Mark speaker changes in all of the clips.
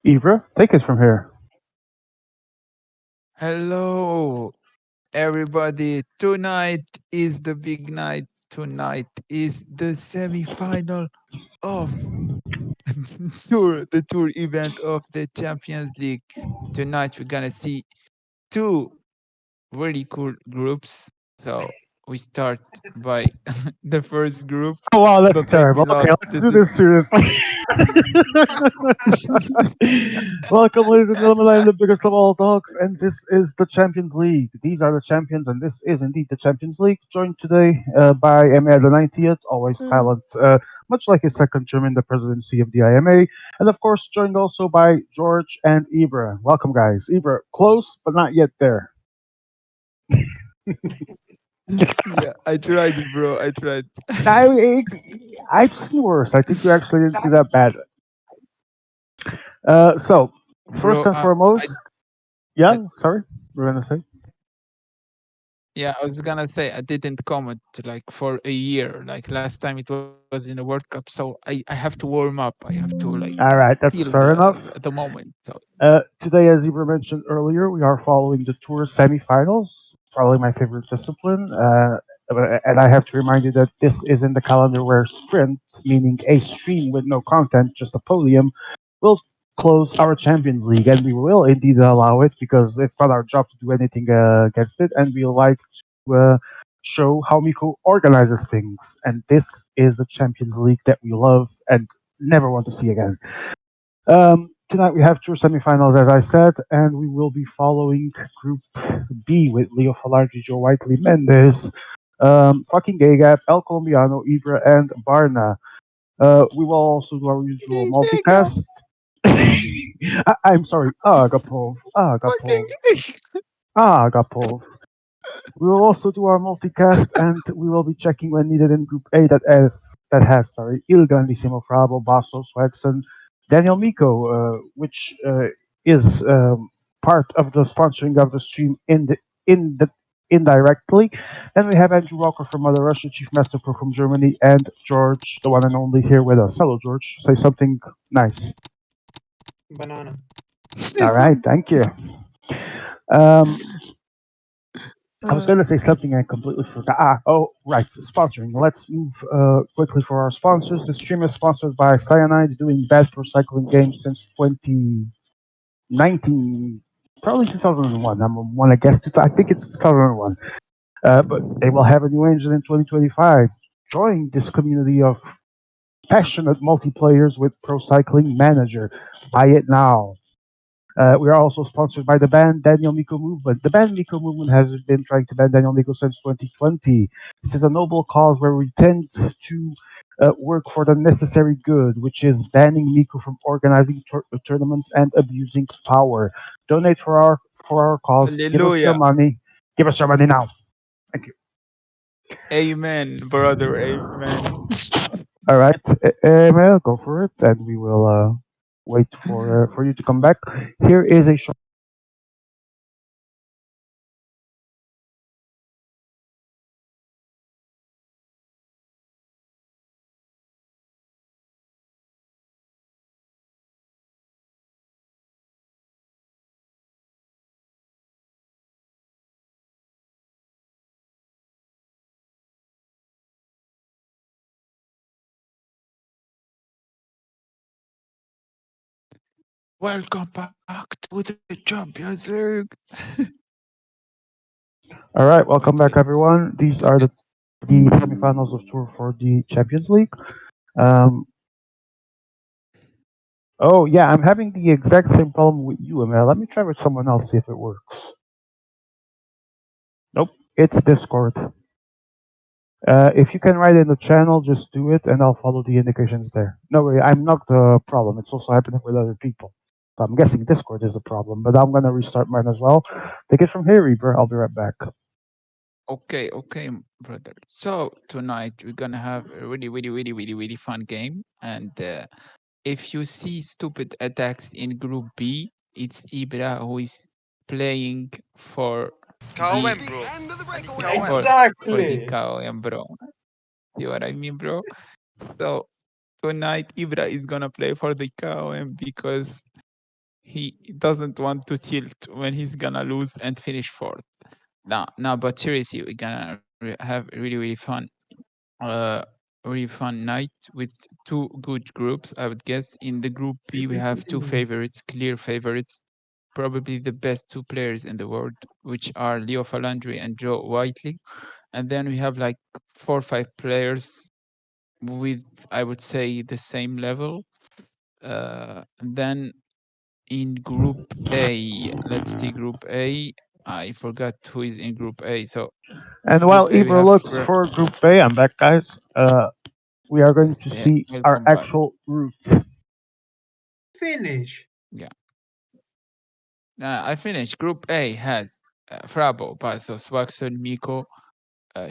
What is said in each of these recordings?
Speaker 1: Ivra, take it from here.
Speaker 2: Hello, everybody. Tonight is the big night. Tonight is the semi-final of the tour event of the Champions League. Tonight we're gonna see two really cool groups. So we start by the first group.
Speaker 1: Oh wow, that's
Speaker 2: Don't make me
Speaker 1: terrible. Okay,
Speaker 2: laugh.
Speaker 1: let's
Speaker 2: This
Speaker 1: do
Speaker 2: is
Speaker 1: this seriously. Welcome, ladies and gentlemen. I'm the biggest of all dogs, and this is the Champions League. These are the champions, and this is indeed the Champions League. Joined today by Emir the 90th, always silent, much like his second term in the presidency of the IMA, and of course joined also by George and Ibra. Welcome, guys. Ibra, close but not yet there.
Speaker 2: yeah, I tried, bro. I tried.
Speaker 1: I, I've seen worse. I think you actually didn't do that bad. So, first
Speaker 2: Bro,
Speaker 1: and foremost,
Speaker 2: I
Speaker 1: yeah, sorry, we're gonna say.
Speaker 2: yeah, I was gonna say I didn't comment like for a year. Like last time it was in the World Cup, so I have to warm up. I have to like
Speaker 1: All right,
Speaker 2: feel
Speaker 1: that's fair enough.
Speaker 2: the moment. So
Speaker 1: Today, as you were mentioned earlier, we are following the Tour semifinals, probably my favorite discipline. And I have to remind you that this is in the calendar where sprint, meaning a stream with no content, just a podium, will close our Champions League. And we will indeed allow it because it's not our job to do anything against it. And we like to show how Miko organizes things. And this is the Champions League that we love and never want to see again. Tonight we have two semifinals, as I said, and we will be following Group B with Leo Falardi, Joe Whiteley, Mendes, fucking Gay Gap, El Colombiano, Ibra, and Barna. We will also do our usual
Speaker 2: Giga,
Speaker 1: multicast. I'm sorry, Agapov, Agapov,
Speaker 2: fucking
Speaker 1: Agapov. We will also do our multicast, and we will be checking when needed in Group A that has Il Grandissimo Frabo, Basso, Swagson, Daniel Miko, which is part of the sponsoring of the stream in the indirectly. Then we have Andrew Walker from Mother Russia, Chief Master Pro from Germany, and George, the one and only, here with us. Hello, George. Say something nice.
Speaker 3: Banana.
Speaker 1: All right, thank you. Um, I was
Speaker 2: Uh,
Speaker 1: going to say something I completely forgot. Oh, right, sponsoring. Let's move quickly for our sponsors. The stream is sponsored by Cyanide, doing bad pro cycling games since 2019, probably 2001. I'm one I guess. I think it's 2001. But they will have a new engine in 2025. Join this community of passionate multiplayers with Pro Cycling Manager. Buy it now. We are also sponsored by the band Daniel Miko Movement. The band Miko Movement has been trying to ban Daniel Miko since 2020. This is a noble cause where we tend to work for the necessary good, which is banning Miko from organizing tournaments and abusing power. Donate for our cause. Give us your
Speaker 2: Hallelujah.
Speaker 1: money. Give us your money now. Thank you.
Speaker 2: Amen, brother. Amen.
Speaker 1: All right, Emil, go for it, and we will wait for you to come back. Here is a short.
Speaker 2: Welcome back to the Champions League.
Speaker 1: All right, welcome back,
Speaker 2: Okay.
Speaker 1: everyone. These are
Speaker 2: Today,
Speaker 1: the semifinals of Tour for the Champions League. Um, oh yeah, I'm having the exact same problem with you, Emil. Let me try with someone else see if it works. Nope, it's Discord. If you can write in the channel, just do it, and I'll follow the indications there. No way, I'm not the problem. It's also happening with other people. So I'm guessing Discord is the problem, but I'm gonna restart mine as well. Take it from here, Reaper. I'll be right back.
Speaker 2: okay, brother. So tonight we're gonna have a really fun game. And if you see stupid attacks in Group B, it's Ibra who is playing for the
Speaker 4: KOM, bro. I need KOM.
Speaker 2: for the
Speaker 3: Exactly.
Speaker 2: KOM, bro. See what I mean, bro? So tonight Ibra is gonna play for the KOM because he doesn't want to tilt when he's gonna lose and finish fourth. Now, but seriously, we're gonna have really fun, uh, really fun night with two good groups. I would guess in the group B we have two favorites, clear favorites, probably the best two players in the world, which are Leo Falandri and Joe Whiteley. And then we have like 4 or 5 players with, I would say, the same level. And then in Group A, let's see Group A. I forgot who is in Group A. So
Speaker 1: And while
Speaker 2: Group A we
Speaker 1: Ibra
Speaker 2: have
Speaker 1: looks for Group A, I'm back, guys. We are going to see our
Speaker 2: welcome back.
Speaker 1: actual route.
Speaker 3: Finish.
Speaker 2: Yeah, I finished. Group A has Frabo, Pasos, Waxon, Miko,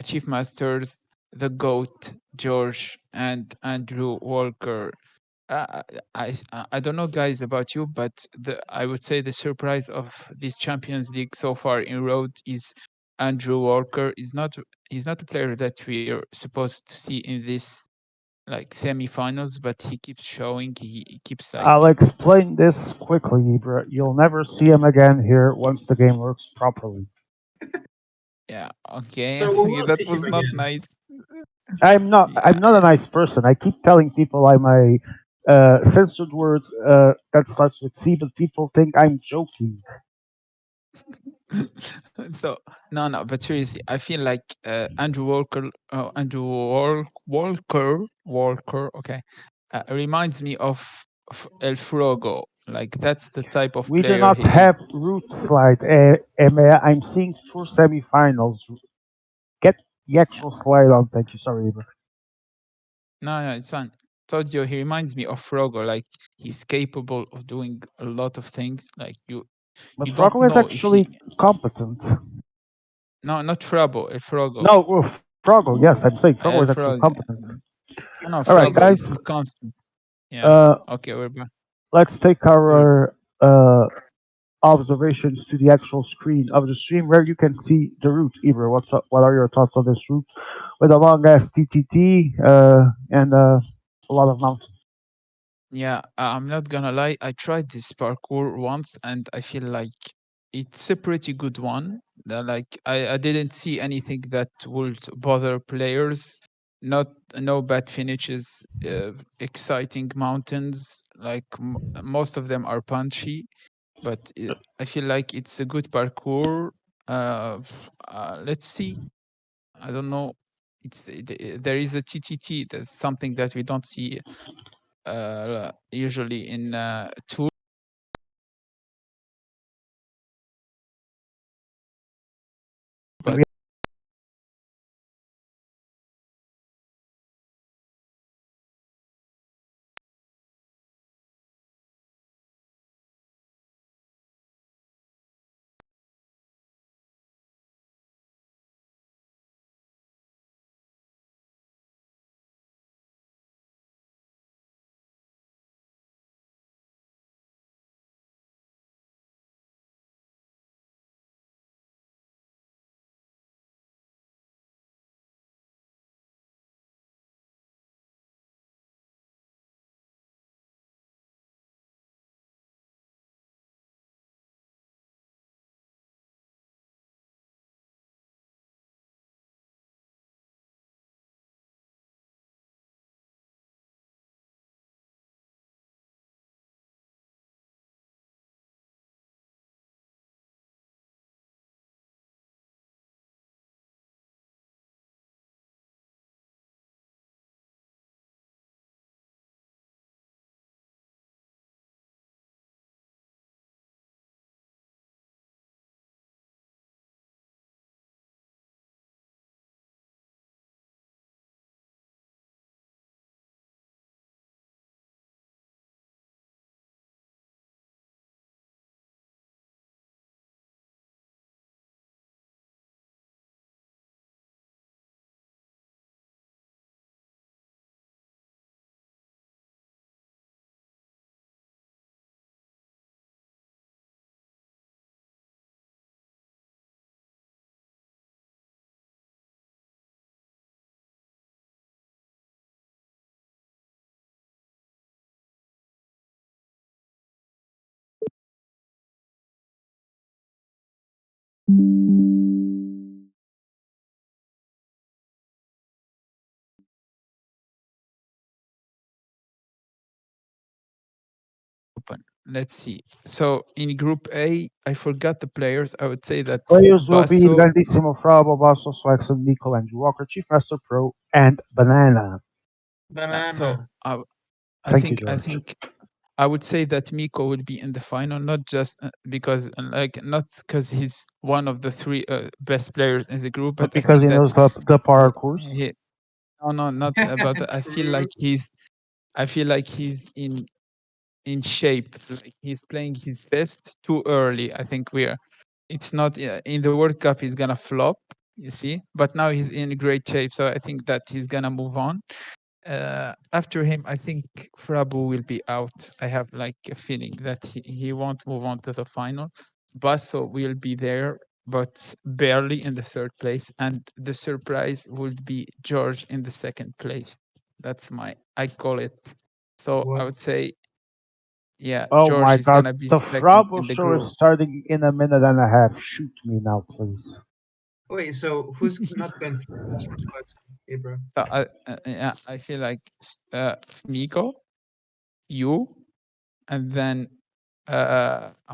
Speaker 2: Chief Masters, the Goat, George, and Andrew Walker. Uh, I don't know, guys, about you, but I would say the surprise of this Champions League so far in road is Andrew Walker. He's not a player that we're supposed to see in this like semi-finals, but he keeps showing. He keeps like
Speaker 1: I'll explain this quickly, Ibra. You'll never see him again here once the game works properly.
Speaker 2: yeah, okay.
Speaker 3: So we will
Speaker 2: That
Speaker 3: see him
Speaker 2: was not
Speaker 3: again.
Speaker 2: nice.
Speaker 1: I'm not.
Speaker 2: Yeah,
Speaker 1: I'm not a nice person. I keep telling people I'm a censored word that starts with C, but people think I'm joking.
Speaker 2: so no, but seriously, I feel like Andrew Walker, Walker, okay, reminds me of El Frogo. Like that's the type of
Speaker 1: We do
Speaker 2: player
Speaker 1: not
Speaker 2: he
Speaker 1: have
Speaker 2: is.
Speaker 1: route slide. I'm seeing tour semifinals. Get the
Speaker 2: Yeah,
Speaker 1: actual slide on. Thank you. Sorry, Ibra.
Speaker 2: no, it's fine. Told you he reminds me of Frogo. Like he's capable of doing a lot of things. Like
Speaker 1: But
Speaker 2: you don't
Speaker 1: Froggo is
Speaker 2: know if
Speaker 1: actually
Speaker 2: he.
Speaker 1: competent.
Speaker 2: No, not Frabo, El Frogo.
Speaker 1: No, Froggo. Yes, I'm saying Froggo is
Speaker 2: El
Speaker 1: actually
Speaker 2: Frogo.
Speaker 1: competent.
Speaker 2: No,
Speaker 1: All right,
Speaker 2: Frogo
Speaker 1: guys.
Speaker 2: is constant. Yeah.
Speaker 1: Uh,
Speaker 2: Okay, we're back.
Speaker 1: let's take
Speaker 2: We're
Speaker 1: our observations to the actual screen of the stream where you can see the route. Ibra, what's up? What are your thoughts on this route with a long ass TTT and a lot of mountains?
Speaker 2: Yeah, I'm not gonna lie. I tried this parkour once, and I feel like it's a pretty good one. Like I didn't see anything that would bother players. Not no bad finishes. Exciting mountains. Like most of them are punchy, but I feel like it's a good parkour. Uh, let's see. I don't know. There is a TTT. That's something that we don't see usually in tour.
Speaker 1: And
Speaker 2: But
Speaker 1: we
Speaker 2: Open. Let's see. So in Group A, I forgot the players. I would say that
Speaker 1: Players will be
Speaker 2: Basso.
Speaker 1: Grandissimo, Frabo, Basso, Swaxon, Nico, Andrew Walker, Chief Master Pro, and Banana.
Speaker 2: Yeah, so
Speaker 3: Banana.
Speaker 2: I
Speaker 1: Thank you,
Speaker 2: think I
Speaker 1: George.
Speaker 2: think I would say that Miko will be in the final, not just because not because he's one of the three best players in the group,
Speaker 1: But
Speaker 2: but I
Speaker 1: because
Speaker 2: think
Speaker 1: he
Speaker 2: that
Speaker 1: knows the
Speaker 2: he,
Speaker 1: parkours.
Speaker 2: he no no not about that.
Speaker 3: True.
Speaker 2: I feel like he's in shape. Like he's playing his best too early. I think we're. It's not in the World Cup. He's gonna flop. You see, but now he's in great shape, so I think that he's gonna move on. After him, I think Frabu will be out. I have like a feeling that he won't move on to the final. Basso will be there, but barely in the third place, and the surprise would be George in the second place. That's I call it. So I
Speaker 3: What?
Speaker 2: would say yeah,
Speaker 1: Oh my
Speaker 2: George is
Speaker 1: god,
Speaker 2: gonna be
Speaker 1: the
Speaker 2: second
Speaker 1: Frabo
Speaker 2: in the
Speaker 1: show is
Speaker 2: group.
Speaker 1: starting in a minute and a half. Shoot me now, please.
Speaker 3: Wait, so who's not going through this from Squad? Hey, bro.
Speaker 2: Yeah, I feel like Miko, you, and then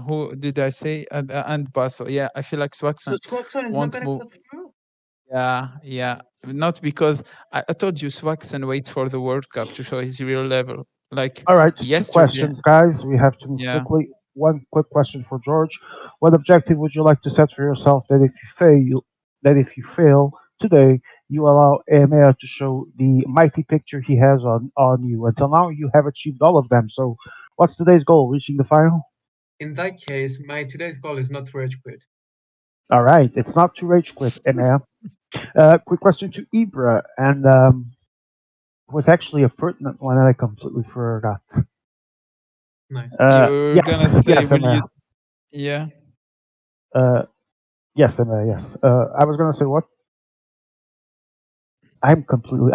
Speaker 2: who did I say? And Basso. Yeah, I feel like
Speaker 3: So
Speaker 2: Swaxon
Speaker 3: Squadson is not
Speaker 2: won't
Speaker 3: gonna
Speaker 2: move.
Speaker 3: go through?
Speaker 2: Yeah, yeah. Not because I told you Swaxon waits for the World Cup to show his real level. Like
Speaker 1: All right, two
Speaker 2: yesterday.
Speaker 1: questions, guys. We have to move
Speaker 2: Yeah.
Speaker 1: quickly. One quick question for George: what objective would you like to set for yourself that if you fail today, you allow EMEA to show the mighty picture he has on you? Until now, you have achieved all of them. So, what's today's goal? Reaching the final?
Speaker 3: In that case, my today's goal is not to rage quit.
Speaker 1: All right, it's not to rage quit, EMEA. Quick question to Ibra, and was actually a pertinent one that I completely forgot.
Speaker 3: Nice.
Speaker 2: You're gonna
Speaker 1: Yes,
Speaker 2: say,
Speaker 1: yes,
Speaker 2: will you?
Speaker 1: EMEA.
Speaker 2: Yeah.
Speaker 1: Uh, yes, EMEA, yes. I was going to say what? I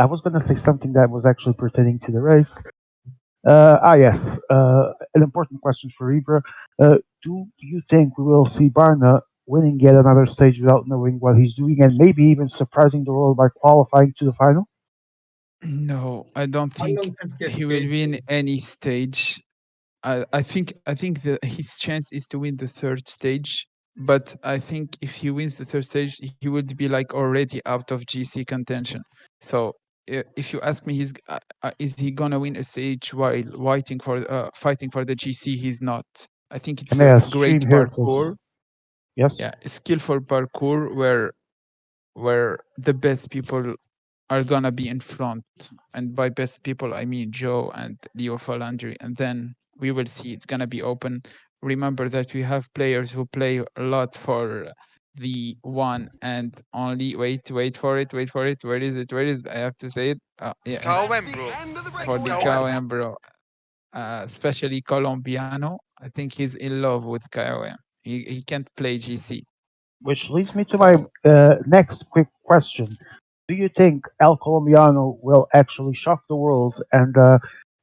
Speaker 1: was going to say something that was actually pertaining to the race. Yes. An important question for Ibra. Do you think we will see Barna winning yet another stage without knowing what he's doing and maybe even surprising the world by qualifying to the final?
Speaker 2: No, I don't
Speaker 3: I
Speaker 2: think
Speaker 3: don't think he has
Speaker 2: he will win
Speaker 3: gauges.
Speaker 2: any stage. I think that his chance is to win the third stage, but I think if he wins the third stage, he would be like already out of GC contention. So if you ask me, is he gonna win a stage while fighting for the GC? He's not. I think it's a
Speaker 1: EMEA,
Speaker 2: great
Speaker 1: stream here, please.
Speaker 2: parkour,
Speaker 1: Yes?
Speaker 2: yeah, skillful parkour where the best people are gonna be in front. And by best people, I mean Joe and Leo Falandri. And then we will see it's gonna be open. Remember that we have players who play a lot for the one and only. Wait for it, wait for it. Where is it? Where is it? I have to say it. Yeah,
Speaker 4: KOM, bro.
Speaker 2: for the
Speaker 4: KOM.
Speaker 2: KOM, bro. Especially Colombiano. I think he's in love with KOM. He can't play GC.
Speaker 1: Which leads me to my
Speaker 2: So
Speaker 1: next quick question. Do you think El Colombiano will actually shock the world and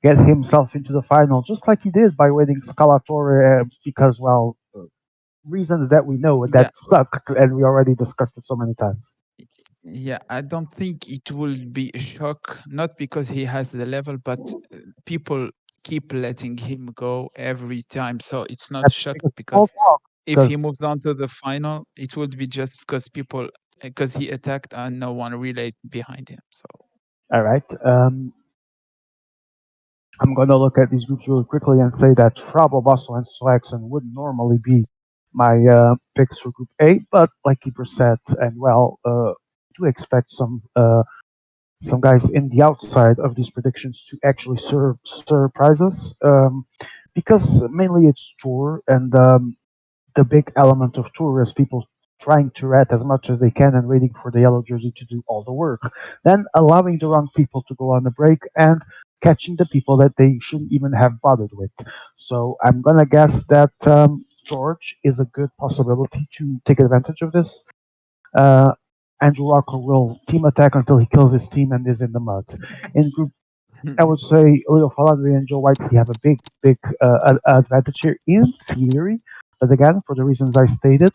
Speaker 1: get himself into the final, just like he did by winning Scalatore? Because, well, reasons that we know
Speaker 2: yeah,
Speaker 1: that sucked, and we already discussed it so many times.
Speaker 2: yeah, I don't think it will be a shock, not because he has the level, but people keep letting him go every time. So it's not
Speaker 1: That's
Speaker 2: shock
Speaker 1: because people
Speaker 2: because
Speaker 1: talk.
Speaker 2: if
Speaker 1: Because,
Speaker 2: he moves on to the final, it would be just because he attacked and no one relayed behind him. So
Speaker 1: all right, I'm going to look at these groups really quickly and say that Frabo, Basso, and Swaxon would normally be my picks for Group A, but like Keeper said, and well, do expect some guys in the outside of these predictions to actually surprise us, because mainly it's tour and the big element of tour is people trying to rat as much as they can and waiting for the yellow jersey to do all the work, then allowing the wrong people to go on the break and catching the people that they shouldn't even have bothered with. So I'm gonna guess that George is a good possibility to take advantage of this. uh, Andrew Walker will team attack until he kills his team and is in the mud. In Group, I would say Leo Faladri and Joe Whiteley have a big advantage here in theory, but again, for the reasons I stated,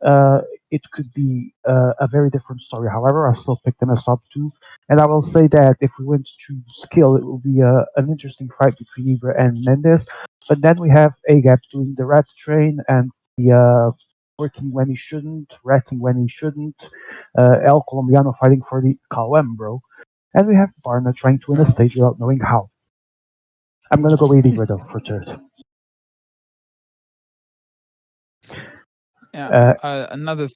Speaker 1: uh, it could be a very different story. However, I still pick them as top two, and I will say that if we went to skill, it will be an interesting fight between Ibra and Mendes. But then we have Agap doing the rat train and the working when he shouldn't, ratting when he shouldn't, El Colombiano fighting for the Calembro, and we have Barna trying to win a
Speaker 2: Yeah.
Speaker 1: stage without knowing how. I'm gonna go with Ibra though for third.
Speaker 2: Yeah.
Speaker 1: Uh,
Speaker 2: Another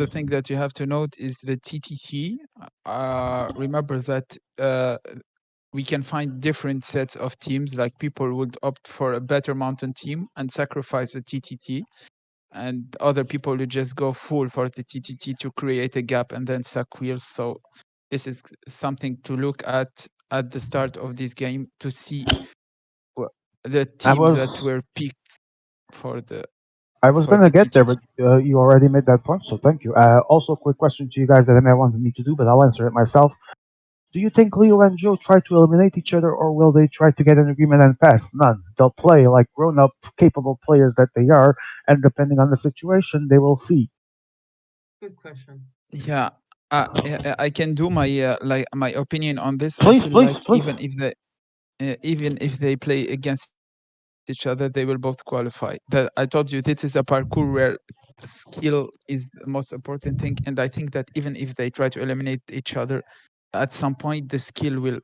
Speaker 2: thing that you have to note is the TTT. Remember that we can find different sets of teams. Like people would opt for a better mountain team and sacrifice the TTT, and other people would just go full for the TTT to create a gap and then suck wheels. So this is something to look at the start of this game to see the
Speaker 1: I
Speaker 2: teams that
Speaker 1: was
Speaker 2: were picked for the
Speaker 1: I was
Speaker 2: for
Speaker 1: gonna
Speaker 2: the
Speaker 1: get there,
Speaker 2: TTT.
Speaker 1: but you already made that point, so thank you. Also, quick question to you guys that I may wanted me to do, but I'll answer it myself. Do you think Leo and Joe try to eliminate each other, or will they try to get an agreement and pass? None. They'll play like grown-up, capable players that they are, and depending on the situation, they will see.
Speaker 3: Good question.
Speaker 2: Yeah, I can do my like my opinion on this. I
Speaker 1: Please,
Speaker 2: feel
Speaker 1: please,
Speaker 2: like
Speaker 1: please.
Speaker 2: even if they play against each other, they will both qualify. I told you this is a parkour where skill is the most important thing, and I think that even if they try to eliminate each other, at some point the skill will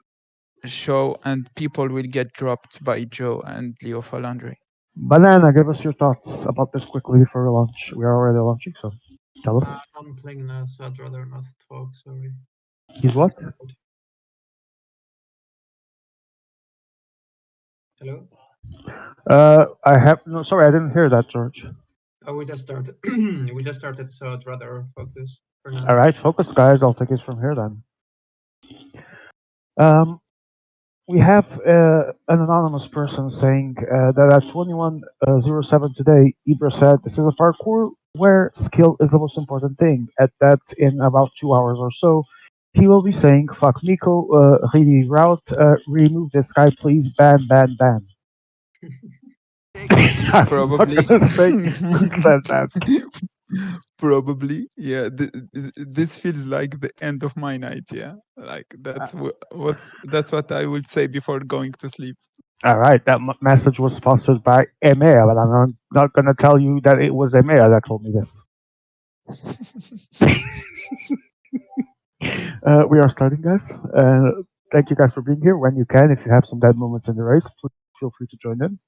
Speaker 2: show and people will get dropped by Joe and Leo Falandre.
Speaker 1: Banana, give us your thoughts about this quickly before lunch. We are already launching, so tell us.
Speaker 3: I'm playing now, so I'd rather not talk. Sorry.
Speaker 1: He's what?
Speaker 3: Hello.
Speaker 1: I have no. Sorry, I didn't hear that, George.
Speaker 3: Oh, we just started. We just started, so I'd rather focus for
Speaker 1: All
Speaker 3: now.
Speaker 1: right, focus, guys. I'll take it from here then. Um, we have an anonymous person saying that at 21:07 today, Ibra said this is a parkour where skill is the most important thing. At that, in about 2 hours or so, he will be saying, "Fuck Miko, really route, remove this guy, please, ban, ban, ban." I'm not
Speaker 2: Probably.
Speaker 1: gonna say who said that.
Speaker 2: Probably. Yeah, this feels like the end of my night. Yeah, like
Speaker 1: Uh,
Speaker 2: that's what I would say before going to sleep.
Speaker 1: all right, that message was sponsored by EMEA, but I'm not gonna tell you that it was EMEA that told me this. We are starting, guys. Thank you guys for being here. When you can, if you have some dead moments in the race, please feel free to join in.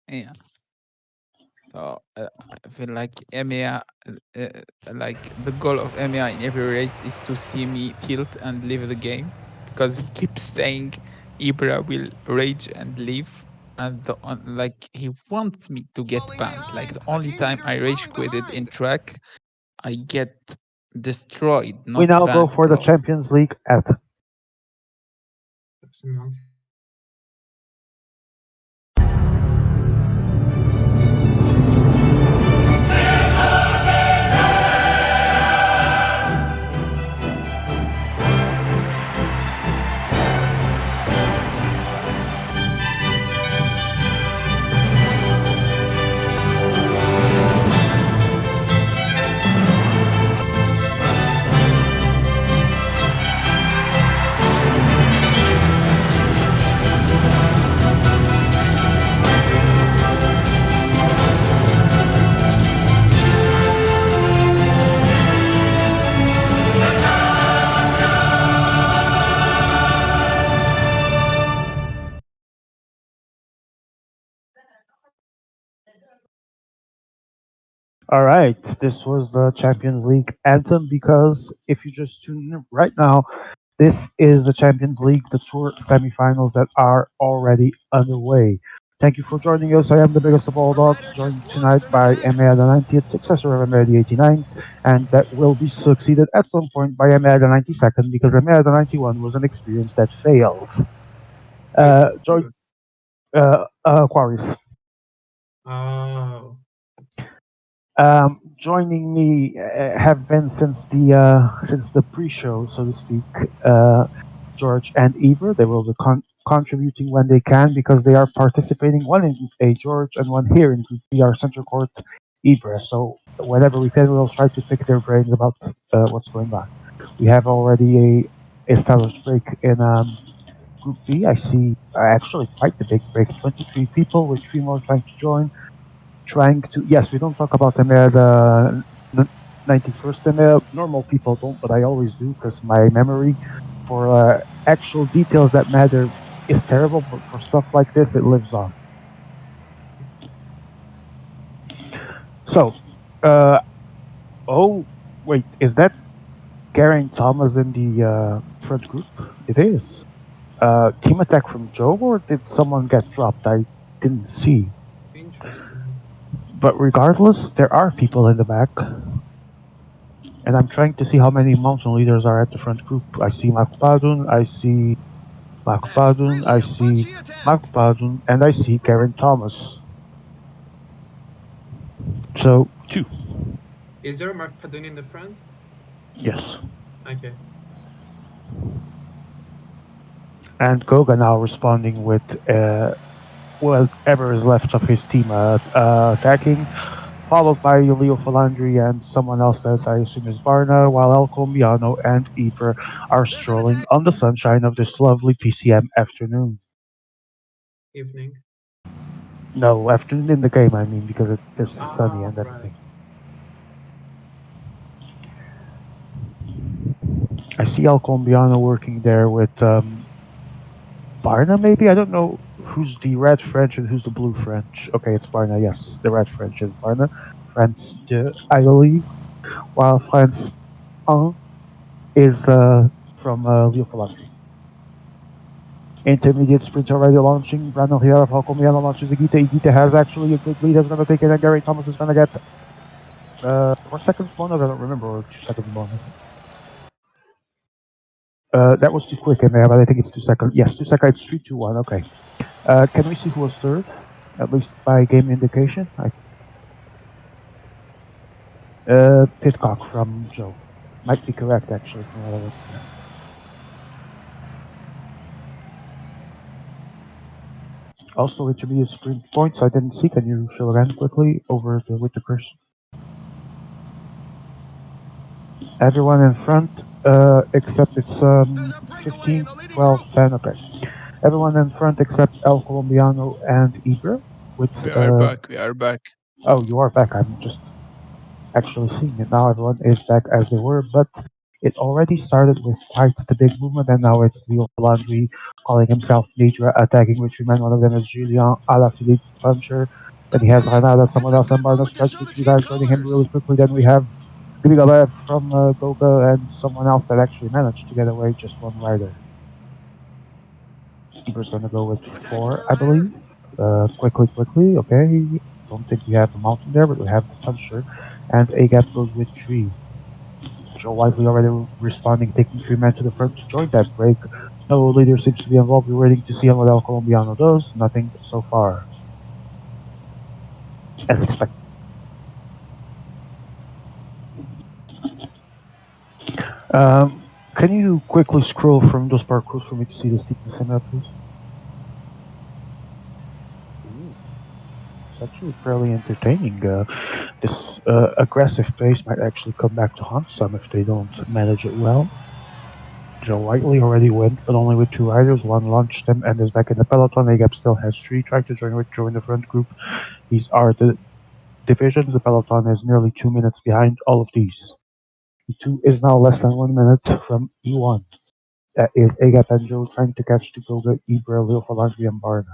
Speaker 2: Yeah. So I feel like EMEA, like the goal of EMEA in every race is to see me tilt and leave the game because he keeps saying Ibra will rage and leave. And like he wants me to get banned. Like the only time I rage quitted in track, I get destroyed,
Speaker 1: We
Speaker 2: not
Speaker 1: now go
Speaker 2: banned,
Speaker 1: for the
Speaker 2: bro.
Speaker 1: Champions League at
Speaker 3: That's a month.
Speaker 1: All right, this was the Champions League anthem because if you just tune in right now, this is the Champions League, the Tour semifinals that are already underway. Thank you for joining us. I am the biggest of all dogs, joined tonight by EMEA the 90th, successor of EMEA the 89th, and that will be succeeded at some point by EMEA the 92nd because EMEA the 91 was an experience that failed.
Speaker 3: Wait.
Speaker 1: Joined Quarries.
Speaker 3: Oh.
Speaker 1: Joining me have been since the pre-show, so to speak, George and Eber. They will be contributing when they can because they are participating. One in Group A, George, and one here in Group B, our center court, Eber. So whenever we can, we'll try to pick their brains about what's going on. We have already a established break in Group B. I see actually quite the big break. 23 people with 3 more trying to join. Trying to, yes, we don't talk about them at n- 91st ML. Normal people don't, but I always do because my memory for actual details that matter is terrible. But for stuff like this, it lives on. So, uh, oh wait, is that Garen Thomas in the front group? It is. Team attack from Joe, or did someone get dropped? I didn't see.
Speaker 3: Interesting.
Speaker 1: But regardless, there are people in the back, and I'm trying to see how many mountain leaders are at the front group. I see Makpadun, I see Makpadun, I see Makpadun, and I see Garen Thomas. So, two.
Speaker 3: Is there Mark Padun in the front?
Speaker 1: Yes.
Speaker 3: Okay.
Speaker 1: And Goga now responding with whatever is left of his team attacking, followed by Leo Falandri and someone else that I assume is Barna, while El Colombiano and Ibra are strolling on the sunshine of this lovely PCM afternoon.
Speaker 3: Evening.
Speaker 1: No, afternoon in the game, I mean, because it's sunny
Speaker 3: Ah,
Speaker 1: and
Speaker 3: right.
Speaker 1: everything. I see El Colombiano working there with Barna, maybe? I don't know who's the red French and who's the blue French. Okay, it's Barna, yes. The red French is Barna. France, I believe, while France is from Leo Falandri. Intermediate sprint already launching. Brandon here of Halcomiano launches Igita. Igita has actually a good lead. Is going to take it, and Gary Thomas is going to get 4 seconds bonus. I don't remember, or 2 seconds bonus. That was too quick in there, but I think it's 2 seconds. Yes, 2 seconds. 3, 2, 1. Okay. Can we see who was third? At least by game indication. Pitcock from Joe. Might be correct actually from what I looked at. Also, intermediate sprint points. I didn't see. Can you show again quickly over with the person? Everyone in front, except it's 15, 12, 10. Okay. Everyone in front except El Colombiano and Ibra. With
Speaker 2: We are back. We are back.
Speaker 1: oh, you are back. I'm just actually seeing it now. Everyone is back as they were, but it already started with quite the big movement, and now it's Leo Landry calling himself Nidra, attacking which remain. One of them is Julian Alaphilippe Puncher. Then he has Renata, someone else, and Barnes Stretch with 3 guys joining him really quickly. Then we have Grigalev from Goga and someone else that actually managed to get away, just one rider. Iber's going to go with 4, I believe. Quickly. Okay. Don't think we have the mountain there, but we have the puncher. And Agap goes with 3. Joe Whiteley already responding, taking 3 men to the front to join that break. No leader seems to be involved. We're waiting to see what El Colombiano does. Nothing so far, as expected. Can you quickly scroll from those parkours for me to see the steepness in that, please? Ooh, it's actually fairly entertaining. This aggressive pace might actually come back to haunt some if they don't manage it well. Joe Whiteley already went, but only with 2 riders. One launched them and is back in the peloton. Agap still has 3. Trying to join with Joe in the front group. These are the divisions. The peloton is nearly 2 minutes behind all of these. E2 is now less than 1 minute from E1. That is Agap and Joe trying to catch to Goga, Ibra, Lil Falandri, and Barna.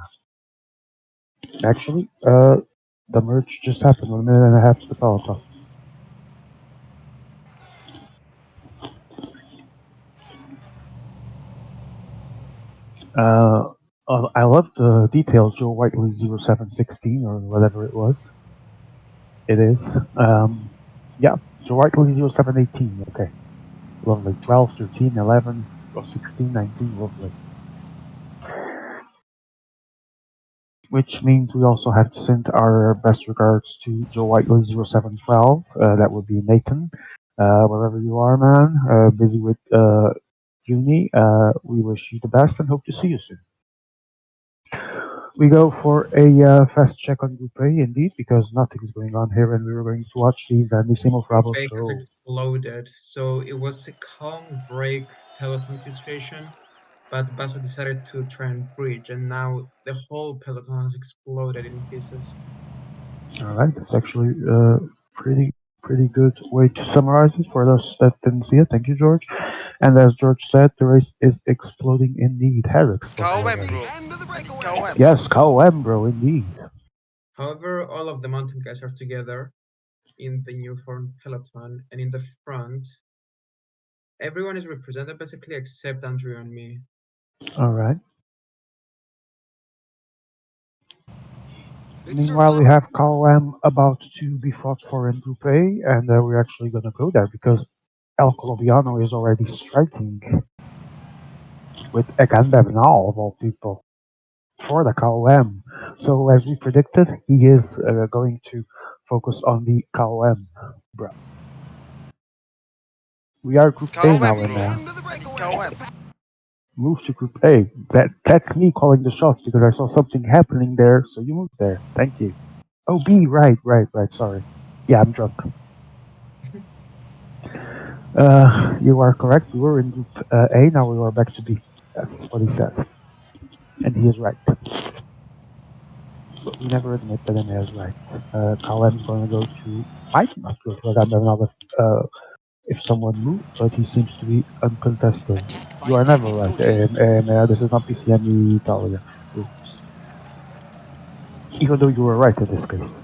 Speaker 1: Actually, the merge just happened 1 minute and a half to the peloton. Uh, I love the details. Joe Whiteley 0716 or whatever it was. It is. Yeah, Joe Whiteley 0718. Okay, lovely. 12, 13, 11, or 16, 19. Lovely. Which means we also have to send our best regards to Joe Whiteley 0712. That would be Nathan. Wherever you are, man, busy with uni. We wish you the best and hope to see you soon. We go for a fast check on Group A, indeed, because nothing is going on here, and we were going to watch the Vandissimo
Speaker 3: Group
Speaker 1: Bravo
Speaker 3: A has
Speaker 1: show.
Speaker 3: exploded, so it was a calm break peloton situation, but Basso decided to try and bridge, and now the whole peloton has exploded in pieces.
Speaker 1: All right, that's actually a pretty good way to summarize it for those that didn't see it. Thank you, George. And as George said, the race is exploding indeed. Has exploded
Speaker 4: KOM,
Speaker 1: already.
Speaker 4: bro. KOM.
Speaker 1: Yes, Coembro, indeed.
Speaker 3: However, all of the mountain guys are together in the new formed peloton, and in the front, everyone is represented basically except Andrew and me.
Speaker 1: All right.
Speaker 4: It's your
Speaker 1: Meanwhile,
Speaker 4: time.
Speaker 1: we have Coem about to be fought for in Group A, and we're actually going to go there because El Colombiano is already striking with Egan Bernal, of all people, for the KOM. So, as we predicted, he is going to focus on the KOM. Bro. We are Group A
Speaker 4: KOM,
Speaker 1: now in
Speaker 4: bro.
Speaker 1: there.
Speaker 4: KOM.
Speaker 1: Move to Group A. That's me calling the shots because I saw something happening there, so you move there. Thank you. Oh, B, right. Sorry. Yeah, I'm drunk. You are correct. We were in Group A, now we are back to B. That's what he says. And he is right. But we never admit that Emma is right. KLM is going to go to. Might not go to Agandernal if someone moved, but he seems to be uncontested. You are never right. This is not PCM Italia rules. Even though you were right in this case.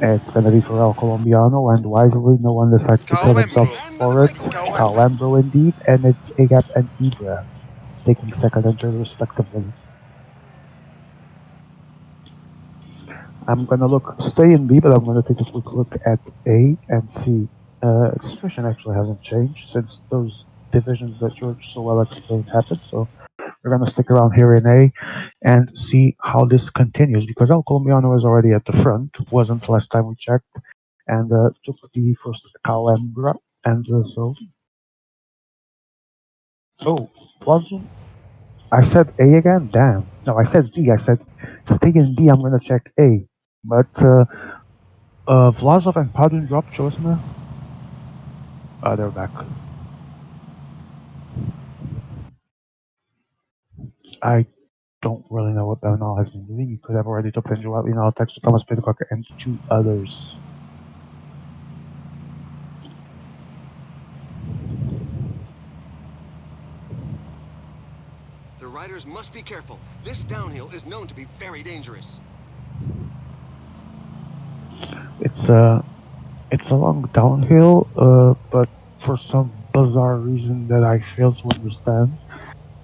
Speaker 1: It's going to be for El Colombiano, and wisely, no one decides to kill
Speaker 4: KOM,
Speaker 1: themselves
Speaker 4: bro.
Speaker 1: for it.
Speaker 4: KOM.
Speaker 1: Calambro indeed, and it's Agap and Ibra taking second and third respectively. I'm gonna stay in B, but I'm gonna take a quick look at A and see. The situation actually hasn't changed since those divisions that George so well explained happened. So we're gonna stick around here in A and see how this continues because El Colombiano is already at the front. Wasn't last time we checked, and took the first Calambra, and so oh, Flazo. I said A again. Damn. No, I said B. I said stay in B. I'm gonna check A, but. Vlasov and Padun dropped Chosma. They're back. I don't really know what Bernal has been doing. He could have already dropped Angelo Alina, Texas Thomas Pidcock, and two others.
Speaker 4: The riders must be careful. This downhill is known to be very dangerous.
Speaker 1: It's a it's a long downhill, but for some bizarre reason that I fail to understand,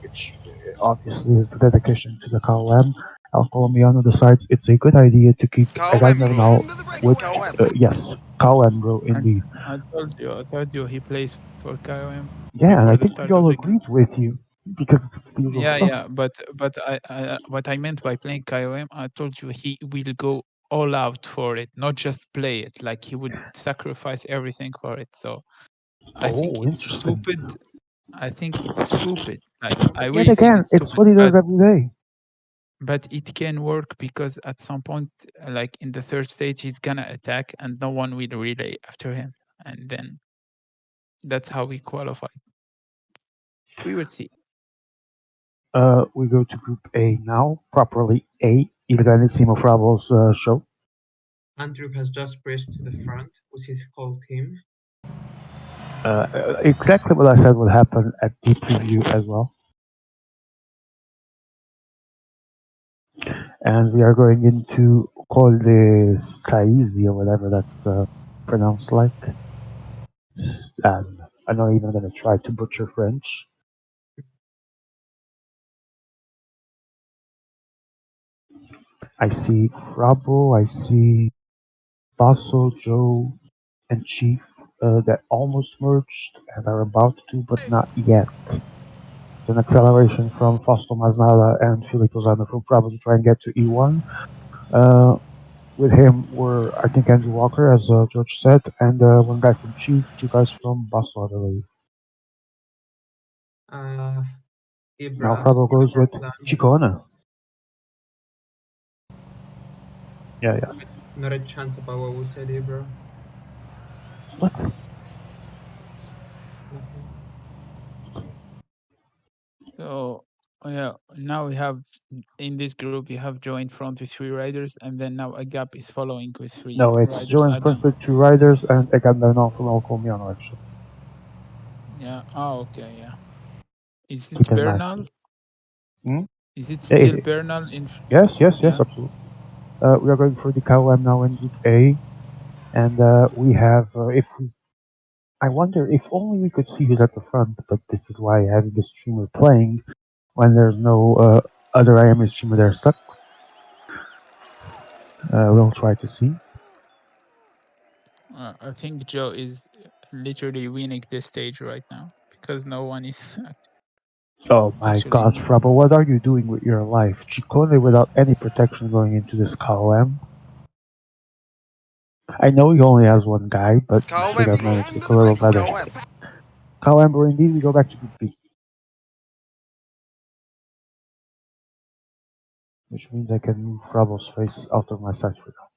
Speaker 1: which obviously is the dedication to the KOM, El Colombiano decides it's a good idea to keep Egan
Speaker 4: KOM, bro.
Speaker 1: Bernal with
Speaker 4: KOM.
Speaker 1: yes, KOM bro
Speaker 2: And
Speaker 1: indeed.
Speaker 2: I told you he plays for KOM before
Speaker 1: Yeah, and
Speaker 2: the
Speaker 1: I
Speaker 2: start
Speaker 1: think
Speaker 2: of
Speaker 1: we
Speaker 2: the
Speaker 1: all
Speaker 2: game.
Speaker 1: agreed with you because it's the usual
Speaker 2: Yeah,
Speaker 1: stuff.
Speaker 2: yeah, but I what I meant by playing KOM, I told you he will go all out for it, not just play it. Like he would sacrifice everything for it. So I think
Speaker 1: Oh,
Speaker 2: it's
Speaker 1: interesting.
Speaker 2: stupid. I think it's stupid. Like I
Speaker 1: But yet
Speaker 2: really think
Speaker 1: again,
Speaker 2: it's
Speaker 1: it's
Speaker 2: stupid.
Speaker 1: what he does every day.
Speaker 2: But it can work because at some point, like in the third stage, he's gonna attack and no one will relay after him, and then that's how we qualify. We will see.
Speaker 1: We go to Group A now, properly A, Ibrahimissimo Fravo's show.
Speaker 3: Andrew has just bridged to the front with his whole team.
Speaker 1: Exactly what I said would happen at the preview as well. And we are going into Col de Saizi or whatever that's pronounced like. And I'm not even going to try to butcher French. I see Frabo, I see Basso, Joe, and Chief that almost merged and are about to, but not yet. An acceleration from Fausto Masnada and Filipe Lozano from Frabo to try and get to E1. Uh, with him were, I think, Andrew Walker, as George said, and one guy from Chief, two guys from Basso, I believe.
Speaker 3: Uh,
Speaker 1: Now
Speaker 3: Ibra,
Speaker 1: Frabo
Speaker 3: Squad
Speaker 1: goes with
Speaker 3: Plan.
Speaker 1: Chicone. Yeah, yeah.
Speaker 3: Not a chance about what we said, Ibra.
Speaker 1: What?
Speaker 3: Nothing.
Speaker 2: So yeah, now we have in this group you have Joe in front with 3 riders, and then now a gap is following with 3
Speaker 1: No, it's Joe
Speaker 2: riders.
Speaker 1: in
Speaker 2: I
Speaker 1: front
Speaker 2: don't.
Speaker 1: with 2 riders and Egan Bernal from El Comiano, actually.
Speaker 2: Yeah. Oh, okay. Yeah. Is
Speaker 1: Keep
Speaker 2: it
Speaker 1: in mind.
Speaker 2: Bernal?
Speaker 1: Hmm?
Speaker 2: Is it
Speaker 1: Hey,
Speaker 2: still Bernal in?
Speaker 1: yes, yes, yes,
Speaker 2: Yeah.
Speaker 1: absolutely. We are going for the KOM now in Group A, and we have, if we, I wonder if only we could see who's at the front, but this is why having a streamer playing when there's no other IMA streamer there sucks. We'll try to see.
Speaker 2: I think Joe is literally winning this stage right now because no one is
Speaker 1: Oh my
Speaker 2: actually.
Speaker 1: god, Frabo, what are you doing with your life? Chicone without any protection going into this KOM. I know he only has one guy, but he should have managed this a little better. However, indeed, we go back to Group B, which means I can move Frabo's face out of my sight for now.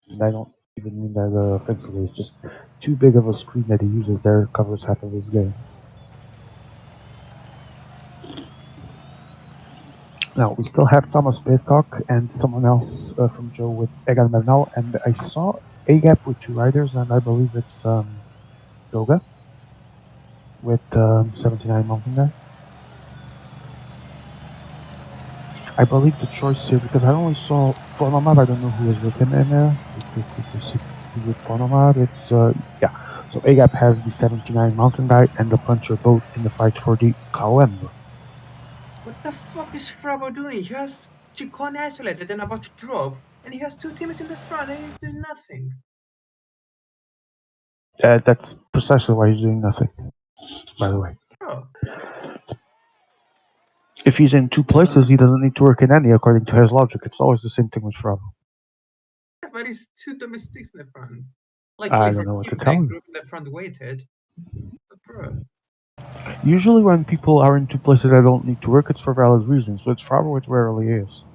Speaker 1: And I don't even mean that offensively, it's just too big of a screen that he uses there covers half of his game. Now, we still have Thomas Pidcock and someone else from Joe with Egan Bernal, and I saw a gap with 2 riders, and I believe it's Doga with 79 mountain guy. I believe the choice here, because I only saw Ponomar, I don't know who was with him in there. We quickly see who's with Ponomar. It's, yeah. So Agap has the 79 mountain guy and the puncher both in the fight for the KOM.
Speaker 3: What the fuck is Frabo doing? He has Chicone isolated and about to drop, and he has 2 teams in the front and he's doing nothing.
Speaker 1: That's precisely why he's doing nothing, by the way.
Speaker 3: Bro.
Speaker 1: If he's in 2 places, he doesn't need to work in any, according to his logic. It's always the same thing with Frabo.
Speaker 3: But he's 2 domestics in the front. Like,
Speaker 1: I
Speaker 3: if
Speaker 1: don't
Speaker 3: we
Speaker 1: know what to
Speaker 3: keep the
Speaker 1: tell you.
Speaker 3: group in the front weighted, but bro.
Speaker 1: Usually when people are in 2 places that don't need to work, it's for valid reasons. So it's Frabo, it rarely is.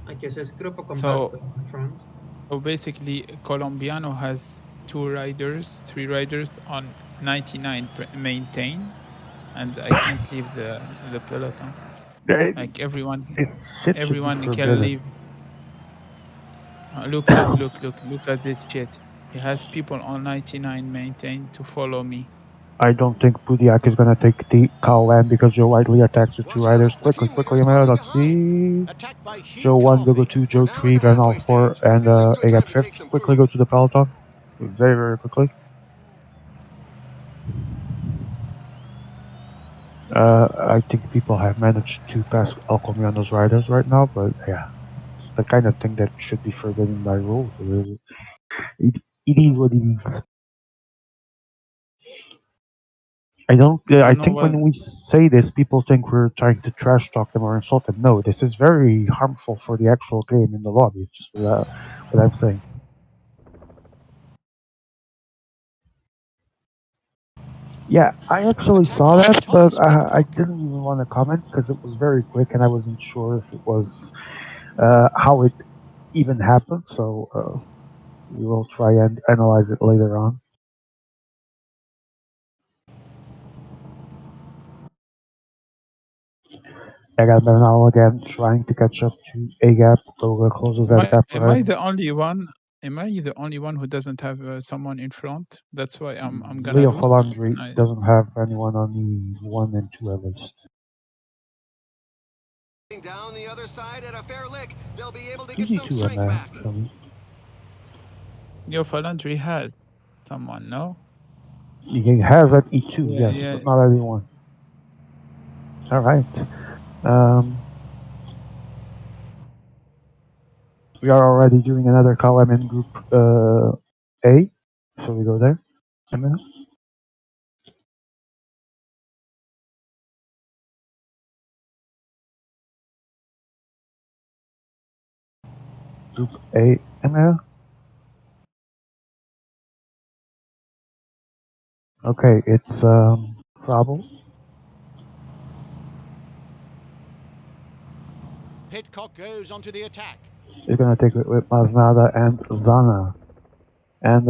Speaker 3: Okay, so it's Grupo
Speaker 2: So
Speaker 3: Compacto in the front.
Speaker 2: so basically, Colombiano has 2 riders, 3 riders on 99 maintain, and I can't leave the peloton. Like
Speaker 1: This shit should be
Speaker 2: everyone can
Speaker 1: forbidden.
Speaker 2: leave. Look at this shit. He has people on 99 maintain to follow me.
Speaker 1: I don't think Budiak is gonna take the KOM because Joe Whiteley attacks with 2 riders. Quickly, let's see. Joe 1, Gogo 2, Joe 3, Bernal 4, and Agap 5th. Quickly go to the peloton. Very quickly. I think people have managed to pass El Comiano's riders right now, but yeah. It's the kind of thing that should be forbidden by rule. It is what it is.
Speaker 2: I
Speaker 1: I
Speaker 2: don't know
Speaker 1: think
Speaker 2: what.
Speaker 1: when we say this, people think we're trying to trash talk them or insult them. No, this is very harmful for the actual game in the lobby. It's just what I'm saying. Yeah, I actually saw that, but I didn't even want to comment because it was very quick and I wasn't sure if it was how it even happened. So we will try and analyze it later on. Agap now again trying to catch up to Agap. Toga closes that gap for
Speaker 2: Am I
Speaker 1: him.
Speaker 2: the only one? Am I the only one who doesn't have someone in front? That's why I'm gonna
Speaker 1: Leo
Speaker 2: lose.
Speaker 1: Falandri
Speaker 2: I,
Speaker 1: doesn't have anyone on the 1 and 2 at least.
Speaker 4: Down the other side at a fair lick, they'll be able to
Speaker 1: Who's
Speaker 4: get some
Speaker 1: E2
Speaker 4: strength back.
Speaker 1: actually?
Speaker 2: Neo Falandri has someone, no?
Speaker 1: He has at E2,
Speaker 2: Yeah,
Speaker 1: yes,
Speaker 2: yeah.
Speaker 1: but not at E1. Alright. We are already doing another column in group A. So we go there. Emma? Group A. Emma? Okay, it's Frabel
Speaker 5: Pitcock goes onto the attack.
Speaker 1: is going to take it with Masnada and Zana. And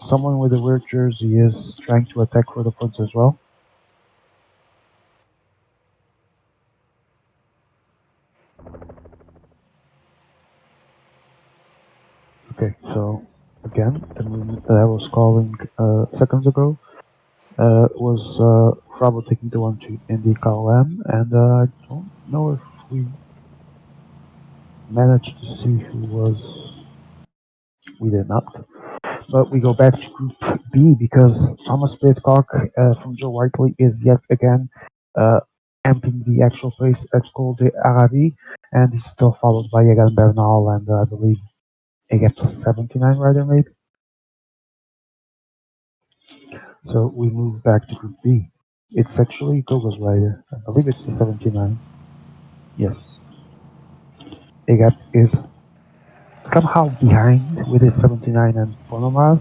Speaker 1: someone with a weird jersey is trying to attack for the points as well. Okay, so again, the movement that I was calling seconds ago was Frabo taking the 1-2 in the KLM, and I don't know if we managed to see who was. We did not. But we go back to Group B because Thomas Pitcock from Joe Whiteley is yet again uh, amping the actual pace at Col de Arabi, and he's still followed by Egan Bernal and I believe Egap 79 rider maybe. So we move back to Group B. It's actually Gogo's rider. I believe it's the 79. Yes. Egap is somehow behind with his 79 and Ponomar.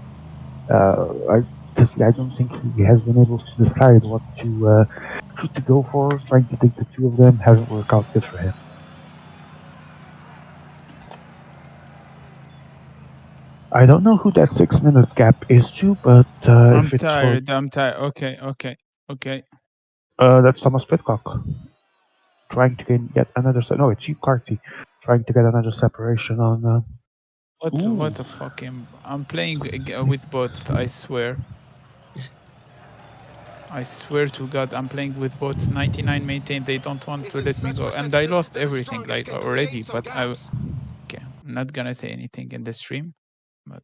Speaker 1: I don't think he has been able to decide what to go for. Trying to take the two of them hasn't worked out good for him. I don't know who that 6 minute gap is to, but
Speaker 2: I'm
Speaker 1: if it's for
Speaker 2: tired. I'm tired. Okay, okay, okay.
Speaker 1: that's Thomas Pitcock trying to get another. No, it's you, Carty, trying to get another separation on. Ooh,
Speaker 2: What a fucking. I'm playing with bots. I swear. I swear to God, I'm playing with bots. 99 maintain. They don't want
Speaker 4: Is
Speaker 2: to
Speaker 4: in
Speaker 2: let me
Speaker 4: such
Speaker 2: go, and I
Speaker 4: percentages
Speaker 2: lost
Speaker 4: that the
Speaker 2: everything
Speaker 4: strongest
Speaker 2: like
Speaker 4: can create
Speaker 2: already.
Speaker 4: some
Speaker 2: But
Speaker 4: gaps.
Speaker 2: okay. I'm not gonna say anything in the stream. But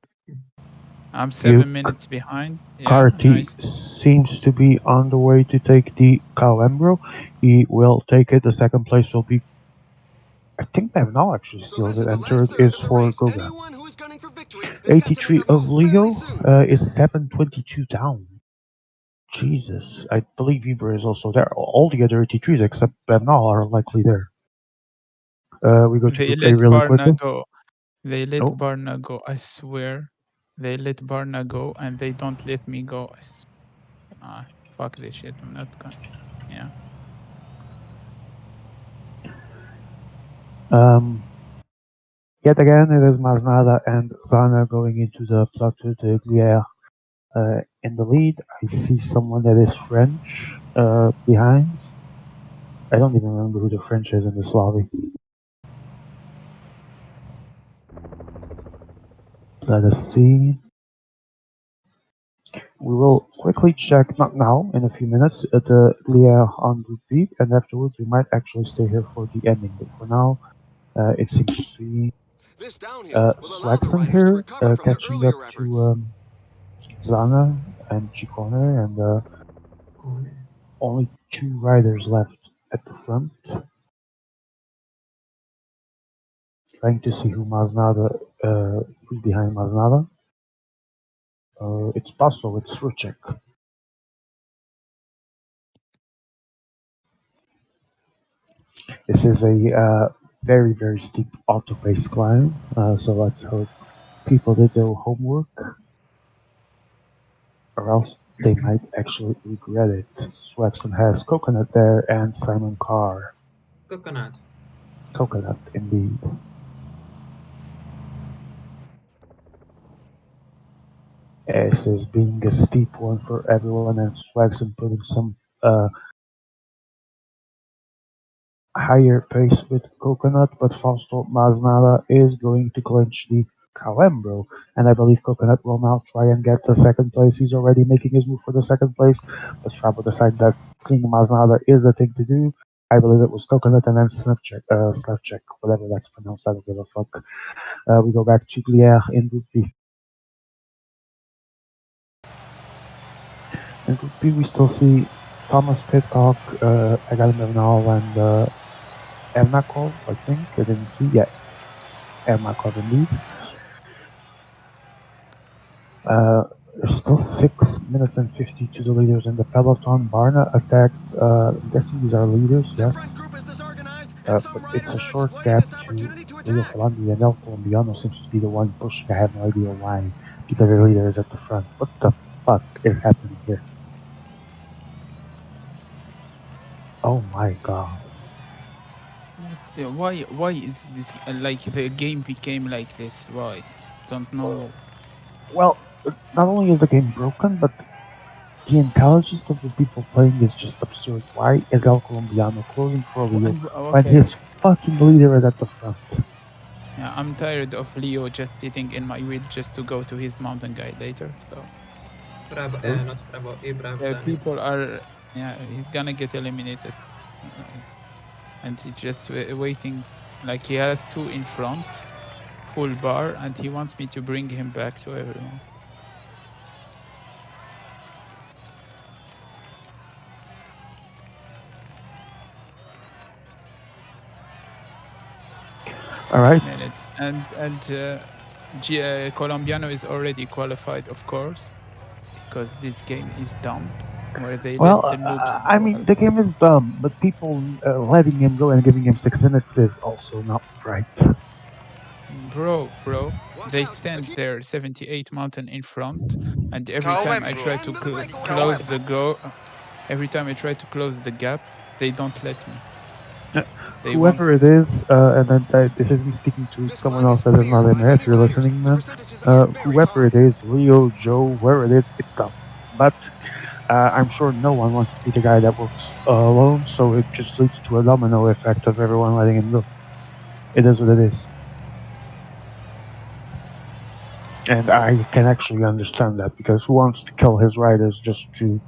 Speaker 2: I'm
Speaker 1: you
Speaker 2: 7 minutes behind. Yeah,
Speaker 1: Carty
Speaker 2: nice.
Speaker 1: seems to be on the way to take the Calembro. He will take it. The second place will be. I think Bernal actually
Speaker 4: So
Speaker 1: steals
Speaker 4: this
Speaker 1: it,
Speaker 4: is the
Speaker 1: and
Speaker 4: last
Speaker 1: third
Speaker 4: third
Speaker 1: is
Speaker 4: of the
Speaker 1: for
Speaker 4: race.
Speaker 1: Goga.
Speaker 4: Anyone who is gunning for victory has got to make
Speaker 1: 83
Speaker 4: a
Speaker 1: of
Speaker 4: move fairly
Speaker 1: Leo
Speaker 4: soon.
Speaker 1: is 722 down. Jesus, I believe Weber is also there. All the other 83s except Bernal are likely there. We go to
Speaker 2: They
Speaker 1: Group A
Speaker 2: let
Speaker 1: really
Speaker 2: Barna
Speaker 1: quickly.
Speaker 2: go. They let
Speaker 1: Oh,
Speaker 2: Barna go. I swear. They let Barna go, and they don't let me go. Fuck this shit. I'm not gonna. Yeah.
Speaker 1: um, yet again, it is Masnada and Zana going into the Plateau de Glière in the lead. I see someone that is French behind. I don't even remember who the French is in this lobby. Let us see. We will quickly check, not now, in a few minutes, the Glière on Group B, and afterwards we might actually stay here for the ending. But for now, it seems to be
Speaker 4: This downhill will allow the
Speaker 1: Swaxon
Speaker 4: riders to
Speaker 1: here,
Speaker 4: recover from their
Speaker 1: catching up
Speaker 4: earlier efforts.
Speaker 1: to Zana and Chicone, and
Speaker 3: Corner.
Speaker 1: only two riders left at the front. Trying to see who's behind Masnada. It's Paso, it's Rucek. This is a very, very steep auto-pace climb, so let's hope people did their homework, or else they might actually regret it. Swaxon has Coconut there and Simon Carr.
Speaker 3: Coconut.
Speaker 1: Coconut, indeed. This is being a steep one for everyone, and Swaxon putting some higher pace with Coconut, but Fausto Masnada is going to clinch the Calembro, and I believe Coconut will now try and get the second place. He's already making his move for the second place, but Frabo decides that seeing Masnada is the thing to do. I believe it was Coconut and then Slavchek, whatever that's pronounced, I don't give a fuck. We go back to Glière in Group B. In Group B, we still see Thomas Pitcock, Egal Bernal, and Ermakov, I think. I didn't see. Yeah, Ermakov indeed. Uh, there's still 6 minutes and 50 to the leaders in the peloton. Barna attacked. I'm guessing these are leaders,
Speaker 4: The
Speaker 1: yes.
Speaker 4: front group is disorganized, and
Speaker 1: But
Speaker 4: some
Speaker 1: it's a
Speaker 4: riders are
Speaker 1: short
Speaker 4: exploiting
Speaker 1: gap
Speaker 4: this
Speaker 1: to
Speaker 4: opportunity to
Speaker 1: Leo
Speaker 4: attack.
Speaker 1: Falandri, and El Colombiano seems to be the one pushing. I have no idea why, because his leader is at the front. What the fuck is happening here? Oh my god.
Speaker 2: Why is this like the game became like this? Why? Don't know.
Speaker 1: Well, not only is the game broken, but the intelligence of the people playing is just absurd. Why is El Colombiano closing for Leo when
Speaker 2: Okay,
Speaker 1: his fucking leader is at the front?
Speaker 2: yeah, I'm tired of Leo just sitting in my wheel just to go to his mountain guide later. So
Speaker 3: Bravo,
Speaker 1: Really?
Speaker 3: not Bravo, Bravo
Speaker 2: yeah,
Speaker 3: Daniel.
Speaker 2: people are, yeah, he's gonna get eliminated, and he's just waiting. Like he has two in front, full bar, and he wants me to bring him back to everyone. 6 minutes, and Colombiano is already qualified, of course, because this game is dumb, where they let
Speaker 1: Well,
Speaker 2: the noobs
Speaker 1: I mean, the
Speaker 2: qualify.
Speaker 1: game is dumb, but people letting him go and giving him 6 minutes is also not right.
Speaker 2: Bro,
Speaker 4: Watch
Speaker 2: they
Speaker 4: out. A
Speaker 2: sent
Speaker 4: team
Speaker 2: their 78 mountain in front, and every time I
Speaker 6: KOM
Speaker 2: try
Speaker 6: bro.
Speaker 2: to
Speaker 4: into the breakaway.
Speaker 2: close the go, every time I try to close the gap, they don't let me.
Speaker 1: Uh,
Speaker 2: They won't.
Speaker 1: Whoever it is, and then this is me speaking to
Speaker 4: This
Speaker 1: someone
Speaker 4: climb is
Speaker 1: else that is not
Speaker 4: feared
Speaker 1: in
Speaker 4: by
Speaker 1: there. If
Speaker 4: many
Speaker 1: you're
Speaker 4: riders.
Speaker 1: listening,
Speaker 4: The
Speaker 1: man,
Speaker 4: percentages are very
Speaker 1: whoever it
Speaker 4: high.
Speaker 1: is, Leo, Joe, whoever it is, it's dumb. But I'm sure no one wants to be the guy that works alone, so it just leads to a domino effect of everyone letting him go. It is what it is. And I can actually understand that because who wants to kill his riders just to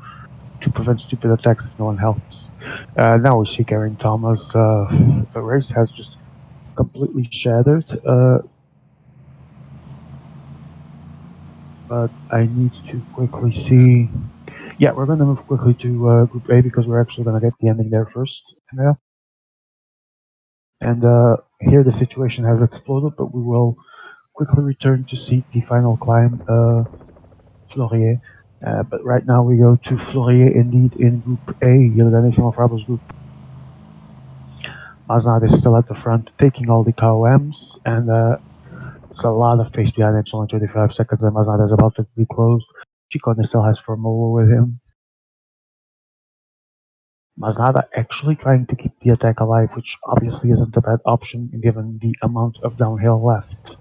Speaker 1: prevent stupid attacks if no one helps? Now we see Geraint Thomas. The race has just completely shattered. But I need to quickly
Speaker 2: Yeah,
Speaker 1: see. Yeah, we're going to move quickly to Group A because we're actually going to get the ending there first. Yeah. And here the situation has exploded, but we will quickly return to see the final climb, Fleurier. But right now we go to Fleurier indeed in Group A, Organization of Rebels Group. Maznad is still at the front, taking all the KOMs, and it's a lot of pace behind him. It's only 25 seconds, and Maznad is about to be closed. Chicone still has Formolo with him. Maznada actually trying to keep the attack alive, which obviously isn't a bad option given the amount of downhill left.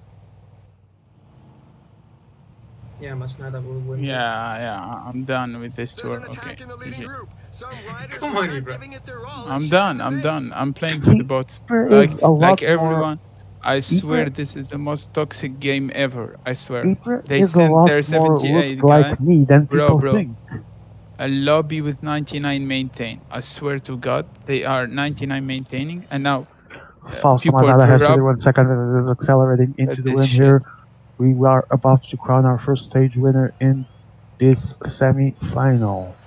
Speaker 3: Yeah, Masnada will win this.
Speaker 2: I'm done with this
Speaker 4: There's an
Speaker 2: tour. Okay,
Speaker 4: attack in the leading
Speaker 2: GG.
Speaker 4: group. Some riders
Speaker 3: Come
Speaker 4: are
Speaker 3: on,
Speaker 4: not
Speaker 3: Ibra.
Speaker 4: giving it their all and
Speaker 2: I'm
Speaker 4: sharing
Speaker 2: done.
Speaker 4: the
Speaker 2: I'm
Speaker 4: pace.
Speaker 2: done. I'm playing with the
Speaker 1: See,
Speaker 2: bots.
Speaker 1: Ibra is a
Speaker 2: Like
Speaker 1: lot more.
Speaker 2: everyone. I swear
Speaker 1: Ibra,
Speaker 2: this is the most toxic game ever. I swear.
Speaker 1: Ibra
Speaker 2: They
Speaker 1: is a
Speaker 2: sent
Speaker 1: lot
Speaker 2: their
Speaker 1: more
Speaker 2: 78
Speaker 1: looked
Speaker 2: guy.
Speaker 1: like me than
Speaker 2: Bro,
Speaker 1: people
Speaker 2: bro.
Speaker 1: think.
Speaker 2: A lobby with 99 maintain. I swear to God, they are 99 maintaining, and now
Speaker 1: Fausto
Speaker 2: people
Speaker 1: Maznada has
Speaker 2: drop
Speaker 1: 31 seconds and is accelerating into the
Speaker 2: this
Speaker 1: win
Speaker 2: shit.
Speaker 1: here. We are about to crown our first stage winner in this semi-final.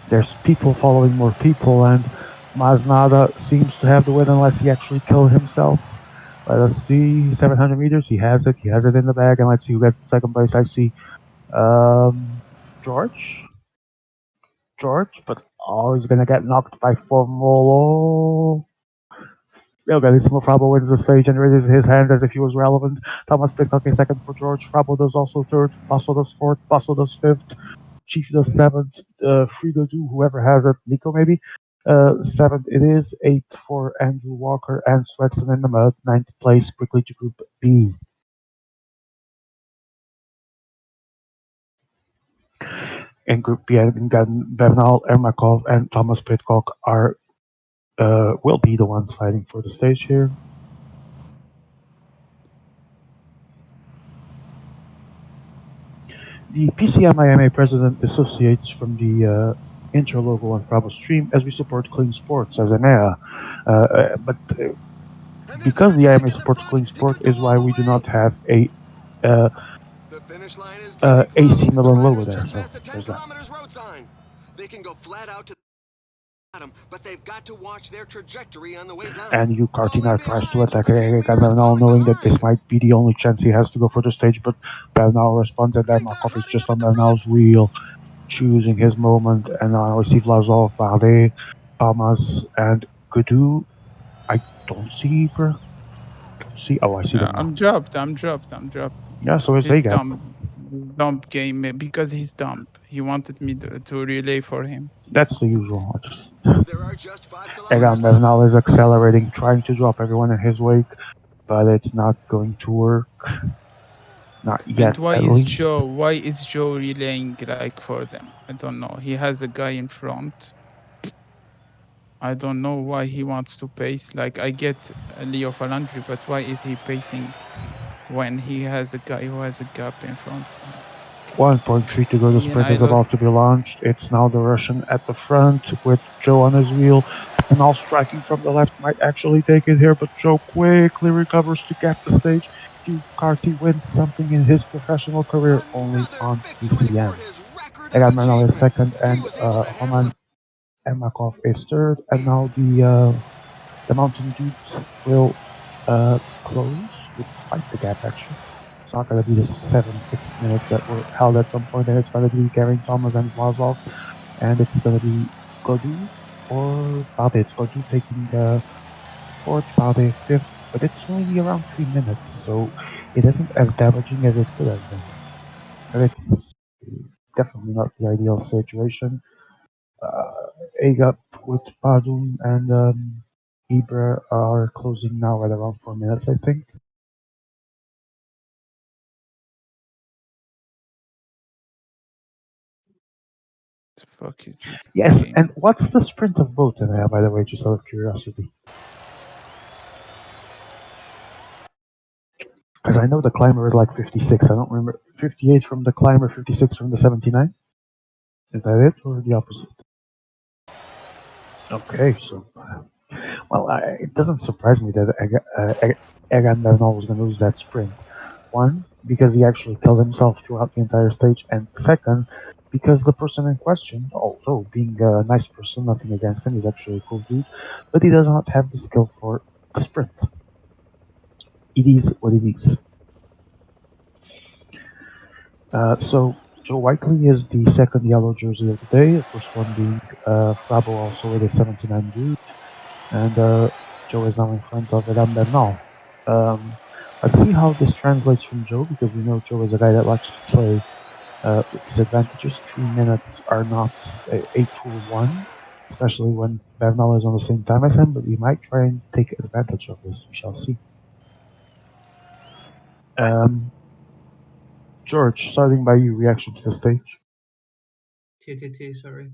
Speaker 1: There's people following more people, and Maznada seems to have the win unless he actually killed himself. Let us see, 700 meters, he has it. He has it in the bag, and let's see who gets the second place. I see um, George. George, but oh, he's gonna get knocked by Formolo. Realissimo Frabo wins the stage and raises his hand as if he was relevant. Thomas Pitcock is second for George. Frabo does also third. Basso does fourth. Basso does fifth. Chief does seventh. Frigo do whoever has it. Nico maybe. Seventh it is. Eighth for Andrew Walker and Swetson in the mud. Ninth place quickly to Group B. In Group B, Bernal, Ermakov, and Thomas Pitcock are will be the ones fighting for the stage here. The PCM IMA president dissociates from the interlogo on Bravo Stream as we support clean sports as EMEA. But
Speaker 4: And there's an
Speaker 1: because the IMA
Speaker 4: attack in the
Speaker 1: supports
Speaker 4: front.
Speaker 1: clean
Speaker 4: He
Speaker 1: sport
Speaker 4: could go
Speaker 1: is why
Speaker 4: all the
Speaker 1: we do not
Speaker 4: way.
Speaker 1: have a
Speaker 4: The finish line is getting
Speaker 1: AC
Speaker 4: close. The
Speaker 1: Milan logo
Speaker 4: riders
Speaker 1: there.
Speaker 4: just
Speaker 1: So
Speaker 4: passed the 10
Speaker 1: there's that.
Speaker 4: kilometers road sign. They can go flat out to the bottom, but they've got to watch their trajectory on the way down.
Speaker 1: And you
Speaker 4: Falling
Speaker 1: Cartina tries to
Speaker 4: behind.
Speaker 1: attack
Speaker 4: A team leader is
Speaker 1: Bernal,
Speaker 4: falling
Speaker 1: knowing that this
Speaker 4: behind.
Speaker 1: might be the only chance he has to go for the stage. But Bernal responds, and then
Speaker 4: Things are
Speaker 1: Markov is
Speaker 4: hotting
Speaker 1: just
Speaker 4: up
Speaker 1: on
Speaker 4: at the front.
Speaker 1: Bernal's wheel, choosing his moment. And now we see Vlasov, Bardet, Thomas, and Gudou. I don't see Ibra. Don't see. Oh, I see them now.
Speaker 2: I'm dropped. I'm dropped. I'm dropped.
Speaker 1: Yeah, so is
Speaker 2: He's
Speaker 1: Agap.
Speaker 2: dumb. He's dump game because he's dumb. He wanted me to relay for him.
Speaker 1: That's the usual. Just
Speaker 4: There are just 5 kilometers
Speaker 1: Egan
Speaker 4: left.
Speaker 1: Bernal is accelerating, trying to drop everyone in his wake, but it's not going to work. Not
Speaker 2: And
Speaker 1: yet, at least.
Speaker 2: Why is Joe relaying like for them? I don't know. He has a guy in front. I don't know why he wants to pace. Like I get Leo Falandri, but why is he pacing when he has a guy who has a gap in front of him?
Speaker 1: 1.3 to go. The
Speaker 2: Me and
Speaker 1: sprint
Speaker 2: I
Speaker 1: is
Speaker 2: lost.
Speaker 1: about to be launched. It's now the Russian at the front with Joe on his wheel. And now striking from the left might actually take it here, but Joe quickly recovers to gap the stage. Ducati wins something in his professional career only
Speaker 4: Another
Speaker 1: on
Speaker 4: victory
Speaker 1: PCM.
Speaker 4: for his record of
Speaker 1: Egan Bernal is
Speaker 4: achievements.
Speaker 1: second,
Speaker 4: He
Speaker 1: and
Speaker 4: was able to
Speaker 1: Roman
Speaker 4: hammer.
Speaker 1: Ermakov is third. And now the Mountain Dews will close with quite the gap, actually. It's not going to be the 7-6 minutes that were held at some point, and it's going to be Geraint Thomas and Vlasov, and it's going to be Godu or Bade. It's Godu taking fourth, Bade fifth, but it's only around 3 minutes, so it isn't as damaging as it could have been. But it's definitely not the ideal situation. Agap with Padun and Ibra are closing now at around 4 minutes, I think.
Speaker 2: The fuck is this
Speaker 1: Yes,
Speaker 2: game?
Speaker 1: and what's the sprint of both, by the way, just out of curiosity? Because I know the climber is like 56. I don't remember 58 from the climber, 56 from the 79. Is that it or the opposite? Okay, so well, it doesn't surprise me that Egan Bernal was going to lose that sprint. One, because he actually killed himself throughout the entire stage, and second, because the person in question, although being a nice person, nothing against him, he's actually a cool dude, but he does not have the skill for the sprint. It is what it is. So Joe Whiteley is the second yellow jersey of the day. The first one being Frabo, also with a 79 boot, and Joe is now in front of Egan Bernal. Let's see how this translates from Joe, because we know Joe is a guy that likes to play with his advantages. 3 minutes are not a tool one, especially when Bernal is on the same time as him, but we might try and take advantage of this. We shall see. Um, George, starting by you, reaction to the stage.
Speaker 3: TTT, sorry.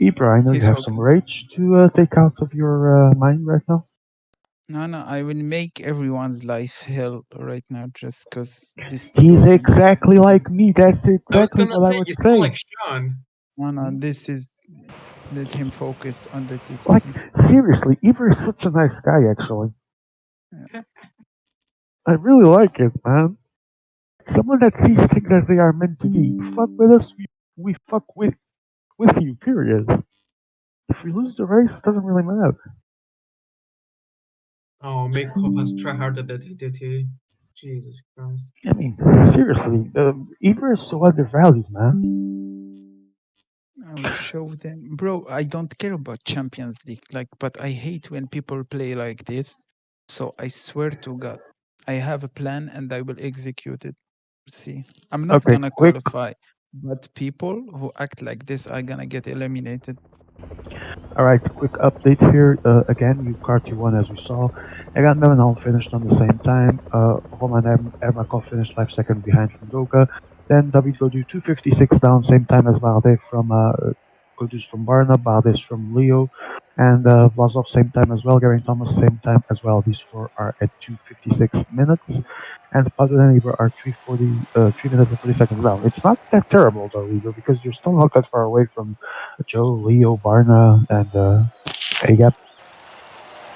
Speaker 1: Ibra, I know you
Speaker 2: He's
Speaker 1: have some
Speaker 2: focused.
Speaker 1: rage to take out of your mind right now.
Speaker 2: No, no, I will make everyone's life hell right now just because this
Speaker 1: He's
Speaker 2: goat in this.
Speaker 1: exactly like me. That's
Speaker 3: I was
Speaker 1: exactly
Speaker 3: gonna
Speaker 1: what I
Speaker 3: say
Speaker 1: would
Speaker 3: you sound
Speaker 1: say.
Speaker 3: like Sean.
Speaker 2: No, no,
Speaker 1: Hmm?
Speaker 2: this is let him focus on the
Speaker 1: Like,
Speaker 2: TTT.
Speaker 1: seriously, Ibra is such a nice guy, actually.
Speaker 2: Yeah.
Speaker 1: I really like it, man. Someone that sees things as they are meant to be. You fuck with us, we fuck with you, period. If we lose the race, it doesn't really matter.
Speaker 3: Oh, Makov has tryharded the TTT. Jesus Christ.
Speaker 1: I mean, seriously, Ibra is so undervalued, man.
Speaker 2: I will show them, bro. I don't care about Champions League, like, but I hate when people play like this. So I swear to God, I have a plan and I will execute it. See, I'm not
Speaker 1: Okay,
Speaker 2: gonna
Speaker 1: quick.
Speaker 2: qualify, but people who act like this are gonna get eliminated.
Speaker 1: All right, quick update here. Again, you Carty won as we saw. Egan Bernal finished on the same time. Roman Ermakov finished 5 seconds behind from Doga. Then David Godu 256 down, same time as Bardet from Godus from Barna, Bardes from Leo, and Vlasov same time as well. Geraint Thomas same time as well. These four are at 256 minutes, and Padua and Ibra are 3 minutes and 40 seconds down. It's not that terrible though, Ibra, because you're still not that far away from Joe, Leo, Barna, and Agap.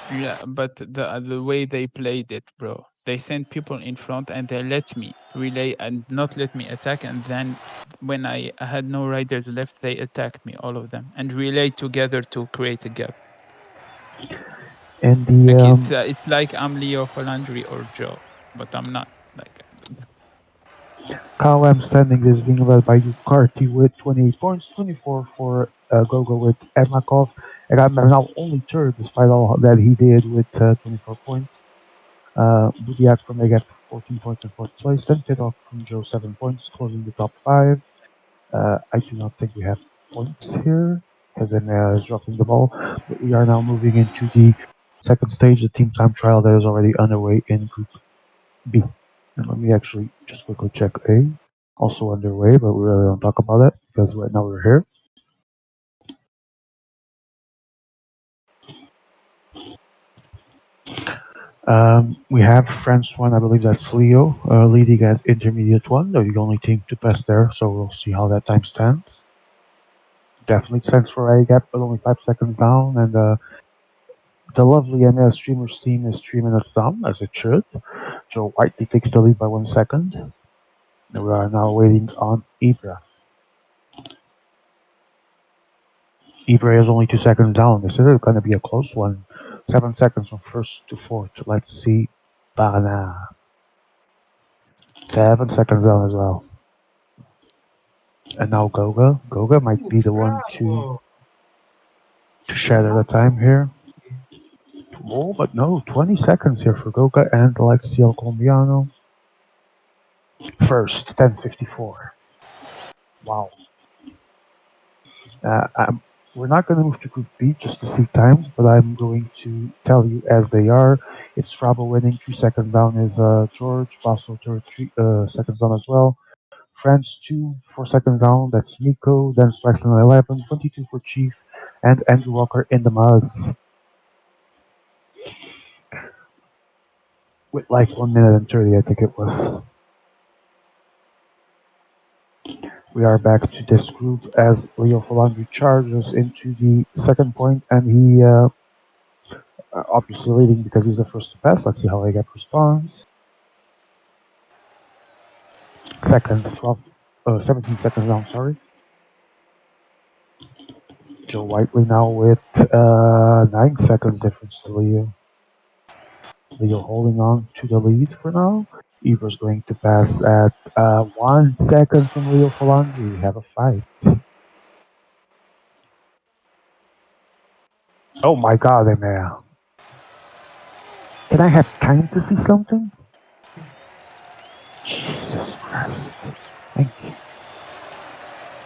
Speaker 2: Yeah, but the way they played it, bro, they sent people in front and they let me relay and not let me attack. And then when I had no riders left, they attacked me, all of them, and relay together to create a gap.
Speaker 1: And
Speaker 2: Like
Speaker 1: the
Speaker 2: it's like I'm Leo Falandri or Joe, but I'm not. Like
Speaker 1: KOM standing is being led by Ducati with 28 points, 24 for Gogo with Ermakov. Agap now only third despite all that he did with 24 points. Budiak from Egap, 14 points in fourth place. Then Tidok from Joe, 7 points, closing the top 5. I do not think we have points here because Emea is dropping the ball. But we are now moving into the second stage, the team time trial that is already underway in Group B. And let me actually just quickly check A. Also underway, but we really don't talk about it because right now we're here. We have France 1, I believe that's Leo, leading at Intermediate 1. They're the only team to pass there, so we'll see how that time stands. Definitely stands for a gap, but only 5 seconds down, and the lovely MS Streamers team is 3 minutes down, as it should. Joe Whiteley takes the lead by 1 second. And we are now waiting on Ibra. Ibra is only 2 seconds down. This is going to be a close one. 7 seconds from first to fourth. Let's see. Bana. 7 seconds down as well. And now Goga. Goga might be the one to shatter the time here. Oh, but no, 20 seconds here for Goga and Alexi Colombiano. First, 10:54. Wow. We're not going to move to Group B just to see times, but I'm going to tell you as they are. It's Frabo winning. 3 seconds down is George. Basel 3 seconds down as well. France 2, 4 seconds down. That's Nico. Then Swaxton 11, 22 for Chief, and Andrew Walker in the muds with like 1 minute and 30, I think it was. We are back to this group as Leo Falandri charges into the second point, and he obviously leading because he's the first to pass. Let's see how Agap responds. Second, 17 seconds down, sorry. Joe Whiteley now with 9 seconds difference to Leo. Leo holding on to the lead for now. Ivor's going to pass at 1 second from Leo Falandri. We have a fight. Oh my god, Emea. Can I have time to see something? Jesus Christ. Thank you.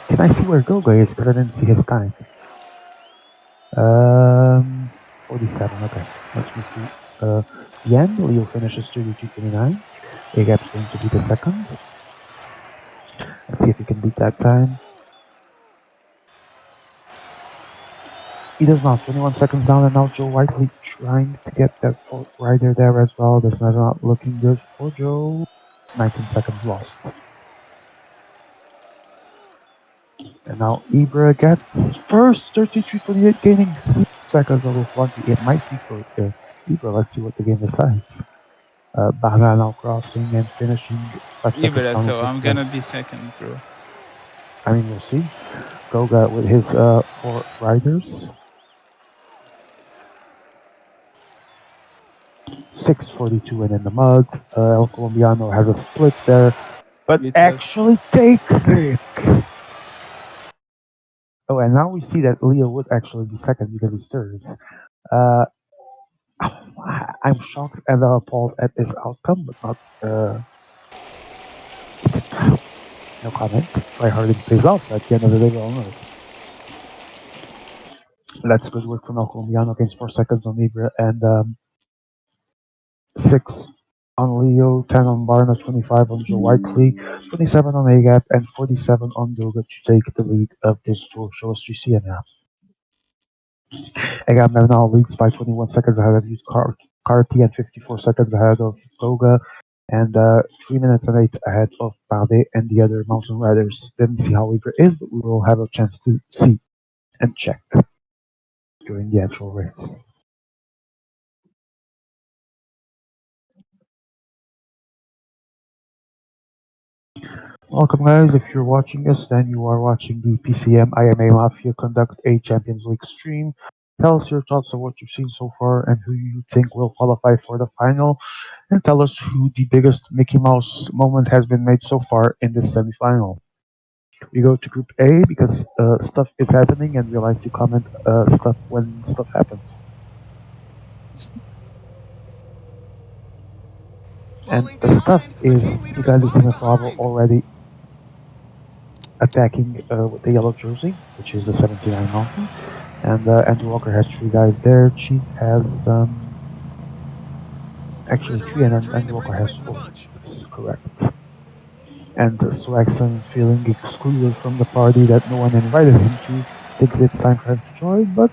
Speaker 1: Can I see where Goga is? Because I didn't see his time. 47, okay. Let's move to the end. Leo finishes 32:29. Agap's going to be the second. Let's see if he can beat that time. He does not. 21 seconds down, and now Joe Whiteley trying to get that fourth rider there as well. This is not looking good for Joe. 19 seconds lost. And now Ibra gets first, 33:28, gaining 6 seconds over Flunky. It might be for Ibra. Let's see what the game decides. Bahra now crossing and finishing 5 seconds
Speaker 2: Ibra,
Speaker 1: down in
Speaker 2: so
Speaker 1: fifth
Speaker 2: I'm
Speaker 1: place.
Speaker 2: gonna be second, bro.
Speaker 1: I mean, we'll see. Goga with his 4 riders. 6:42 and in the mud. El Colombiano has a split there, but
Speaker 2: Good luck.
Speaker 1: actually takes it. Oh, and now we see that Leo would actually be second because he's third. Uh, I'm shocked and appalled at this outcome, but not. No comment. Try hard and pays off. At the end of the day, we all know it. That's good work from El Colombiano against 4 seconds on Ibra and 6 on Leo, 10 on Barna, 25 on Joe Whiteley, 27 on Agap, and 47 on Goga to take the lead of this tour. Show us 3C now. Agap now leads by 21 seconds ahead of Youth Carty and 54 seconds ahead of Goga, and 3 minutes and 8 ahead of Pade and the other mountain riders. Didn't see how Ibra is, but we will have a chance to see and check during the actual race. Welcome guys, if you're watching us, then you are watching the PCM IMA Mafia conduct a Champions League stream. Tell us your thoughts on what you've seen so far and who you think will qualify for the final, and tell us who the biggest Mickey Mouse moment has been made so far in this semifinal. We go to Group A because stuff is happening and we like to comment stuff when stuff happens. And
Speaker 4: falling
Speaker 1: the stuff
Speaker 4: behind. A
Speaker 1: is
Speaker 4: team
Speaker 1: you
Speaker 4: leader is
Speaker 1: got the
Speaker 4: falling
Speaker 1: Semifinal
Speaker 4: behind.
Speaker 1: already attacking with the yellow jersey, which is the 79 Mountain. And Andrew Walker has three guys there. Chief has actually
Speaker 4: There's a
Speaker 1: three, and
Speaker 4: rider
Speaker 1: then
Speaker 4: trying to
Speaker 1: Andrew
Speaker 4: break
Speaker 1: Walker
Speaker 4: away
Speaker 1: has
Speaker 4: from the
Speaker 1: four.
Speaker 4: bunch.
Speaker 1: That's correct. And Swagson, feeling excluded from the party that no one invited him to, thinks it's time for him to join, but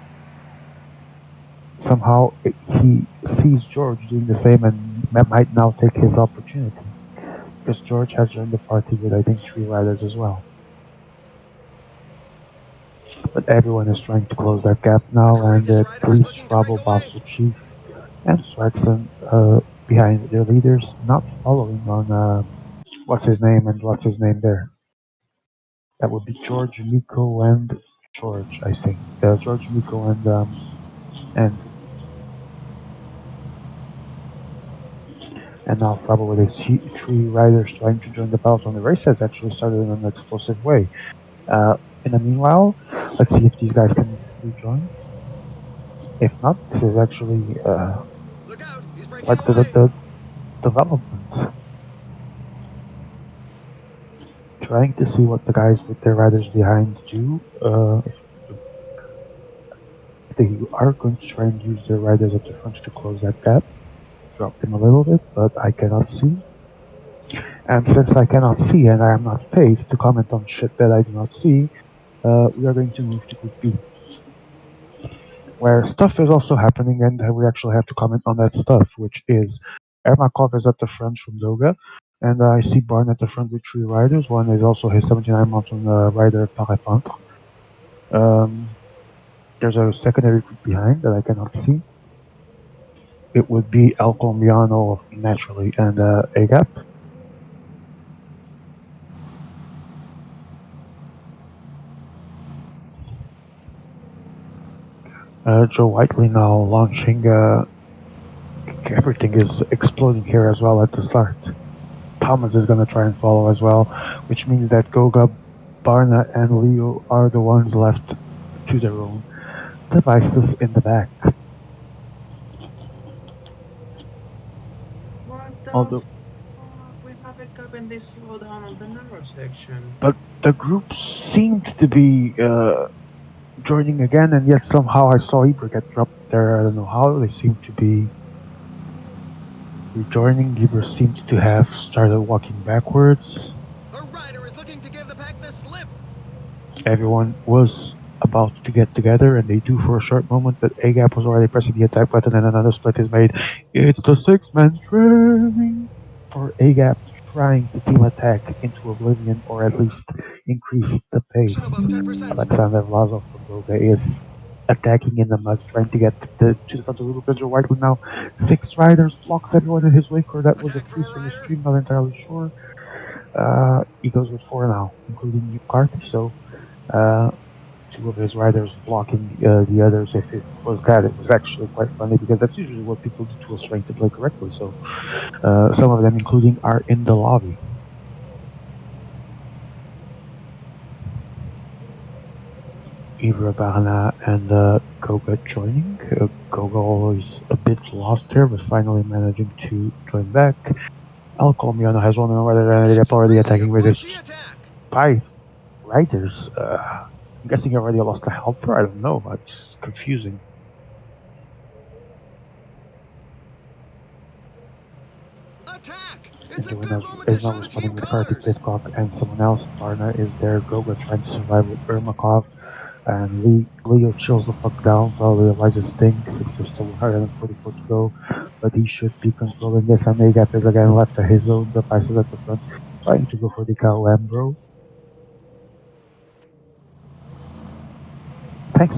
Speaker 1: somehow he sees George doing the same and might now take his opportunity. Because George has joined the party with, I think, three riders as well. But everyone is trying to close that gap
Speaker 4: A
Speaker 1: now, and
Speaker 4: courageous
Speaker 1: it
Speaker 4: rider is
Speaker 1: leaves
Speaker 4: looking to break
Speaker 1: Bravo,
Speaker 4: away.
Speaker 1: Basso, Chief, and Swagson behind with their leaders, not following on what's his name and what's his name there. That would be George, Nico, and George, I think. George, Nico, and Andrew. And now Frabo with his three riders trying to join the peloton. The race has actually started in an explosive way. In the meanwhile, let's see if these guys can rejoin. If not, this is actually
Speaker 4: Look out, he's breaking
Speaker 1: quite
Speaker 4: away.
Speaker 1: the development. Trying to see what the guys with their riders behind do. If they are going to try and use their riders at the front to close that gap, drop them a little bit, but I cannot see. And since I cannot see and I am not paid to comment on shit that I do not see, we are going to move to Group B, where stuff is also happening, and we actually have to comment on that stuff, which is Ermakov is at the front from Doga, and I see Barn at the front with three riders. One is also his 79 mountain rider, Parapentre. Um, there's a secondary group behind that I cannot see. It would be El Colombiano naturally and Agap. Joe Whiteley now launching. Everything is exploding here as well at the start. Thomas is going to try and follow as well, which means that Goga, Barna, and Leo are the ones left to their own devices in the back.
Speaker 3: What the
Speaker 1: Although,
Speaker 3: fuck? We have a gap and they slow down on the narrow section.
Speaker 1: but the group seemed to be joining again, and yet somehow I saw Ibra get dropped there. I don't know how. They seem to be rejoining. Ibra seemed to have started walking backwards.
Speaker 4: A rider is looking to give the pack the slip.
Speaker 1: Everyone was about to get together, and they do for a short moment, but Agap was already pressing the attack button, and another split is made. It's the six-man train for Agap trying to team attack into oblivion, or at least increase the pace.
Speaker 4: Above 10%.
Speaker 1: Alexander Vlasov from Goga is attacking in the mud, trying to get to the front of the group. Andrew Whiteley now, six riders, blocks everyone in his wake, or that was a
Speaker 4: Attack from
Speaker 1: freeze
Speaker 4: a
Speaker 1: from the
Speaker 4: rider.
Speaker 1: stream, not entirely sure. He goes with four now, including Hugh Carty, so uh, two of his riders blocking the others. If it was that, it was actually quite funny because that's usually what people do to us trying to play correctly. So some of them, including, are in the lobby. Ivra Barna and Goga joining. Goga always a bit lost here, but finally managing to join back. Al Colombiano has one rider and they get
Speaker 4: That's
Speaker 1: already
Speaker 4: really a
Speaker 1: attacking with his
Speaker 4: punchy attack.
Speaker 1: five riders. I'm guessing he already lost a helper. I don't know. It's confusing.
Speaker 4: Attack!
Speaker 1: And
Speaker 4: It's a
Speaker 1: the
Speaker 4: good
Speaker 1: winner
Speaker 4: moment to
Speaker 1: is now
Speaker 4: show the
Speaker 1: responding
Speaker 4: team
Speaker 1: with Kartik
Speaker 4: colors.
Speaker 1: Pitcock and someone else. Barna is there. Goga trying to survive with Ermakov. And Leo chills the fuck down, probably realizes things since there's still 144 to go. But he should be controlling this. And Agap is again left at his own devices at the front, trying to go for the Calambro. Thanks.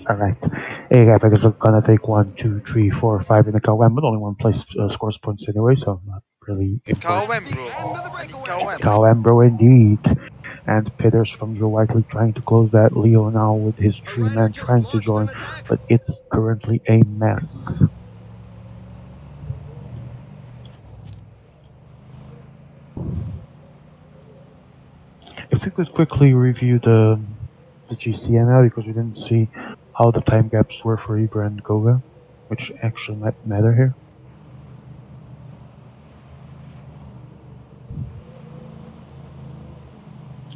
Speaker 1: Alright. Agap is gonna take one, two, three, four, five in the Calambro, but only one place scores points anyway, so not really important.
Speaker 4: That's
Speaker 6: KOM,
Speaker 4: the
Speaker 6: bro.
Speaker 4: end of the
Speaker 6: I think
Speaker 4: breakaway.
Speaker 6: KOM.
Speaker 1: Calambro indeed. And Pitters from Joe Whiteley trying to close that. Leo now with his
Speaker 4: A
Speaker 1: three
Speaker 4: rider
Speaker 1: men
Speaker 4: just
Speaker 1: trying to
Speaker 4: launched
Speaker 1: join,
Speaker 4: an attack.
Speaker 1: but it's currently a mess. If we could quickly review the GCNL because we didn't see how the time gaps were for Ibra and Goga, which actually might matter here.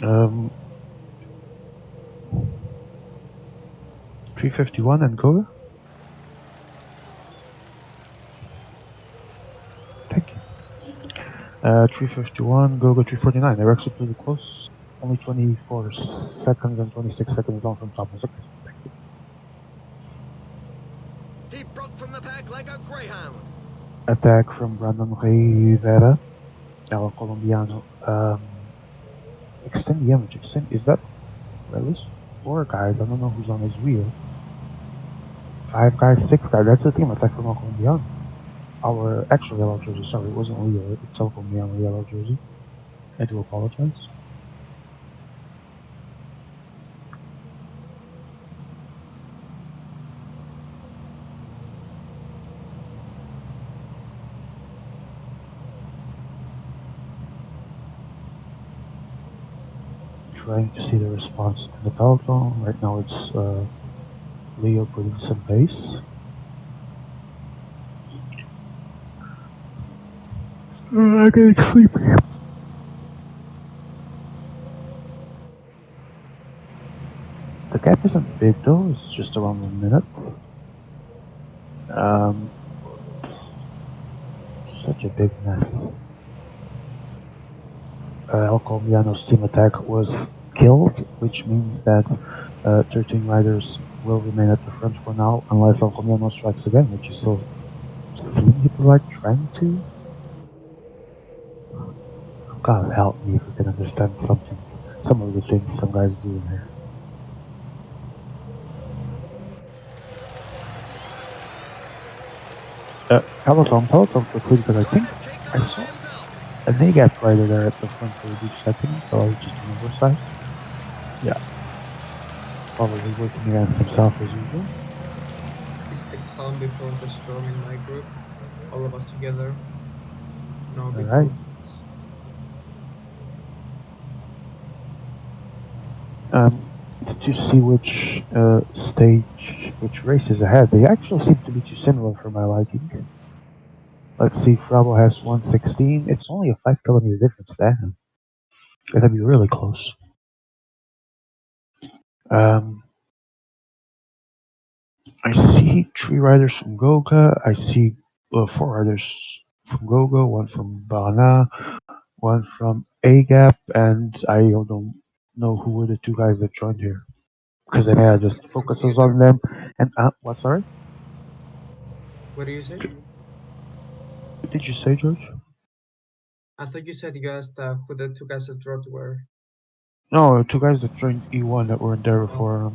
Speaker 1: Um, 351 and Goga? Thank you. 351, Goga 349. They're actually pretty close. Only 24 seconds and 26 seconds down from Thomas. Okay, thank you.
Speaker 4: He broke from the pack like a greyhound.
Speaker 1: Attack from Brandon Rivera, El Colombiano. Extend the image. Extend. Is that at least 4 guys? I don't know who's on his wheel. 5 guys, 6 guys. That's the team attack from El Colombiano. Our actual yellow jersey. Sorry, it wasn't Leo. It's El Colombiano yellow jersey. I do apologize. Trying to see the response in the peloton. Right now it's Leo putting some pace. I'm getting sleepy. The gap isn't big though, it's just around 1 minute. Such a big mess. El Colombiano's team attack was killed, which means that 13 riders will remain at the front for now, unless El Colombiano strikes again, which is still seems he was like trying to. God help me if we can understand something, some of the things some guys do in here. Peloton quickly, because I think I saw a Nagap rider there at the front for a brief second, so just on the oversight. Yeah. Probably working against himself as usual.
Speaker 3: It's the calm before the storm in my group. All of us together. No big
Speaker 1: Alright.
Speaker 3: movements.
Speaker 1: Did you see which which race is ahead? They actually seem to be too similar for my liking. Let's see, Frabo has 116. It's only a 5 kilometer difference, damn. Gonna be really close. I see 3 riders from Goga. I see 4 riders from Goga, one from Bana, one from AGAP, and I don't know who were the 2 guys that joined here. Because I just
Speaker 3: I don't see you
Speaker 1: focuses
Speaker 3: there.
Speaker 1: on them. And what? Sorry,
Speaker 3: What do you say?
Speaker 1: what did you say, George?
Speaker 3: I thought you said you asked who the two guys that dropped were.
Speaker 1: No, 2 guys that joined E1 that weren't there
Speaker 3: Oh,
Speaker 1: before.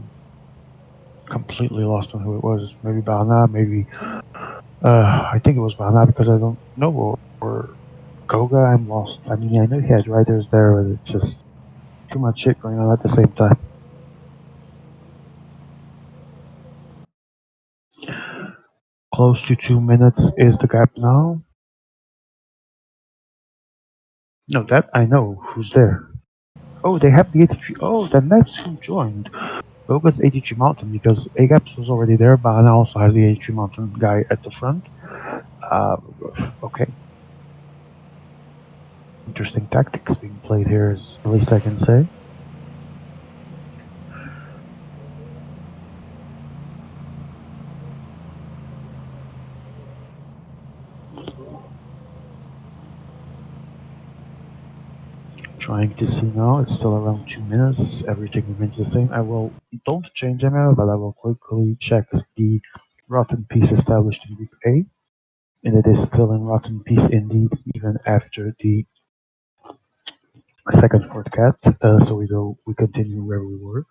Speaker 1: Completely lost on who it was. Maybe Bana, maybe I think it was Bana because I don't know, or Goga. I'm lost. I mean, I know he had riders there, but it's just too much shit going on at the same time. Close to 2 minutes is the gap now. No, that I know who's there. Oh, they have the 83. Oh, then that's who joined. Goga's 83 Mountain because Agaps was already there, but Bana also has the 83 Mountain guy at the front. Uh, okay. Interesting tactics being played here, is the least I can say. Trying to see now, it's still around 2 minutes, everything remains the same. Don't change ML, but I will quickly check the rotten piece established in group A, and it is still in rotten piece indeed, even after the second fourth cat, so we continue where we were,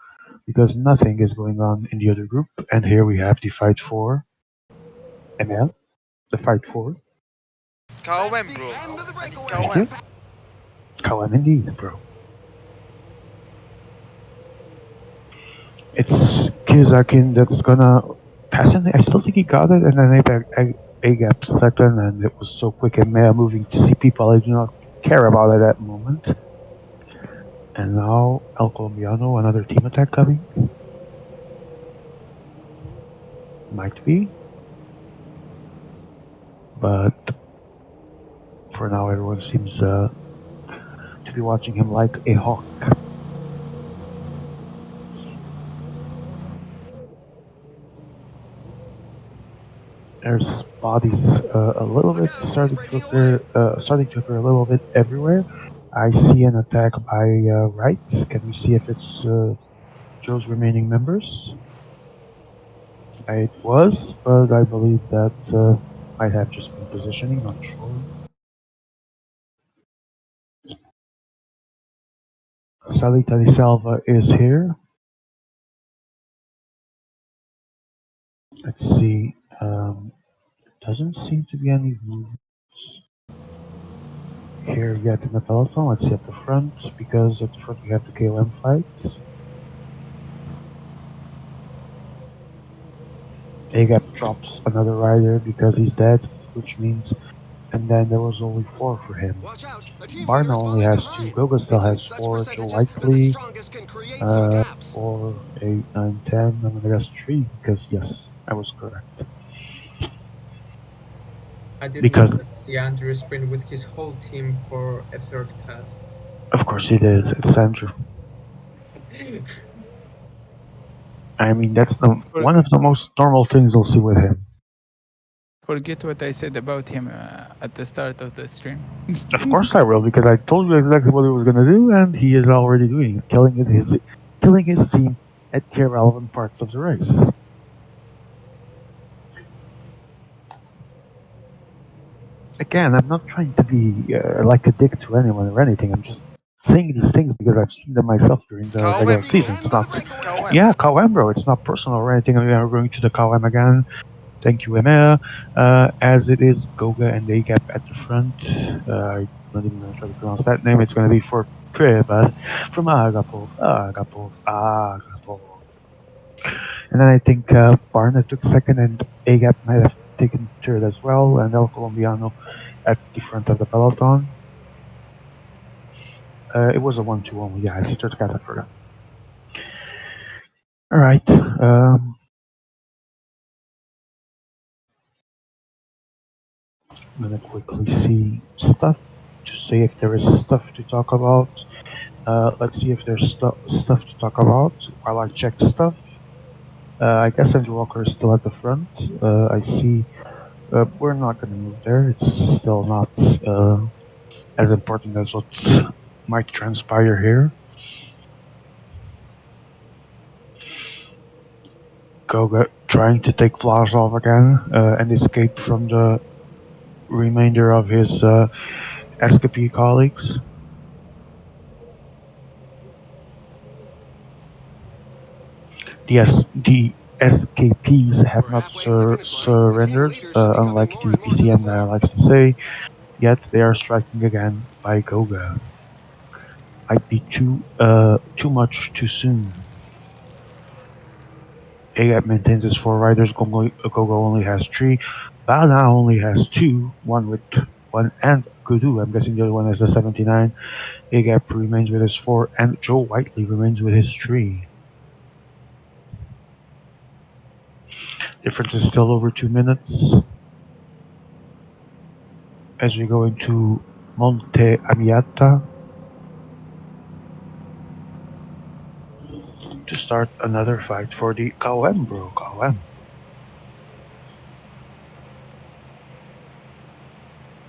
Speaker 1: because nothing is going on in the other group, and here we have the fight for ML, the fight for,
Speaker 6: KOM, bro.
Speaker 1: thank you,
Speaker 6: KOM.
Speaker 1: KM indeed, bro. It's Kizakin that's gonna pass it. I still think he got it, and then A gap second, and it was so quick and moving to see people I do not care about at that moment. And now El Colombiano, another team attack coming. Might be. But for now, everyone seems to be watching him like a hawk. There's bodies a little
Speaker 4: Look
Speaker 1: bit
Speaker 4: out, he's breaking away.
Speaker 1: starting to appear a little bit everywhere. I see an attack by right. Can we see if it's Joe's remaining members? It was, but I believe that might have just been positioning. Not sure. Salita di Salva is here. Let's see. Doesn't seem to be any movement here yet in the peloton. Let's see at the front, because at the front we have the KOM fight. Agap drops another rider because he's dead, which means, and then there was only four for him.
Speaker 4: Watch out, a team leader
Speaker 1: Barna
Speaker 4: is
Speaker 1: only
Speaker 4: falling
Speaker 1: has two.
Speaker 4: behind.
Speaker 1: Goga still
Speaker 4: It's in
Speaker 1: has
Speaker 4: such
Speaker 1: four. Joe
Speaker 4: percentages that the
Speaker 1: Whiteley,
Speaker 4: strongest can create some gaps.
Speaker 1: 4, 8, 9, 10. I'm gonna guess 3 because yes, I was correct.
Speaker 3: I didn't
Speaker 1: Because
Speaker 3: even see Andrew sprint with his whole team for a third cut.
Speaker 1: of course he did. It's Andrew. I mean, that's the
Speaker 2: For,
Speaker 1: one of the most normal things you'll see with him.
Speaker 2: forget what I said about him at the start of the stream.
Speaker 1: Of course I will, because I told you exactly what he was gonna do, and he is already doing it, killing his team at the irrelevant parts of the race. Again, I'm not trying to be like a dick to anyone or anything. I'm just saying these things because I've seen them myself during the regular
Speaker 6: KOM, bro.
Speaker 1: season.
Speaker 4: And
Speaker 1: It's
Speaker 4: for the
Speaker 1: not,
Speaker 4: breakaway.
Speaker 6: KOM.
Speaker 1: yeah, Kawembro. It's not personal or anything. We are going to the Kawem again. Thank you, Emea. As it is Goga and Agap at the front. I'm not even going to try to pronounce that name. It's going to be for Privat from Agapov. Agapov. Agapov. And then I think Barna took second, and Agap might have taken third as well, and El Colombiano at the front of the peloton. It was a 1-2 only. Yeah, I see third cat, I forgot. All right. I'm gonna quickly see stuff to see if there is stuff to talk about. Let's see if there's stuff to talk about while I check stuff. I guess Andrew Walker is still at the front. I see. We're not gonna move there. It's still not as important as what might transpire here. Koga trying to take Vlasov again and escape from the remainder of his SKP colleagues. The SKPs have
Speaker 4: We're
Speaker 1: not
Speaker 4: halfway to the finish line. The team
Speaker 1: surrendered,
Speaker 4: leaders should be coming
Speaker 1: unlike
Speaker 4: more
Speaker 1: the
Speaker 4: and more to the
Speaker 1: PCM guy
Speaker 4: front.
Speaker 1: likes to say, yet they are striking again by Goga. Might be too much too soon. Agap maintains his four riders, Goga only has three, Bana only has two, one with one and Kudu, I'm guessing the other one is the 79. Agap remains with his four, and Joe Whiteley remains with his three. Difference is still over 2 minutes. As we go into Monte Amiata to start another fight for the KOM, bro. KOM.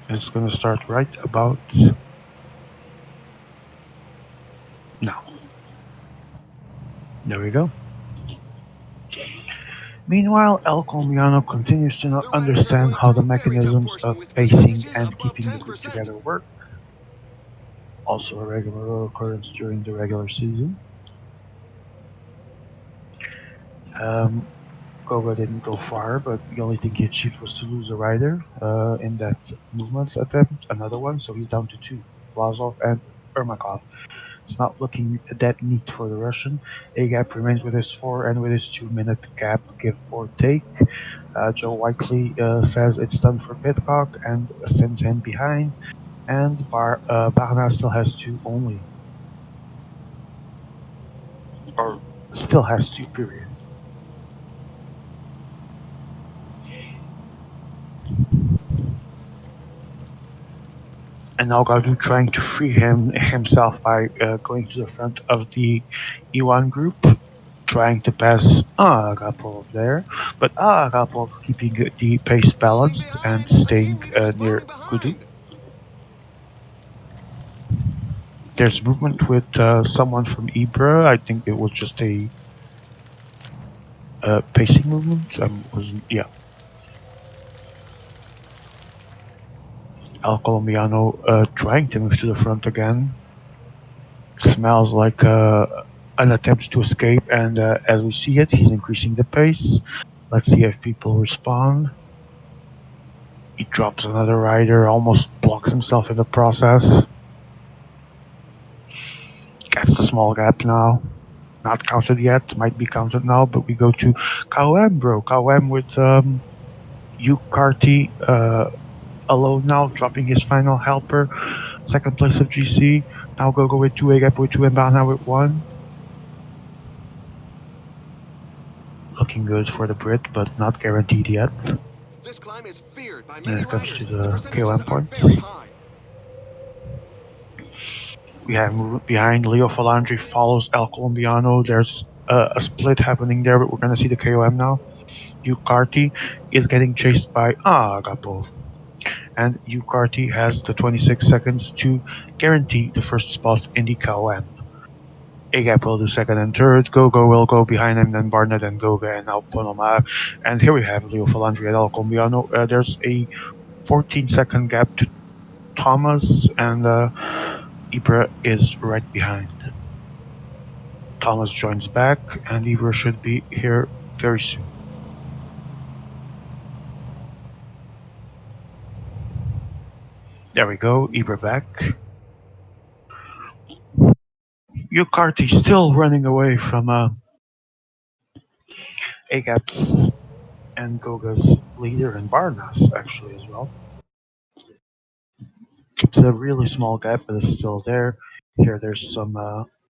Speaker 1: It's gonna start right about now. There we go. Meanwhile, El Colombiano continues to not
Speaker 4: The riders are
Speaker 1: understand
Speaker 4: going
Speaker 1: how
Speaker 4: through
Speaker 1: the
Speaker 4: a very tough
Speaker 1: mechanisms
Speaker 4: portion
Speaker 1: of
Speaker 4: with
Speaker 1: pacing
Speaker 4: percentages
Speaker 1: and
Speaker 4: above
Speaker 1: keeping the group
Speaker 4: 10%.
Speaker 1: together work. Also a regular occurrence during the regular season. Um, Koga didn't go far, but the only thing he achieved was to lose a rider in that movements attempt, another one, so he's down to two, Vlasov and Ermakov. It's not looking that neat for the Russian. Agap remains with his four and with his 2 minute cap, give or take. Joe Whiteley says it's done for Pitcock and sends him behind, and Barna still has two only, or still has two, period. And Nalgadu trying to free himself by going to the front of the Iwan group. trying to pass Agapov there, but Agapov keeping the pace
Speaker 4: Falling
Speaker 1: balanced and
Speaker 4: behind. A
Speaker 1: staying
Speaker 4: team leader is
Speaker 1: near
Speaker 4: falling
Speaker 1: Kudu.
Speaker 4: behind.
Speaker 1: There's movement with someone from Ibra. I think it was just a pacing movement. Wasn't yeah. El Colombiano trying to move to the front again. Smells like an attempt to escape, and as we see it, he's increasing the pace. Let's see if people respond. He drops another rider, almost blocks himself in the process. Gets the small gap now. Not counted yet, might be counted now, but we go to KOM, bro. KOM with Carty alone now, dropping his final helper. Second place of GC. Now Gogo with 2, A Gap with 2, and Barna with 1. Looking good for the Brit, but not guaranteed yet.
Speaker 4: This climb is feared by
Speaker 1: When
Speaker 4: many
Speaker 1: it comes to
Speaker 4: riders. The
Speaker 1: the
Speaker 4: percentages
Speaker 1: KOM
Speaker 4: are very
Speaker 1: points,
Speaker 4: high.
Speaker 1: we have movement behind. Leo Falandri follows El Colombiano. There's a split happening there, but we're going to see the KOM now. Ucarty is getting chased by Agapov. And Ucarty has the 26 seconds to guarantee the first spot in the KOM. Agap will do second and third. Gogo will go behind him, then Barnett and Goga, and now Ponoma. And here we have Leo Falandri and El Colombiano. There's a 14-second gap to Thomas, and Ibra is right behind. Thomas joins back, and Ibra should be here very soon. There we go, Ibra back. Yukarty still running away from Agap's and Goga's leader, and Barnas actually as well. It's a really small gap, but it's still there. Here there's some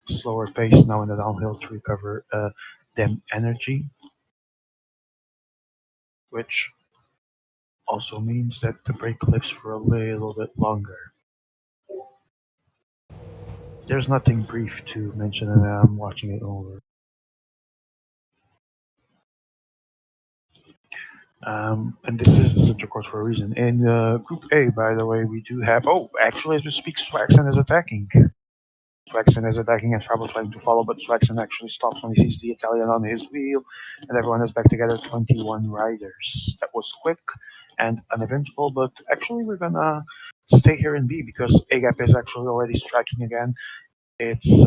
Speaker 1: slower pace now in the downhill to recover them energy, which also means that the brake lives for a little bit longer. There's nothing brief to mention, and I'm watching it over. And this is the center court for a reason. In Group A, by the way, we do have. Oh, actually, as we speak, Swaxon is attacking. Swaxon is attacking and Fabio trying to follow, but Swaxon actually stops when he sees the Italian on his wheel, and everyone is back together. 21 riders. That was quick and uneventful, but actually, we're gonna stay here in B because Agap is actually already striking again. It's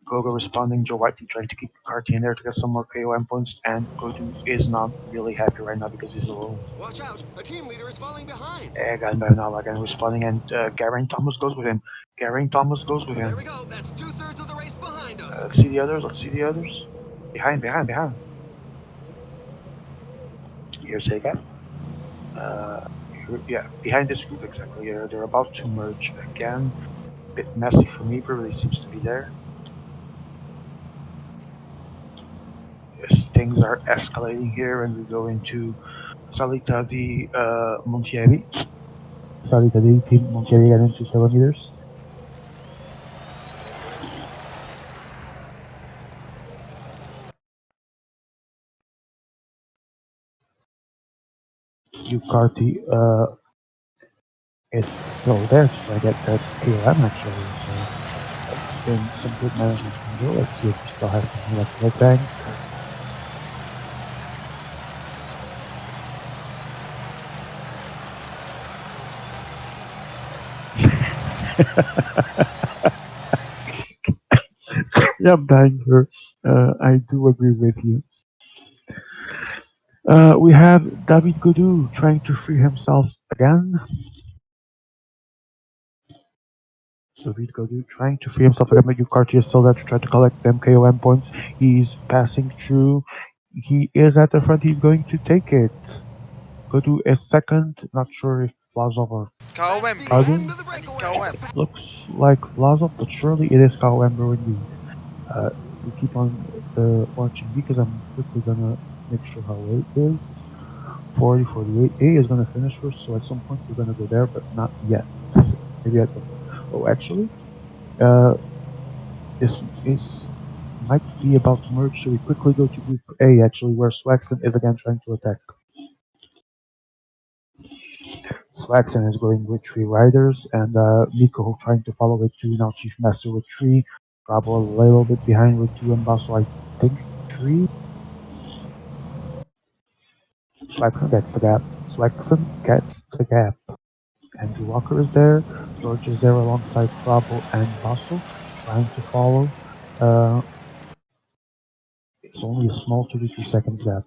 Speaker 1: Gogo responding, Joe Whiteley trying to keep Carty in there to get some more KOM points, and Godu is not really happy right now because he's alone.
Speaker 4: Watch out. A team leader is falling behind.
Speaker 1: And Bernal again responding, and Geraint Thomas goes with him. Geraint Thomas goes with
Speaker 4: There
Speaker 1: him.
Speaker 4: we go. That's two-thirds of the race behind us.
Speaker 1: Let's see the others. Let's see the others. Behind. Here's Haga. Yeah, behind this group exactly. They're about to merge again. Bit messy for me, but really seems to be there. Yes, things are escalating here, and we go into Salita di Montieri. Salita di Team Montieri again into kilometers. Ducati is still there to try to get that KOM actually. So it's been some good management from Joe. Let's see if he still has something left in the tank. Yeah, Banger. I do agree with you. We have David Godou trying to free himself again. David Godou trying to free himself again, but Yukarty is still there to try to collect them KOM points. He's passing through. He is at the front. He's going to take it. Godou is second. Not sure if Vlasov or
Speaker 4: That's
Speaker 6: KOM,
Speaker 4: the
Speaker 6: bro.
Speaker 1: Adu.
Speaker 4: end of the
Speaker 6: I think
Speaker 4: breakaway.
Speaker 6: KOM.
Speaker 1: Looks like Vlasov, but surely it is Kawembo indeed. We keep on watching because I'm quickly gonna make sure how late it is. 40, 48. A is gonna finish first, so at some point we're gonna go there, but not yet. Maybe at the. Oh, actually, uh, this is might be about to merge, so we quickly go to Group A, actually, where Swaxon is again trying to attack. Swaxon is going with three riders, and Miko trying to follow with two. Now Chief Master with three. Bravo a little bit behind with two, and Basso, I think, three. Swaxon gets the gap. Swaxon gets the gap. Andrew Walker is there. George is there alongside Frabo and Basso, trying to follow. Uh, it's only a small 33 seconds gap.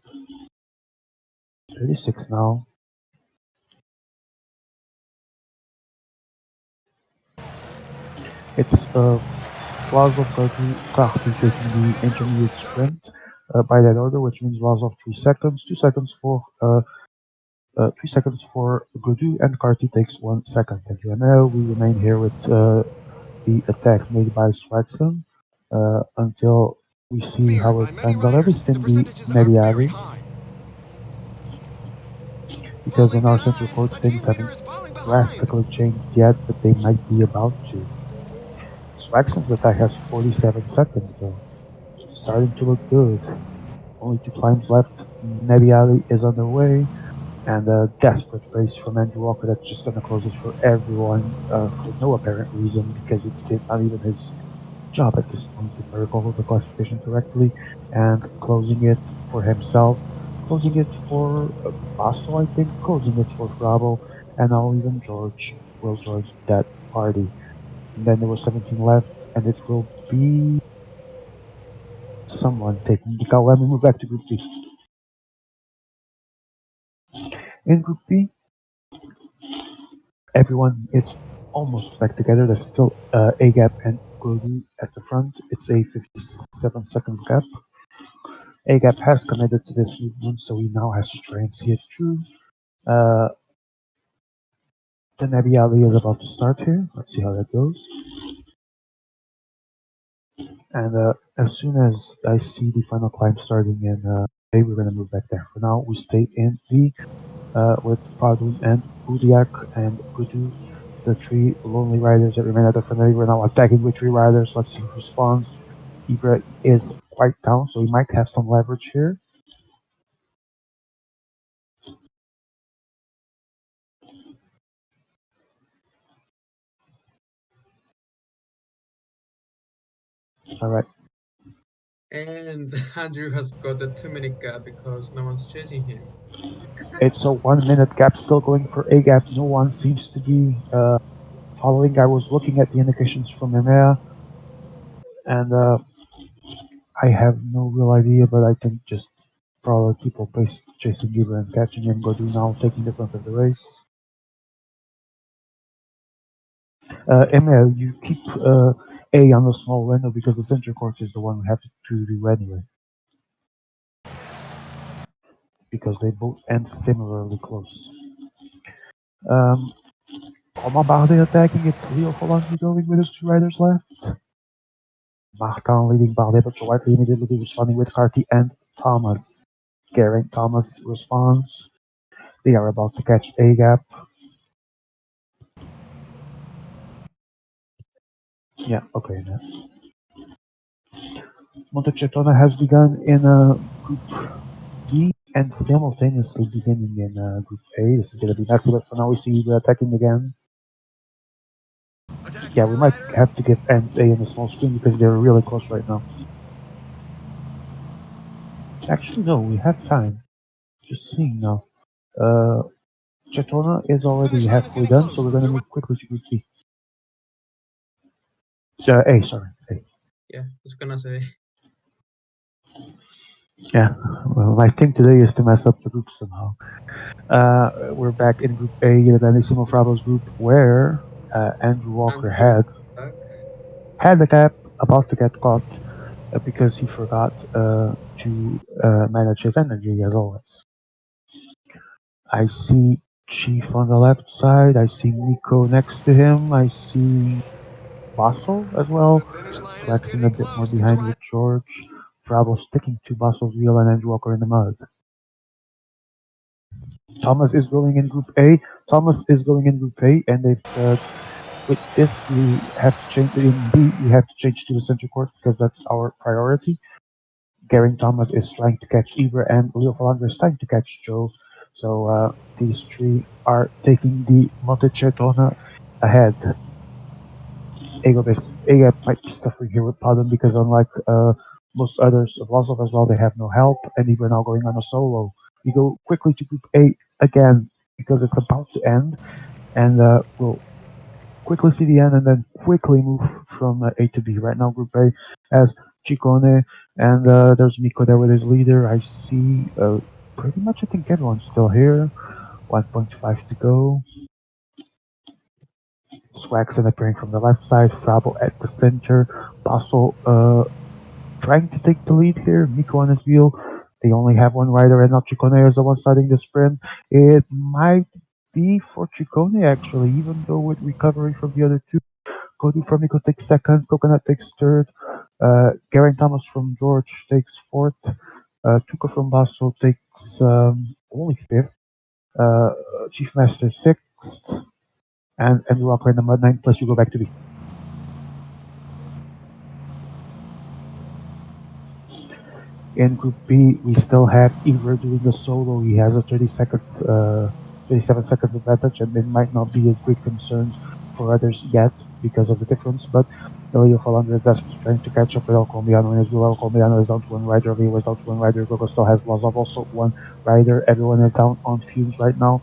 Speaker 1: 36 now. It's Vlasov Karty taking the intermediate sprint by that order, which means Vlasov 3 seconds, 3 seconds for Godu, and Karty takes 1 second. Thank you, Emil. We remain here with the attack made by Swaxon until we see
Speaker 4: Feared
Speaker 1: how it
Speaker 4: by many
Speaker 1: pans out, at
Speaker 4: riders,
Speaker 1: least
Speaker 4: the
Speaker 1: in the
Speaker 4: percentages are very
Speaker 1: Mediali,
Speaker 4: high.
Speaker 1: because in
Speaker 4: Falling
Speaker 1: our center
Speaker 4: behind,
Speaker 1: court
Speaker 4: a
Speaker 1: things
Speaker 4: team leader
Speaker 1: haven't
Speaker 4: is falling behind.
Speaker 1: drastically changed yet, but they might be about to. Swaxon's attack has 47 seconds though. Starting to look good. Only 2 climbs left. Nebiali is underway, and a desperate race from Andrew Walker that's just going to close it for everyone for no apparent reason because it's not even his job at this point, if I recall the classification correctly, and closing it for himself, closing it for Basso, I think, closing it for Frabo, and now even George will join that party. And then there was 17 left, and it will be someone taking the call. Let me move back to Group B. In Group B, everyone is almost back together. There's still a gap and Godu at the front. It's a 57 seconds gap. A gap has committed to this movement, so he now has to try and see it through. Uh, the Nabi Ali is about to start here. Let's see how that goes. And as soon as I see the final climb starting in A, we're going to move back there. For now, we stay in B with Padun and Budiak and Gudu, the three lonely riders that remain at the front. We're now attacking with three riders. Let's see who responds. Ibra is quite down, so he might have some leverage here. All right.
Speaker 3: And Andrew has got a 2 minute gap because no one's chasing him.
Speaker 1: It's a 1 minute gap still going for A gap. No one seems to be following. I was looking at the indications from EMEA, and I have no real idea, but I think just probably people chasing Ibra and catching him. Godu now taking the front of the race. EMEA, you keep A on the small window because the center court is the one we have to do anyway. Because they both end similarly close. Thomas Bardet attacking, it's Leo Folandri going with his two riders left. Martin leading Bardet, but Joatli immediately responding with Carty and Thomas. Geraint Thomas responds. They are about to catch A gap. Yeah, okay. Montechetona has begun in Group B and simultaneously beginning in Group A. This is going to be messy, but for now we see the attacking again. Yeah, we might have to give ends A in the small screen because they're really close right now. Actually, no, we have time. Just seeing now. Chetona is already
Speaker 4: Finish line is
Speaker 1: halfway
Speaker 4: getting
Speaker 1: done, so
Speaker 4: close.
Speaker 1: we're going to
Speaker 4: They're
Speaker 1: move quickly to Group B. A, sorry. A.
Speaker 3: Yeah, I was gonna say.
Speaker 1: Yeah, well, my thing today is to mess up the group somehow. We're back in Group A, the Bellissimo Frabo's group, where Andrew Walker
Speaker 3: Andrew
Speaker 1: had
Speaker 3: back.
Speaker 1: the gap, about to get caught because he forgot to manage his energy as always. I see Chief on the left side. I see Nico next to him. I see Basso as well.
Speaker 4: The finish line is
Speaker 1: Swaxon a
Speaker 4: getting
Speaker 1: bit more
Speaker 4: close.
Speaker 1: behind with George. Frabo sticking to Basso's wheel and Andrew Walker in the mud. Thomas is going in Group A. And they've with this, we have to change in B. We have to change to the center court because that's our priority. Garen Thomas is trying to catch Ibra, and Leo Falander is trying to catch Joe. So these three are taking the Montechetona ahead. Ega might be suffering here with Padden because unlike most others of Vlasov as well, they have no help, and Ibra now going on a solo. We go quickly to Group A again because it's about to end, and we'll quickly see the end and then quickly move from A to B. Right now, Group A has Chicone, and there's Miko there with his leader. I see pretty much, I think everyone's still here. 1.5 to go. Swaxon appearing from the left side, Frabo at the center, Basso trying to take the lead here, Miko on his wheel. They only have one rider, and now Chicone is the one starting the sprint. It might be for Chicone actually, even though with recovery from the other two. Cody from Miko takes second, Coconut takes third, Geraint Thomas from George takes fourth, Tuka from Basso takes only fifth, uh, Chief Master sixth, and Andrew Walker in the mud ninth, plus you go back to B. In Group B, we still have Iver doing a solo. He has a 37 seconds advantage, and it might not be a great concern for others yet because of the difference. But Elio Falander is desperately trying to catch up with El Colombiano, and as well, El Colombiano is down to one rider. Leo is down to one rider. Gogo still has Blazov also one rider. Everyone is down on fumes right now.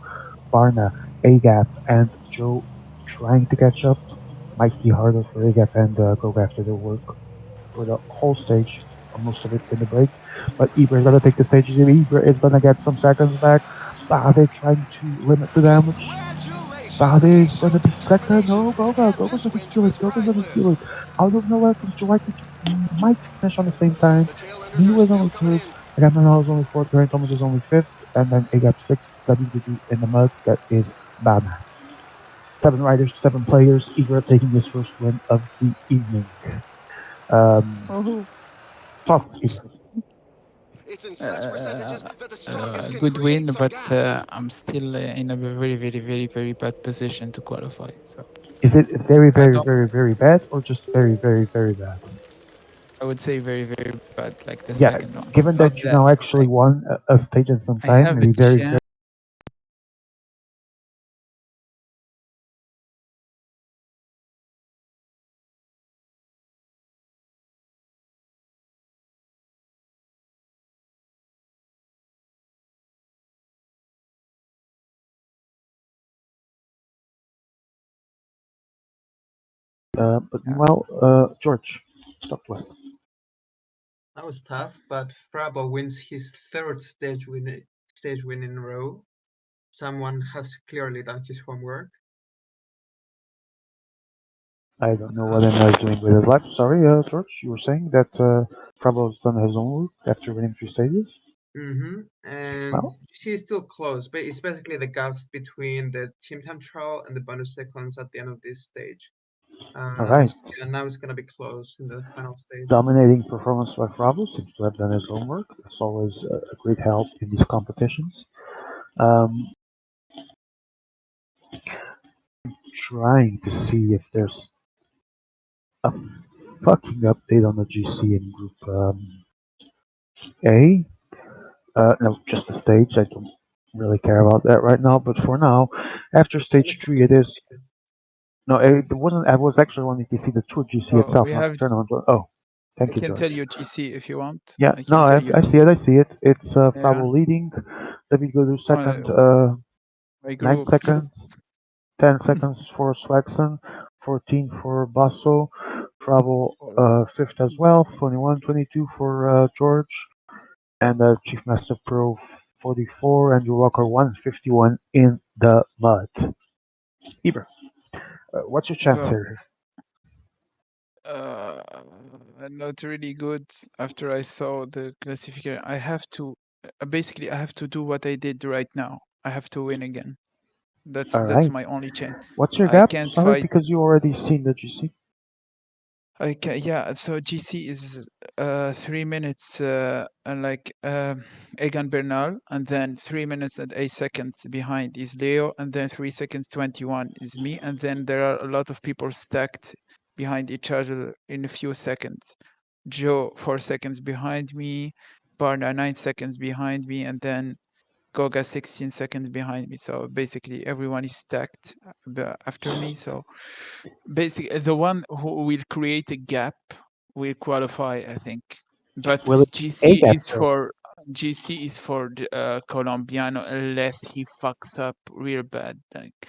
Speaker 1: Barna, Agap, and Joe trying to catch up. Might be harder for Agap and Gogo after their work for the whole stage, or most of it in the break. But Ibra is gonna take the stage. Ibra is gonna get some seconds back. Bade trying to limit the damage.
Speaker 4: Congratulations!
Speaker 1: Bade
Speaker 4: He
Speaker 1: is gonna
Speaker 4: showed
Speaker 1: be second. No,
Speaker 4: determination
Speaker 1: Goga.
Speaker 4: and
Speaker 1: Goga's
Speaker 4: this
Speaker 1: gonna
Speaker 4: win to
Speaker 1: steal it.
Speaker 4: his
Speaker 1: Goga's
Speaker 4: prize
Speaker 1: gonna steal it.
Speaker 4: list.
Speaker 1: Out of nowhere comes Jawaki might finish on the same time.
Speaker 4: The tail enders are
Speaker 1: Miu is
Speaker 4: still
Speaker 1: only
Speaker 4: coming
Speaker 1: third.
Speaker 4: in.
Speaker 1: Agamemnon is only fourth. Geraint Thomas is only fifth. And then Agap sixth. WDD in the mud. That is Bama. 7 riders, 7 players. Ibra taking his first win of the evening.
Speaker 2: Oh,
Speaker 1: Thoughts, Ibra?
Speaker 4: It's in such percentages that the strongest can
Speaker 2: good
Speaker 4: create
Speaker 2: win,
Speaker 4: some
Speaker 2: but
Speaker 4: gas.
Speaker 2: I'm still in a very, very, very, very bad position to qualify. So
Speaker 1: Is it very,
Speaker 2: I
Speaker 1: very,
Speaker 2: don't.
Speaker 1: very, very bad, or just very, very, very bad?
Speaker 2: I would say very, very bad, like the
Speaker 1: Yeah,
Speaker 2: second one.
Speaker 1: given
Speaker 2: Not
Speaker 1: that you
Speaker 2: that
Speaker 1: now actually
Speaker 2: like
Speaker 1: won a stage in some
Speaker 2: I
Speaker 1: time,
Speaker 2: have a
Speaker 1: maybe very, very.
Speaker 2: chance.
Speaker 1: But meanwhile, George, talk to us.
Speaker 3: That was tough, but Frabo wins his third stage win in a row. Someone has clearly done his homework.
Speaker 1: I don't know what
Speaker 3: Uh,
Speaker 1: Emma is doing with his life. Sorry, George, you were saying that Frabo's done his own work after winning 3 stages?
Speaker 3: and
Speaker 1: Well,
Speaker 3: GC is still close, but it's basically the gaps between the team time trial and the bonus seconds at the end of this stage.
Speaker 1: alright.
Speaker 3: So yeah, now it's gonna be close in the final stage.
Speaker 1: Dominating performance by Frabo seems to have done his homework. It's always a great help in these competitions. Um, trying to see if there's a fucking update on the GC in Group A. No, just the stage. I don't really care about that right now. But for now, after
Speaker 3: Yeah,
Speaker 1: stage three, it is. No, it wasn't. I was actually wanting to see the tour GC
Speaker 2: Oh,
Speaker 1: itself,
Speaker 2: we
Speaker 1: not the
Speaker 2: have.
Speaker 1: tournament. Oh,
Speaker 2: I
Speaker 1: thank you,
Speaker 2: can tell
Speaker 1: George.
Speaker 2: you GC if you want.
Speaker 1: Yeah,
Speaker 2: I
Speaker 1: no,
Speaker 2: can tell you
Speaker 1: I see it.
Speaker 2: GC.
Speaker 1: I see it. It's
Speaker 2: Yeah.
Speaker 1: Frabo leading. David Godu second,
Speaker 2: Oh, my
Speaker 1: 9
Speaker 2: group.
Speaker 1: seconds. 10 seconds for Swaxon. 14 for Basso. Frabo fifth as well. 21, 22 for George. And Chief Master Pro 44, Andrew Walker 151 in the mud. Eber, what's your chance
Speaker 2: So,
Speaker 1: here?
Speaker 2: uh, not really good. After I saw the classification, I have to basically I have to do what I did right now. I have to win again. That's
Speaker 1: All right.
Speaker 2: my only chance.
Speaker 1: What's your
Speaker 2: I
Speaker 1: gap?
Speaker 2: can't
Speaker 1: Sorry,
Speaker 2: fight.
Speaker 1: because you already seen the GC.
Speaker 2: Okay, yeah. So GC is 3 minutes, Egan Bernal, and then 3 minutes and 8 seconds behind is Leo, and then 3 seconds 21 is me, and then there are a lot of people stacked behind each other in a few seconds. Joe 4 seconds behind me, Barna 9 seconds behind me, and then Goga 16 seconds behind me. So basically, everyone is stacked after me. So basically, the one who will create a gap will qualify, I think. But
Speaker 1: Will it a
Speaker 2: GC
Speaker 1: gap
Speaker 2: is
Speaker 1: though?
Speaker 2: for Colombiano unless he fucks up real bad. Like,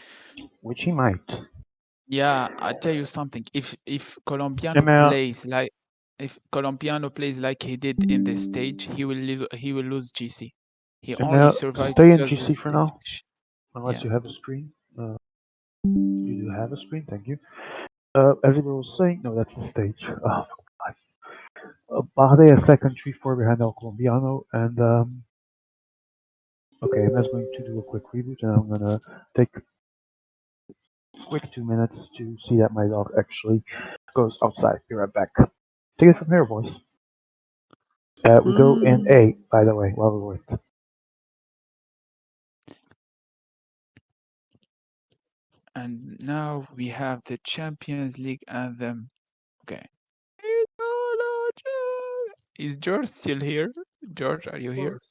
Speaker 1: Which he might.
Speaker 2: yeah, I'll tell you something. If Colombiano
Speaker 1: Emil,
Speaker 2: plays like he did in the stage, he will lose GC. He only
Speaker 1: Emil,
Speaker 2: survived
Speaker 1: stay in
Speaker 2: because the
Speaker 1: GC for now,
Speaker 2: stage.
Speaker 1: unless
Speaker 2: Yeah.
Speaker 1: you have a screen. You do have a screen, thank you. As everyone was saying, no, that's the stage. Oh, God. Barde is second, 3-4 behind El Colombiano, and okay, I'm just going to do a quick reboot, and I'm gonna take a quick 2 minutes to see that my dog actually goes outside. Be right back. Take it from here, boys. We go in A, by the way, while we wait.
Speaker 2: And now we have the Champions League anthem. Okay. Is George still here? George, are you
Speaker 3: Of
Speaker 2: here?
Speaker 3: course.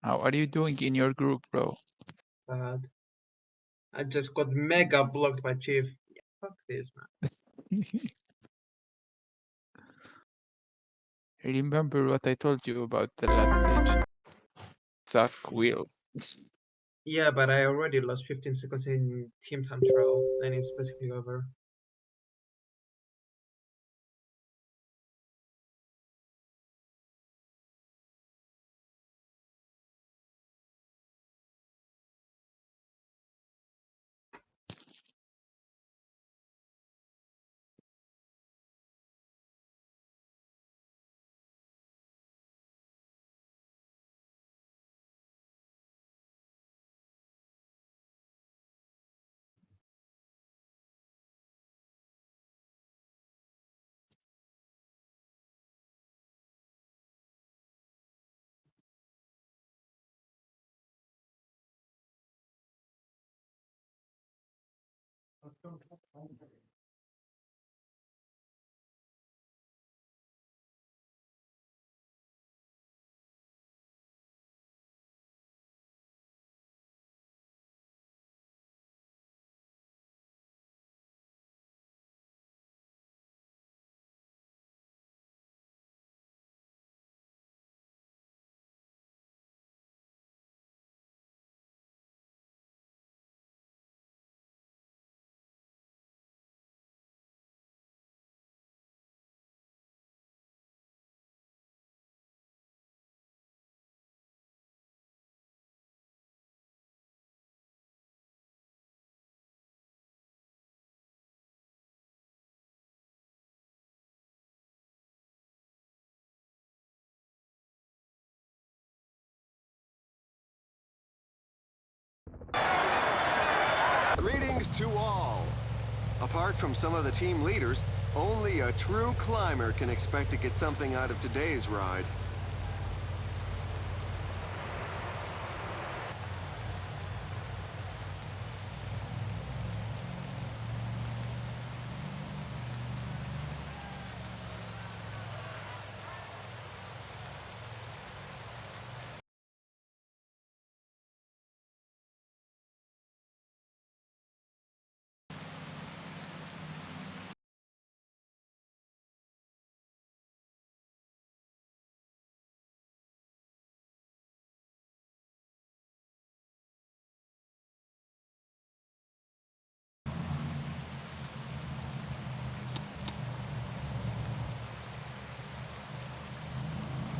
Speaker 2: How are you doing in your group, bro?
Speaker 3: Bad. I just got mega blocked by Chief. Yeah, fuck this, man.
Speaker 2: Remember what I told you about the last stage? Suck wheels.
Speaker 3: Yeah, but I already lost 15 seconds in team time trial, and it's basically over.
Speaker 4: Greetings to all. Apart from some of the team leaders, only a true climber can expect to get something out of today's ride.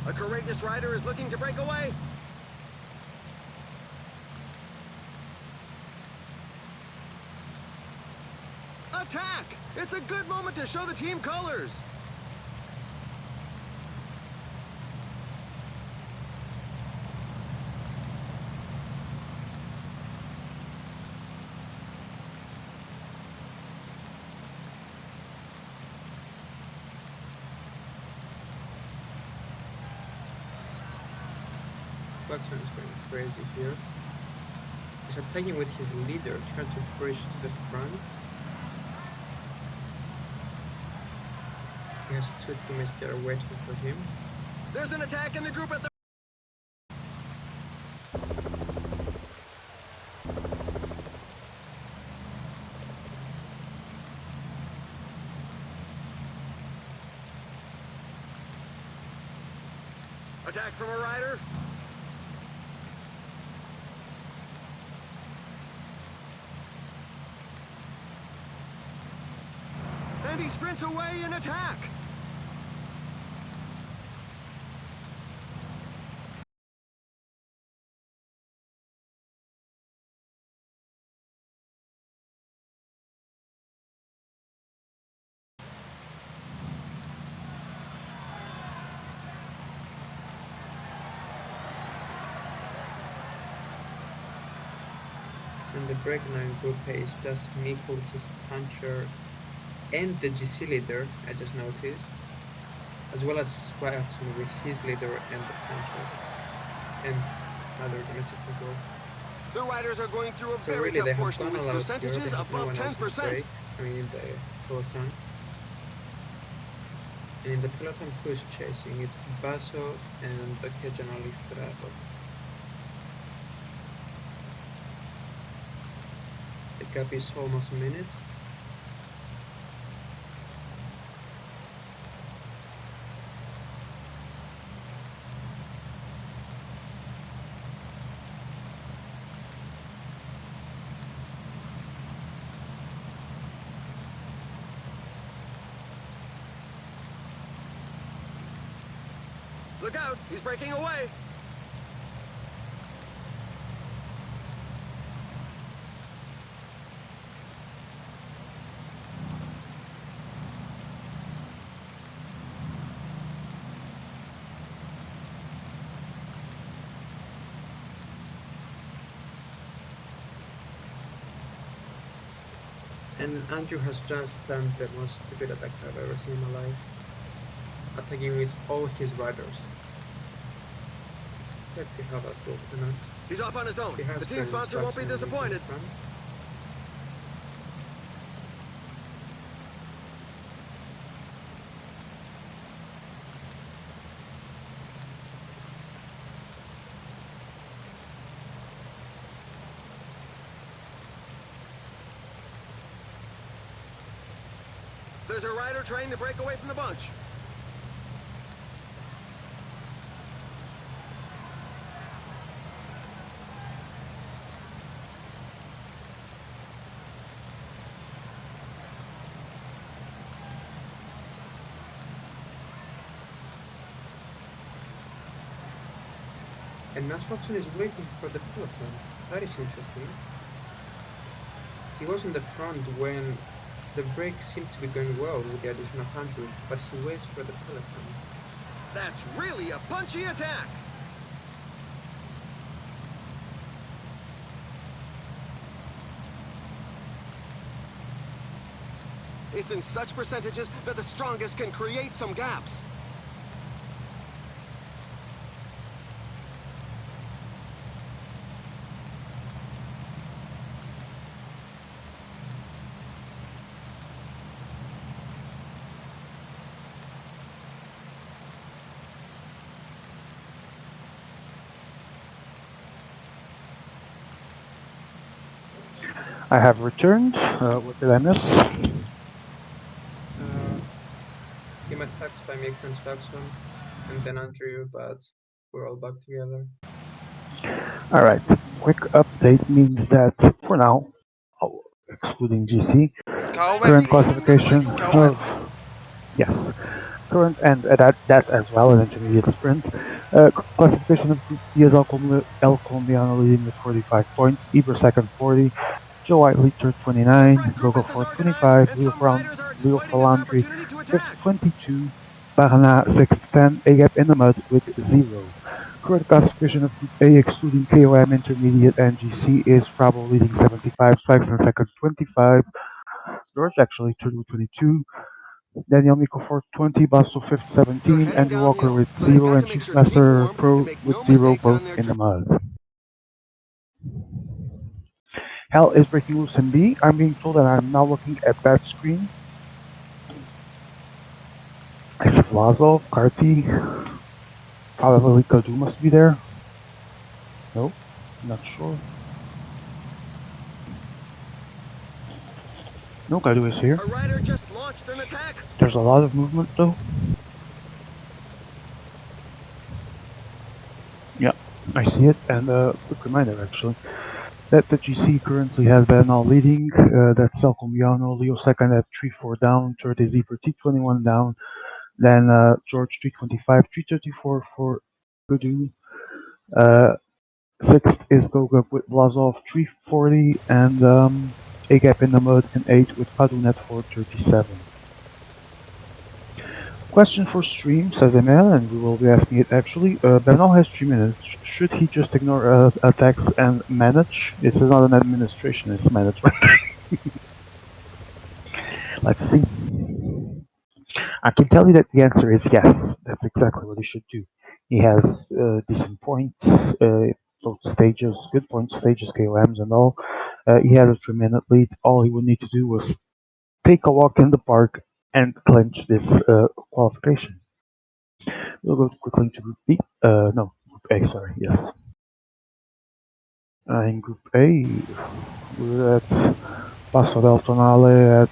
Speaker 4: A courageous rider is looking to break away. Attack! It's a good moment to show the team colors.
Speaker 3: Clarkson is going crazy here. He's attacking with his leader, trying to push to the front. He has two teammates that are waiting for him.
Speaker 4: There's an attack in the group at the... Attack from a rider. And he sprints away in attack.
Speaker 3: And the break 9 group is just Mikkel, his puncher, and the GC leader, I just noticed, as well as Watson with his leader and the puncher, and other domestics as well.
Speaker 4: The riders are going through a
Speaker 3: So
Speaker 4: very
Speaker 3: really, they
Speaker 4: tough
Speaker 3: have
Speaker 4: portion
Speaker 3: done a
Speaker 4: with
Speaker 3: lot here. They
Speaker 4: percentages
Speaker 3: have no
Speaker 4: above
Speaker 3: one else in
Speaker 4: 10%.
Speaker 3: break. I mean, the peloton. And in the peloton, who is chasing? It's Basso and occasionally Ferraro. The gap is almost a minute.
Speaker 4: Look out, he's breaking away.
Speaker 3: And Andrew has just done the most stupid attack I've ever seen in my life. Attacking with all his riders. Let's see how that goes tonight.
Speaker 4: He's off on his own.
Speaker 3: He has
Speaker 4: The team
Speaker 3: turned
Speaker 4: sponsor won't be
Speaker 3: instruction in
Speaker 4: disappointed.
Speaker 3: front.
Speaker 4: There's a rider trying to break away from the bunch.
Speaker 3: And now Watson is waiting for the peloton. That is interesting. He was in the front when the break seemed to be going well with the addition of Andrew, but he waits for the peloton.
Speaker 4: That's really a punchy attack. It's in such percentages that the strongest can create some gaps.
Speaker 1: I have returned. What did I miss?
Speaker 3: Team attacks by Mick and Watson, and then Andrew, but we're all back together.
Speaker 1: Alright, quick update means that for now, excluding GC, current classification of, yes, current and that as well, an intermediate sprint. Classification of Group B is El Colombiano leading with 45 points, Eber second 40, Joe Whiteley third 29, Gogo fourth 25, Leo Falandri fifth 22, Barana sixth 10, A gap in the mud with 0. Current classification of Group A, excluding KOM, Intermediate, and GC, is Bravo leading 75, Flags in second 25, George actually third with 22, Daniel Miko 420, Basso 5th
Speaker 4: They're
Speaker 1: 17,
Speaker 4: heading
Speaker 1: Andrew Walker
Speaker 4: downhill,
Speaker 1: with
Speaker 4: so they've
Speaker 1: 0,
Speaker 4: got
Speaker 1: and
Speaker 4: to make
Speaker 1: Chief
Speaker 4: sure to keep
Speaker 1: Master
Speaker 4: warm and
Speaker 1: Pro
Speaker 4: make
Speaker 1: with
Speaker 4: no
Speaker 1: 0,
Speaker 4: mistakes
Speaker 1: both
Speaker 4: on their
Speaker 1: in the
Speaker 4: turn.
Speaker 1: mud. Hell is breaking loose in B. I'm being told that I'm now looking at that screen. I see Vlasov, Karti, probably Kadu must be there. No, not sure. No, Kadu is here.
Speaker 4: A rider just launched an attack.
Speaker 1: There's a lot of movement though. Yeah, I see it. And quick reminder actually, that the GC currently has Bernal leading. That's Selcomiano, Leo second at 3-4 down, third is Zebra T21 down, then George 325, 334 for Kudu. Sixth is Goga with Vlasov 340, and A gap in the mud in 8 with Kadun at 437. Question for stream, says Emil, and we will be asking it actually. Bernal has 3 minutes. Should he just ignore attacks and manage? It's not an administration, it's management. Let's see. I can tell you that the answer is yes. That's exactly what he should do. He has decent points, both stages, good points, stages, KOMs, and all. He had a 3 minute lead. All he would need to do was take a walk in the park and clinch this qualification. We'll go quickly to Group B. No, Group A, sorry, yes. In Group A, we're at Paso del Tonale at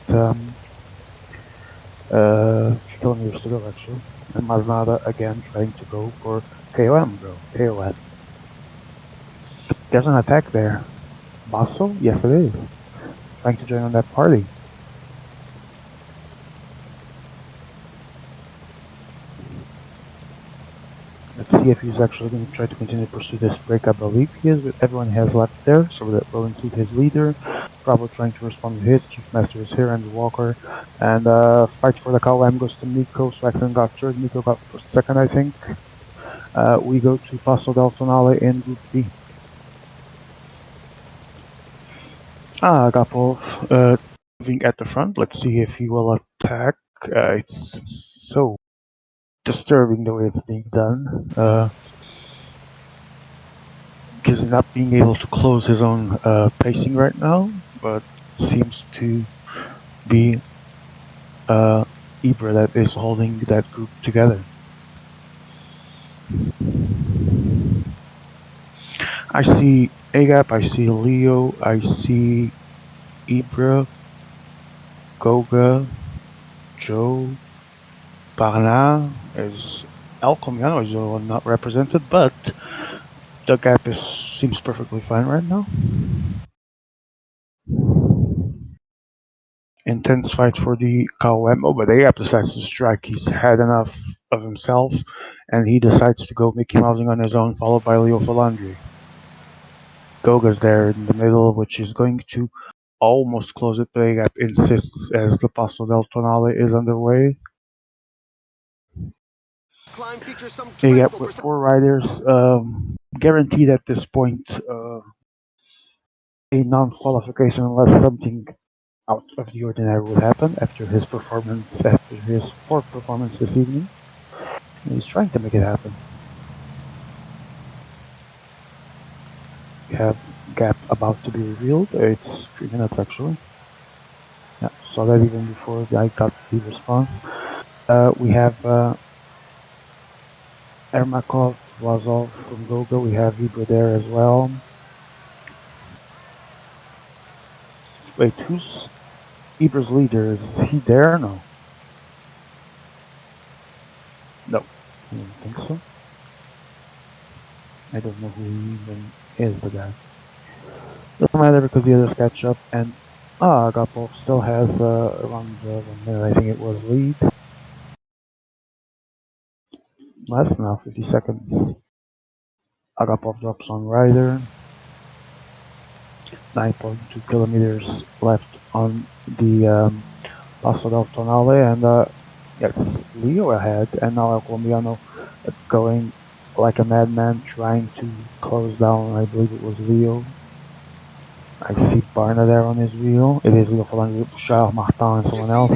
Speaker 1: 3 kilometers to go, actually. And Masnada again trying to go for KOM, bro. KOM. There's an attack there. Basso? Yes, it is. Trying to join on that party. Let's see if he's actually going to try to continue to pursue this break. I believe he is, with everyone he has left there, so that will include his leader. Bravo trying to respond to his. Chief Master is here, Andrew Walker. And fight for the KOM goes to Miko. Swaxton got third, Miko got second, I think. We go to Paso del Tonale in Group B. Gapov moving at the front. Let's see if he will attack. It's so disturbing the way it's being done. Because not being able to close his own pacing right now, but seems to be Ibra that is holding that group together. I see Agap, I see Leo, I see Ibra, Goga, Joe, Parna, is El Comiano is the one not represented, but the gap seems perfectly fine right now. Intense fight for the KOM. Oh, but Agap decides to strike. He's had enough of himself, and he decides to go Mickey Mousing on his own, followed by Leo Falandri. Goga's there in the middle, which is going to almost close it, but Agap insists as the Paso del Tonale is underway.
Speaker 4: Climb features some
Speaker 1: Agap
Speaker 4: dreadful
Speaker 1: with 4 riders, guaranteed at this point a non-qualification unless something out of the ordinary would happen after his poor performance this evening. And he's trying to make it happen. We have gap about to be revealed. It's 3 minutes actually. Yeah, saw that even before I got the response. We have Ermakov, Vlasov from Goga. We have Ibra there as well. Wait, who's Ibra's leader? Is he there? No. No, I don't think so. I don't know who he even is, the guy. Doesn't matter because the others catch up, and Agapov still has around 1 minute, I think it was, lead. Less now, 50 seconds. Agapov drops on rider. 9.2 kilometers left on the Paso del Tonale, and it's Leo ahead, and now El Colombiano going like a madman, trying to close down. I believe it was Leo. I see Barna there on his wheel. It is Leo Falange, Bouchard, Martin, and someone else.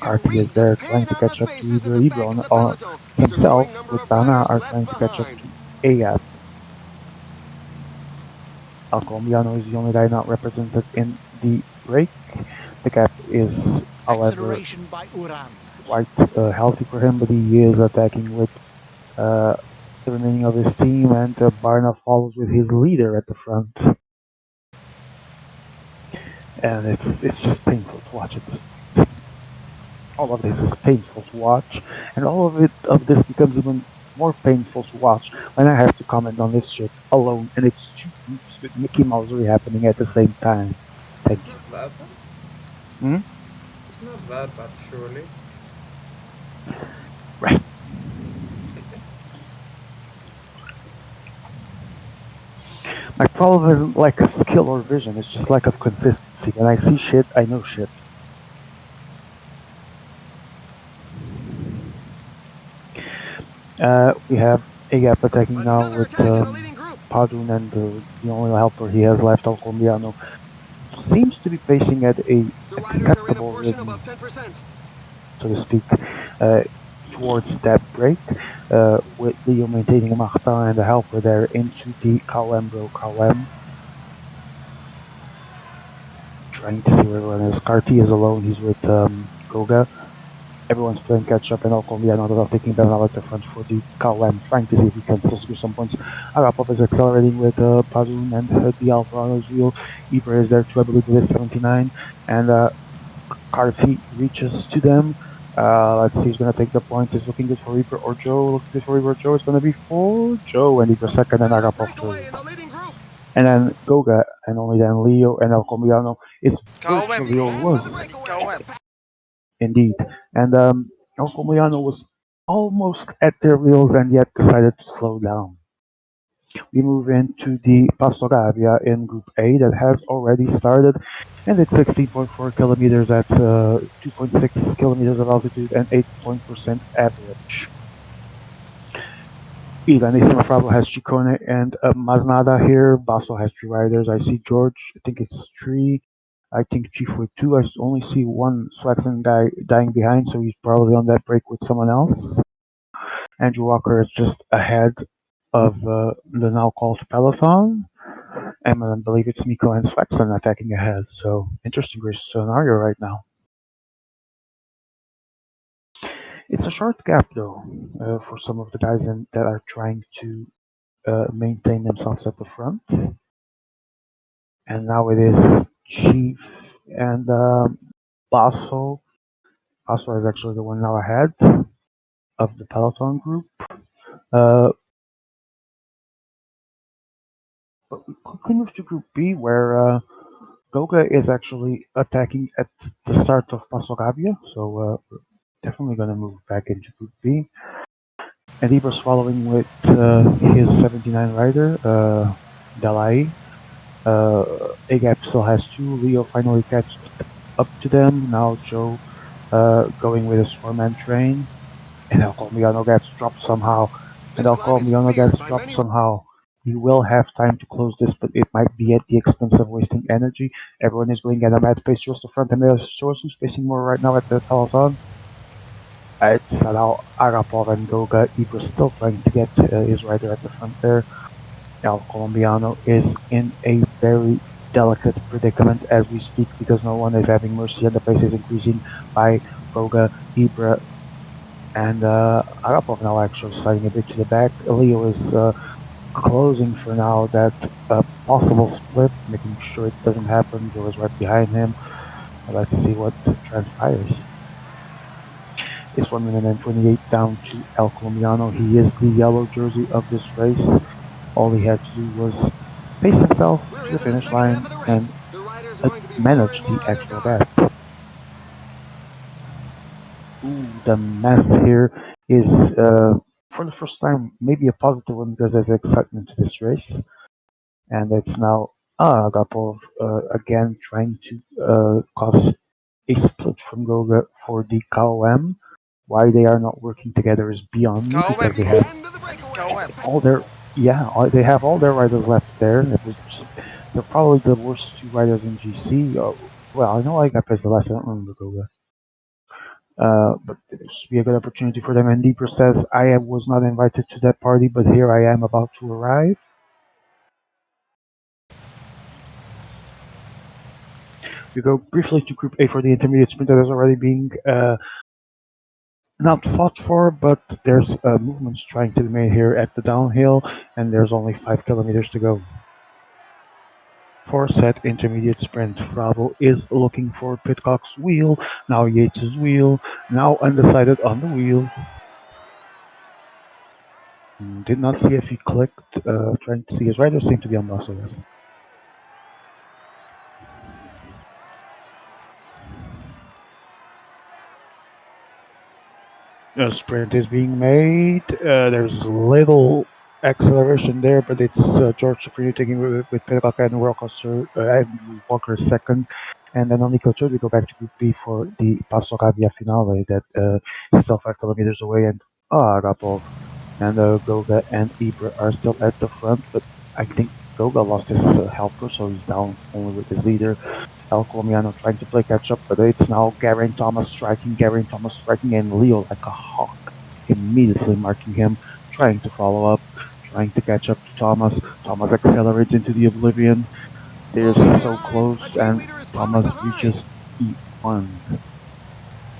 Speaker 1: Carty is there trying to catch up to Ibra. Ibra on himself with Bana are trying to catch up to Agap. El Colombiano is the only guy not represented in the break. The gap is, however,
Speaker 5: Acceleration by Uran.
Speaker 1: quite healthy for him, but he is attacking with the remaining of his team, and Barna follows with his leader at the front. And it's just painful to watch it. All of this is painful to watch, and all of this becomes even more painful to watch when I have to comment on this shit alone, and it's two groups with Mickey Mousery happening at the same time. Thank you.
Speaker 3: It's not that bad.
Speaker 1: Hmm?
Speaker 3: It's not that bad, surely.
Speaker 1: Right. My problem isn't lack of skill or vision, it's just lack of consistency. When I see shit, I know shit. We have Agap attacking now
Speaker 4: Another
Speaker 1: with
Speaker 4: attack in the leading group.
Speaker 1: Padun, and the only helper he has left, El Colombiano, seems to be pacing at a
Speaker 4: The riders are in a
Speaker 1: acceptable
Speaker 4: portion
Speaker 1: rhythm,
Speaker 4: above 10%.
Speaker 1: so to speak, towards that break, with Leo maintaining Martin and the helper there into the Calembro Calem. Trying to see where everyone is. Carty is alone, he's with Goga. Everyone's playing catch up, and El Colombiano are taking them out at the front for the Calem, trying to see if he can still score some points. Arapov is accelerating with Pazun and the Alpha on his wheel. Ibra is there too, I believe, with his 79, and Carty reaches to them. Let's see who's going to take the points. It's looking good for Reaper or Joe. Looking good for Reaper or Joe. It's going to be for Joe, and Reaper second, and
Speaker 4: Another
Speaker 1: Agapov
Speaker 4: breakaway
Speaker 1: third.
Speaker 4: in the leading group.
Speaker 1: And then Goga, and only then Leo and El Colombiano. It's virtually, or
Speaker 6: KOM, bro.
Speaker 1: was
Speaker 6: KOM.
Speaker 1: indeed. And El Colombiano was almost at their wheels and yet decided to slow down. We move into the Paso Gavia in Group A that has already started, and it's 16.4 kilometers at 2.6 kilometers of altitude and 8% average. Ilanissima Fravo has Chicone and Masnada here. Basso has three riders. I see George. I think it's three. I think Chief with two. I only see one Swaxon guy dying behind, so he's probably on that break with someone else. Andrew Walker is just ahead of the now called Peloton. And I believe it's Miko and Swaxon attacking ahead. So interesting scenario right now. It's a short gap though for some of the guys that are trying to maintain themselves at the front. And now it is Chief and Basso. Basso is actually the one now ahead of the Peloton group. But we quickly move to Group B, where Goga is actually attacking at the start of Paso Gavia. So we're definitely going to move back into Group B. And Iber's following with his 79 rider, Dalai. Agap still has two. Leo finally catched up to them. Now Joe going with his four-man train. And El Colombiano gets dropped somehow. And
Speaker 4: This
Speaker 1: El
Speaker 4: climb is
Speaker 1: Colombiano
Speaker 4: feared
Speaker 1: gets
Speaker 4: by
Speaker 1: dropped
Speaker 4: many.
Speaker 1: somehow. He will have time to close this, but it might be at the expense of wasting energy. Everyone is going at a mad pace towards the front, and there's who's facing more right now at the peloton. It's now Arapov and Goga. Ibra still trying to get his rider at the front there. El Colombiano is in a very delicate predicament as we speak because no one is having mercy and the pace is increasing by Goga, Ibra, and Arapov now actually sliding a bit to the back. Leo is closing for now that possible split, making sure it doesn't happen. Joe is right behind him. Let's see what transpires. It's 1 minute and 28 down to El Colombiano. He is the yellow jersey of this race. All he had to do was pace himself
Speaker 4: We're
Speaker 1: to the
Speaker 4: into the
Speaker 1: finish
Speaker 4: second half
Speaker 1: line
Speaker 4: of the race.
Speaker 1: and
Speaker 4: The riders are going to be more
Speaker 1: manage
Speaker 4: and
Speaker 1: the
Speaker 4: more on their
Speaker 1: actual
Speaker 4: guard.
Speaker 1: gap. Ooh, the mess here is, for the first time, maybe a positive one because there's excitement to this race. And it's now Agapov again trying to cause a split from Goga for the KOM. Why they are not working together is beyond me because
Speaker 6: KOM,
Speaker 1: they
Speaker 6: bro.
Speaker 1: have
Speaker 4: End of the breakaway.
Speaker 6: KOM.
Speaker 1: all their they have all their riders left there. They're probably the worst two riders in GC. Well, I know Agap is the last. I don't remember Goga. But this would be a good opportunity for them. And Deeper says, I was not invited to that party, but here I am about to arrive. We go briefly to Group A for the intermediate sprint that is already being not fought for, but there's movements trying to be made here at the downhill, and there's only 5 kilometers to go. For set intermediate sprint, Frabo is looking for Pitcock's wheel, now Yates's wheel, now undecided on the wheel. Did not see if he clicked, trying to see his riders seem to be on muscle, yes. A sprint is being made. There's little acceleration there, but it's George Sofrino taking with Pitcock and Andrew Walker second. And then on Nico third, we go back to Group B for the Passo Gavia finale that is still 5 kilometers away. And Agapov and Goga and Ibra are still at the front, but I think Goga lost his helper, so he's down only with his leader. El Colombiano trying to play catch up, but it's now Geraint Thomas striking, and Leo like a hawk, immediately marking him, trying to follow up, trying to catch up to Thomas. Thomas accelerates into the oblivion. They're so close, and Thomas reaches E1.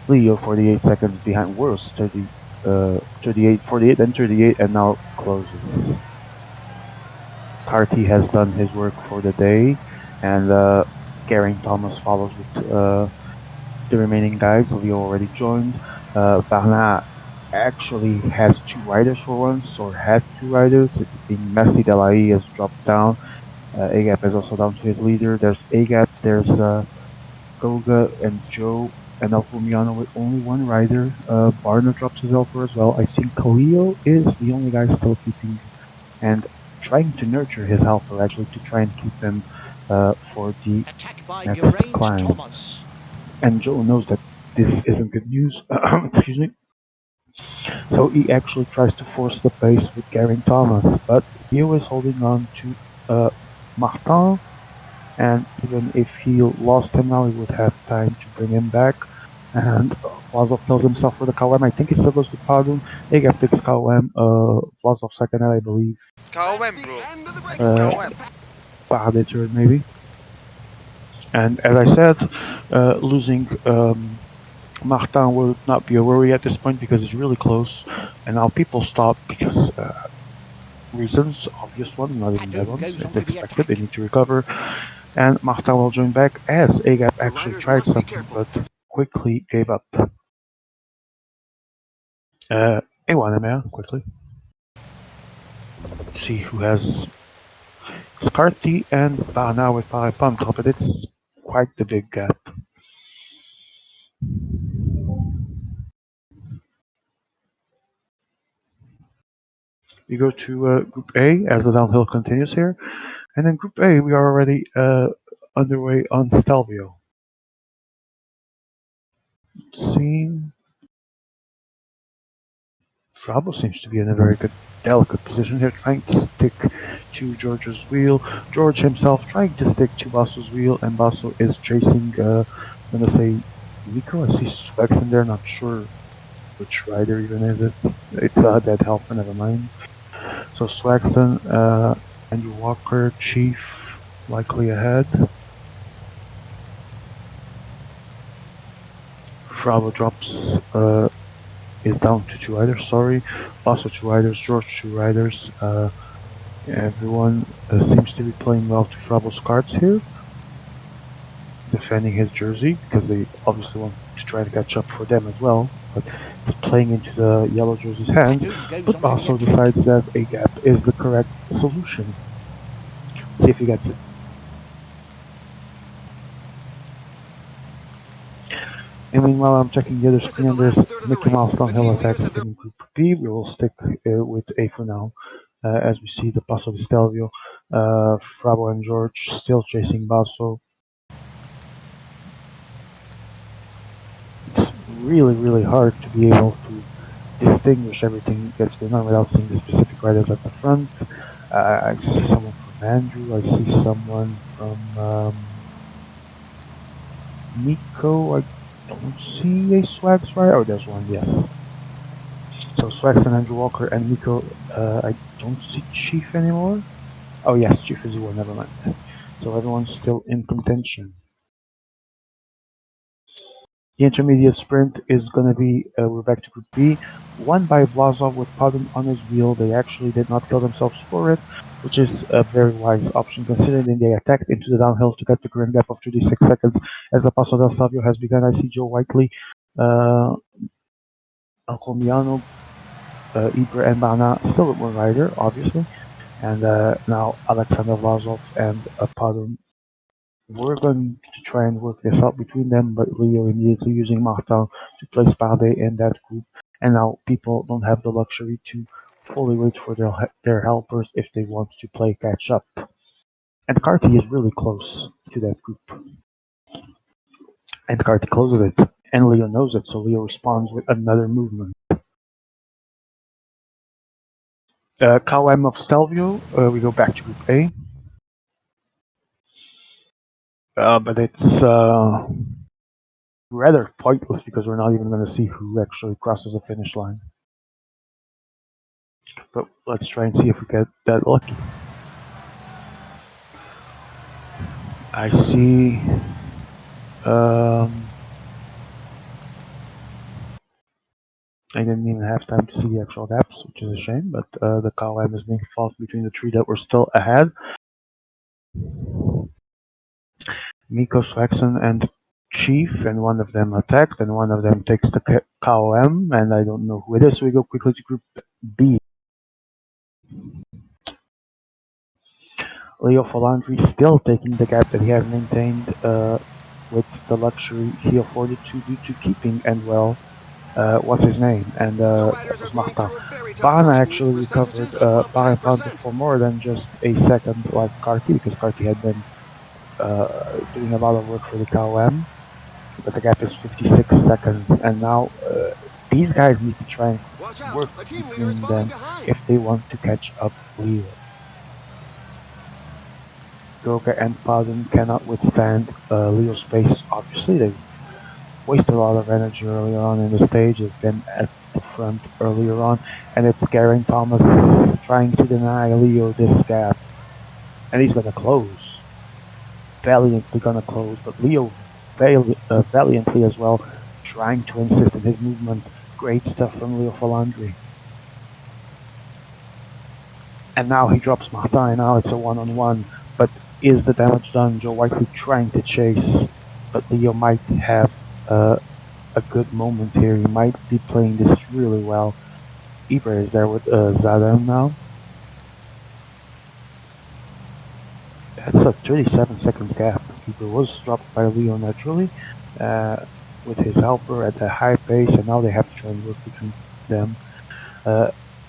Speaker 1: Leo 48 seconds behind, worse, 48, then 38, and now closes. Carty has done his work for the day, and Geraint Thomas follows with the remaining guys. Leo already joined. Bernard actually has 2 riders for once, or had 2 riders. It's been Messi. Delahaye has dropped down. Agap is also down to his leader. There's Agap, there's Goga and Joe and Alfumiano with only 1 rider. Barner drops his helper as well. I think Leo is the only guy still keeping and trying to nurture his helper, actually, to try and keep him for the next climb.
Speaker 5: Thomas.
Speaker 1: And Joe knows that this isn't good news. Excuse me. So he actually tries to force the pace with Geraint Thomas, but Leo is holding on to Martin, and even if he lost him now, he would have time to bring him back. And Vlasov kills himself for the KOM. I think it still goes to Padun. Agap takes KOM. Vlasov second, I believe.
Speaker 6: KOM, bro.
Speaker 1: Parade third, maybe. And as I said, losing Martin would not be a worry at this point because it's really close. And now people stop because reasons, obvious one, not even bad ones. It's expected, they need to recover. And Martin will join back as Agap actually tried something but quickly gave up. A1 MA, quickly. Let's see who has Scarty and Bana with Parapantra, but it's quite the big gap. We go to Group A as the downhill continues here. And in Group A, we are already underway on Stelvio. Let's see. Frabo seems to be in a very good, delicate position here, trying to stick to George's wheel. George himself trying to stick to Basso's wheel, and Basso is chasing, I'm gonna say, Nico. I see Specs in there, not sure which rider even is it. It's a dead helper, never mind. So Swaxton, Andrew Walker, Chief, likely ahead. Frabo drops, is down to 2 riders, sorry. Basso 2 riders, George 2 riders. Everyone seems to be playing well to Frabo's cards here. Defending his jersey, because they obviously want to try to catch up for them as well. But it's playing into the yellow jersey's hands. But Basso decides that Agap is the correct solution. Let's see if he gets it. And meanwhile, I'm checking the other screen, and there's Mickey Mouse downhill attacks in Group B. We will stick with A for now, as we see the Passo di Stelvio. Frabo and George still chasing Basso. It's really, really hard to be able to distinguish everything that's going on without seeing the specific riders at the front. I see someone from Andrew, I see someone from Nico, don't see a Swags right. Oh, there's one, yes. So Swags and Andrew Walker and Nico. I don't see Chief anymore. Oh, yes, Chief is one, never mind. So everyone's still in contention. The intermediate sprint is going to be, we're back to Group B, won by Vlasov with Padum on his wheel. They actually did not kill themselves for it, which is a very wise option considering they attacked into the downhill to get the current gap of 36 seconds as the Paso del Stabio has begun. I see Joe Whiteley, Alcomiano, Ibra and Bana still with one rider, obviously, and now Alexander Vlasov and Padum. We're going to try and work this out between them, but Leo immediately using Martin to place Bardet in that group, and now people don't have the luxury to fully wait for their helpers if they want to play catch up. And Carty is really close to that group, and Carty closes it, and Leo knows it, so Leo responds with another movement. KOM of Stelvio, we go back to Group A, but it's rather pointless because we're not even going to see who actually crosses the finish line. But let's try and see if we get that lucky. I see. I didn't even have time to see the actual gaps, which is a shame. But the KOM is being fought between the three that were still ahead. Miko, Swaxon, and Chief, and one of them attacked, and one of them takes the KOM, and I don't know who it is. So we go quickly to Group B. Leo Falandri still taking the gap that he has maintained with the luxury he afforded to due to keeping and what's his name? And that was Martin. Bana actually recovered Parapante for more than just a second like Carty, because Carty had been doing a lot of work for the KOM, but the gap is 56 seconds, and now these guys need to try and work between them if they want to catch up Leo. Goga and Padum cannot withstand Leo's pace. Obviously, they wasted a lot of energy earlier on in the stage. They've been at the front earlier on, and it's Geraint Thomas trying to deny Leo this gap. And he's gonna close. Valiantly gonna close, but Leo valiantly as well, trying to insist in his movement. Great stuff from Leo Falandri. And now he drops Martin, now it's a one-on-one. But is the damage done? Joe Whiteley trying to chase, but Leo might have a good moment here. He might be playing this really well. Ibra is there with Zadam now. That's a 37 seconds gap. Ibra was dropped by Leo naturally with his helper at a high pace, and now they have to try and work between them.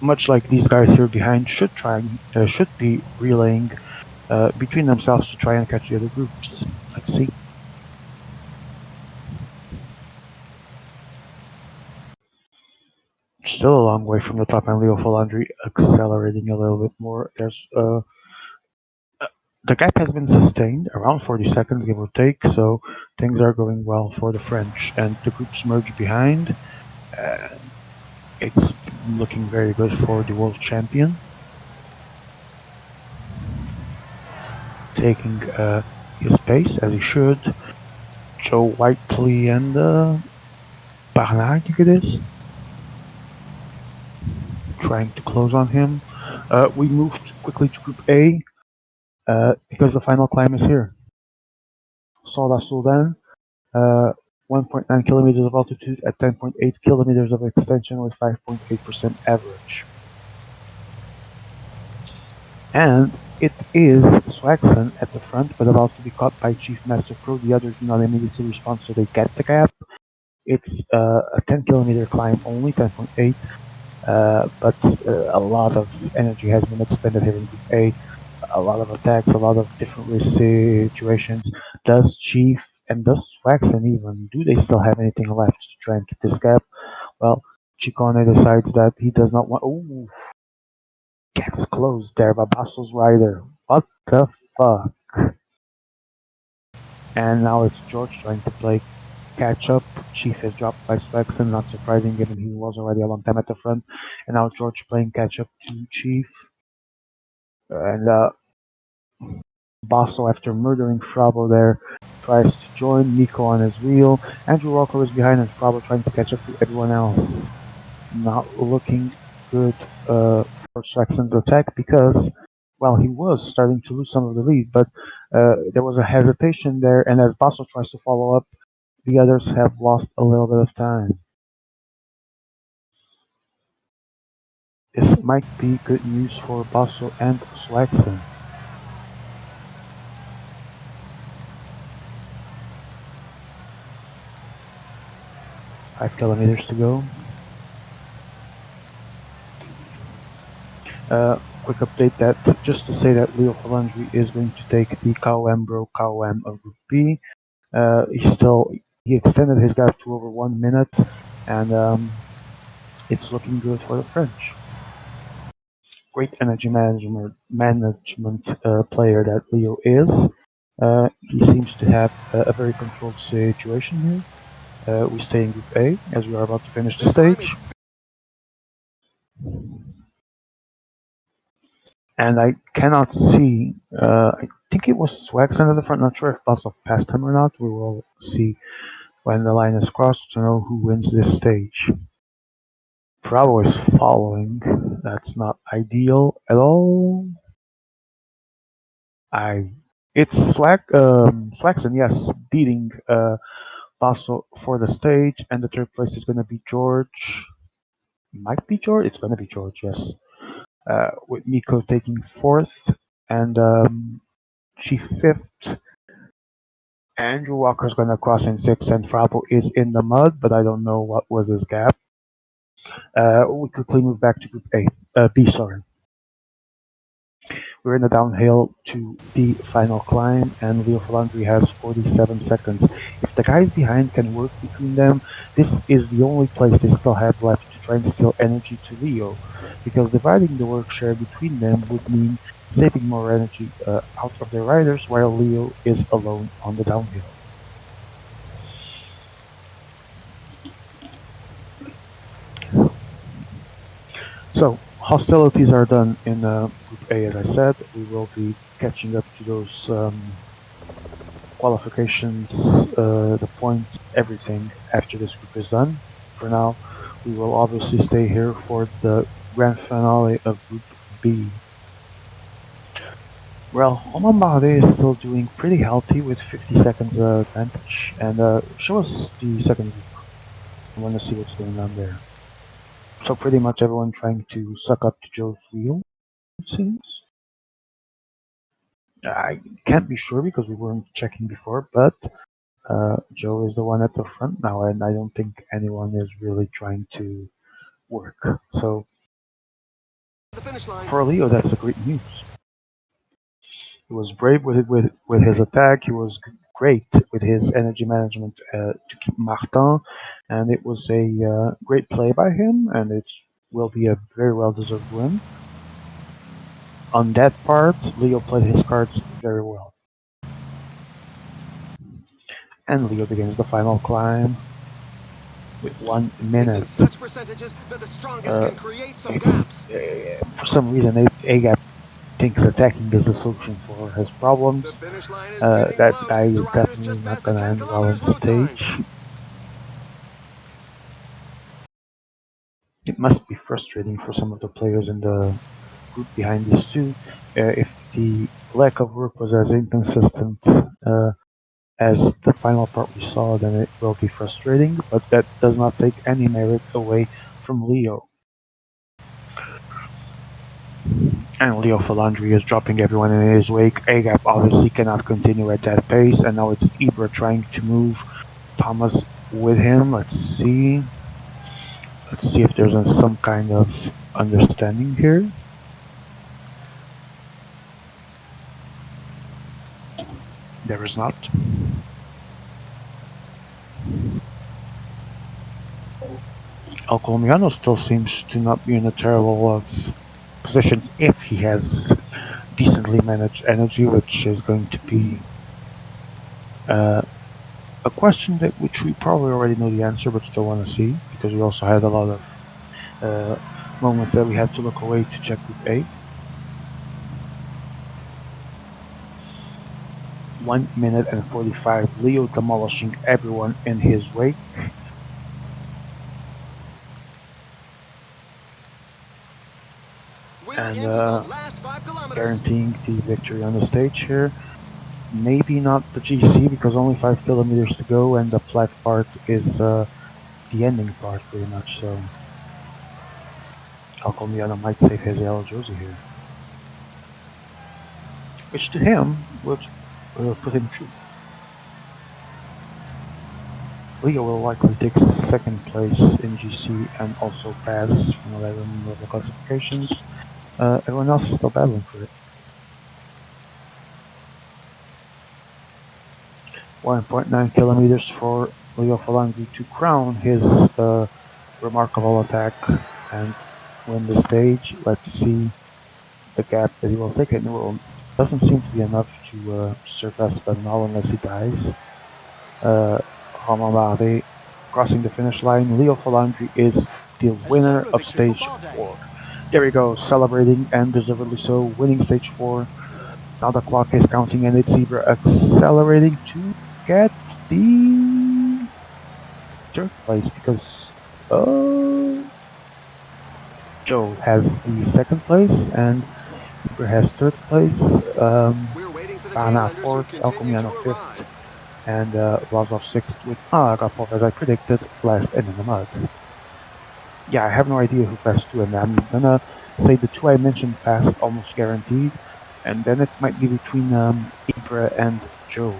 Speaker 1: Much like these guys here behind should be relaying between themselves to try and catch the other groups. Let's see. Still a long way from the top, and Leo Falandri accelerating a little bit more. There's the gap has been sustained around 40 seconds, give or take, so things are going well for the French. And the groups merge behind. It's looking very good for the world champion. Taking his pace, as he should. Joe Whiteley and Barnard, I think it is. Trying to close on him. We moved quickly to Group A because the final climb is here. Sola Sultan, 1.9 kilometers of altitude at 10.8 kilometers of extension with 5.8% average. And it is Swaxon at the front, but about to be caught by Chief Master Pro. The others do not immediately respond, so they get the gap. It's a 10-kilometer climb only, 10.8, but a lot of energy has been expended here in Group A. A lot of attacks, a lot of different risk situations. Does Chief and does Swaxon even, do they still have anything left to try and keep this gap? Well, Chicone decides that he does not want. Ooh, gets close there by Basso's rider. What the fuck? And now it's George trying to play catch up. Chief is dropped by Swexon, not surprising given he was already a long time at the front. And now George playing catch up to Chief. And Basso, after murdering Frabo there, tries to join Nico on his wheel. Andrew Walker is behind and Frabo trying to catch up to everyone else. Not looking good for Swexon's attack because, well, he was starting to lose some of the lead, but there was a hesitation there, and as Basso tries to follow up, the others have lost a little bit of time. This might be good news for Basso and Swexon. 5 kilometers to go. Quick update that just to say that Leo Falandri is going to take the KOM Bro KOM of Group B. He extended his gap to over 1 minute, and it's looking good for the French. Great energy management player that Leo is. He seems to have a very controlled situation here. We stay in Group A as we are about to finish the stage. And I cannot see, I think it was Swagson at the front, not sure if Basso passed him or not. We will see when the line is crossed to know who wins this stage. Frabo is following, that's not ideal at all. It's Swagson, yes, beating Basso for the stage, and the third place is going to be George. Might be George? It's going to be George, yes. With Miko taking fourth, and Chief fifth. Andrew Walker's going to cross in sixth, and Frabo is in the mud, but I don't know what was his gap. We quickly move back to Group B, sorry. We're in the downhill to the final climb, and Leo Falandri has 47 seconds. If the guys behind can work between them, this is the only place they still have left to try and steal energy to Leo, because dividing the work share between them would mean saving more energy out of their riders while Leo is alone on the downhill. So, hostilities are done in Group A, as I said. We will be catching up to those qualifications, the points, everything after this group is done. For now, we will obviously stay here for the grand finale of Group B. Well, Oman Bahre is still doing pretty healthy with 50 seconds advantage. And show us the second group. I want to see what's going on there. So pretty much everyone trying to suck up to Joe's wheel, it seems. I can't be sure because we weren't checking before, but Joe is the one at the front now, and I don't think anyone is really trying to work. So for Leo, that's a great news. He was brave with his attack. He was great with his energy management to keep Martin, and it was a great play by him, and it will be a very well-deserved win. On that part, Leo played his cards very well. And Leo begins the final climb with 1 minute.
Speaker 4: Such percentages that the strongest can create some gaps.
Speaker 1: For some reason, A-Gap thinks attacking is the solution for his problems. That guy is definitely not going to end well on the stage. It must be frustrating for some of the players in the group behind these two. If the lack of work was as inconsistent as the final part we saw, then it will be frustrating, but that does not take any merit away from Leo. And Leo Falandri is dropping everyone in his wake. A-Gap obviously cannot continue at that pace, and now it's Ibra trying to move Thomas with him. Let's see if there's some kind of understanding here. There is not. El Colombiano still seems to not be in a terrible of positions if he has decently managed energy, which is going to be a a question that which we probably already know the answer, but still want to see because we also had a lot of uh, moments that we had to look away to check Group A. 1 minute and 45. Leo demolishing everyone in his wake,
Speaker 4: We're
Speaker 1: and
Speaker 4: into the last 5 kilometers.
Speaker 1: guaranteeing the victory on the stage here. Maybe not the GC because only 5 kilometers to go, and the flat part is the ending part pretty much. So Alcomiano might save his yellow jersey here, which to him would put him through. Leo will likely take second place in GC and also pass from 11 level classifications. Everyone else is still battling for it. 1.9 kilometers for Leo Falangi to crown his remarkable attack and win the stage. Let's see the gap that he will take. It doesn't seem to be enough to surpass Bernal unless he dies. Romain Bardet crossing the finish line. Leo Falandri is the winner of stage 4. There we go, celebrating and deservedly so, winning stage 4. Now the clock is counting and it's Zebra accelerating to get the third place because Joe has the second place and Zebra has third place. Bana fourth, Alcomiano fifth, and Vlasov sixth with Agapov, as I predicted, last and in the mud. Yeah, I have no idea who passed two, and I'm gonna say the two I mentioned passed almost guaranteed, and then it might be between Ibra and Joe.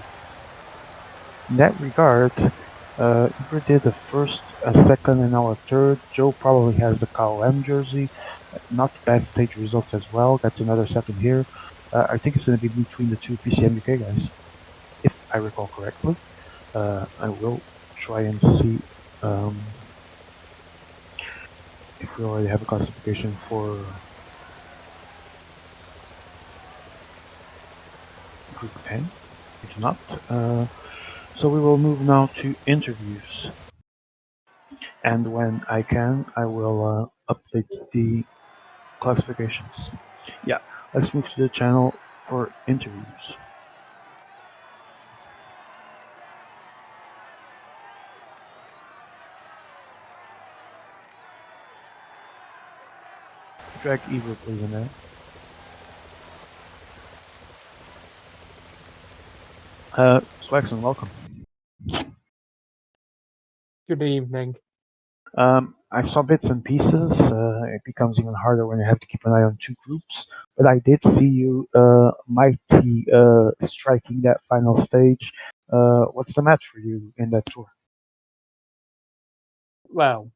Speaker 1: In that regard, Ibra did the first, a second, and now a third. Joe probably has the KOM jersey. Not bad stage results as well. That's another second here. I think it's going to be between the two PCM UK guys, if I recall correctly. I will try and see if we already have a classification for Group 10. We do not. So we will move now to interviews. And when I can, I will update the classifications. Yeah, let's move to the channel for interviews. Drag Evo, please, in there. Swaxon, welcome.
Speaker 7: Good evening.
Speaker 1: I saw bits and pieces. It becomes even harder when you have to keep an eye on two groups. But I did see you mighty striking that final stage. What's the match for you in that tour?
Speaker 7: Well,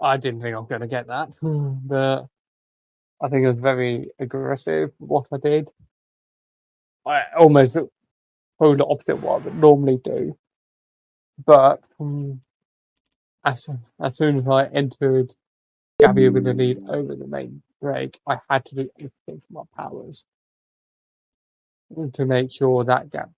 Speaker 7: I didn't think I was going to get that, but I think it was very aggressive what I did. I almost probably the opposite of what I would normally do. But as soon as I entered Gabby with the lead over the main break, I had to do everything for my powers to make sure that gap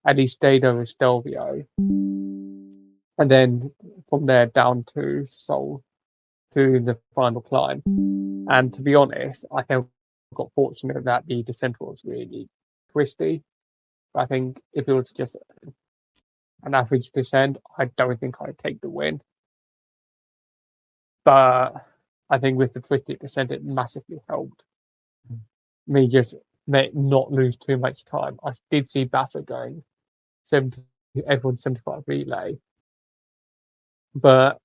Speaker 7: at least stayed over Stelvio. And then from there down to Seoul to the final climb. And to be honest, I think I got fortunate that the descent was really twisty. I think if it was just an average descent, I don't think I'd take the win. But I think with the twisty descent, it massively helped me just not lose too much time. I did see Batter going 70, everyone's 75 relay, but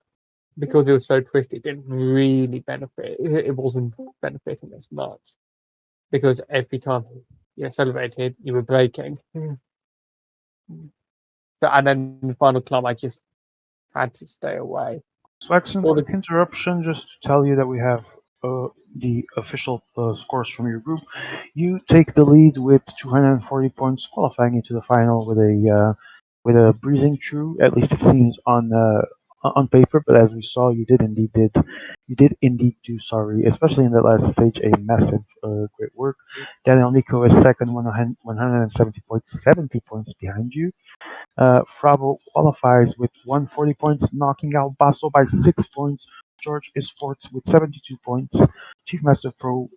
Speaker 7: because it was so twisty, it didn't really benefit. It wasn't benefiting as much because every time you accelerated, you were braking. So, and then the final climb, I just had to stay away.
Speaker 1: Swaxon,
Speaker 7: So
Speaker 1: quick interruption just to tell you that we have the official scores from your group. You take the lead with 240 points, qualifying into the final with a breezing through. At least it seems on on paper, but as we saw, you did indeed do, sorry, especially in the last stage, a massive great work. Daniel Nico is second, 170 points, 70 points behind you. Frabo qualifies with 140 points, knocking out Basso by 6 points. George is fourth with 72 points. Chief Master Pro,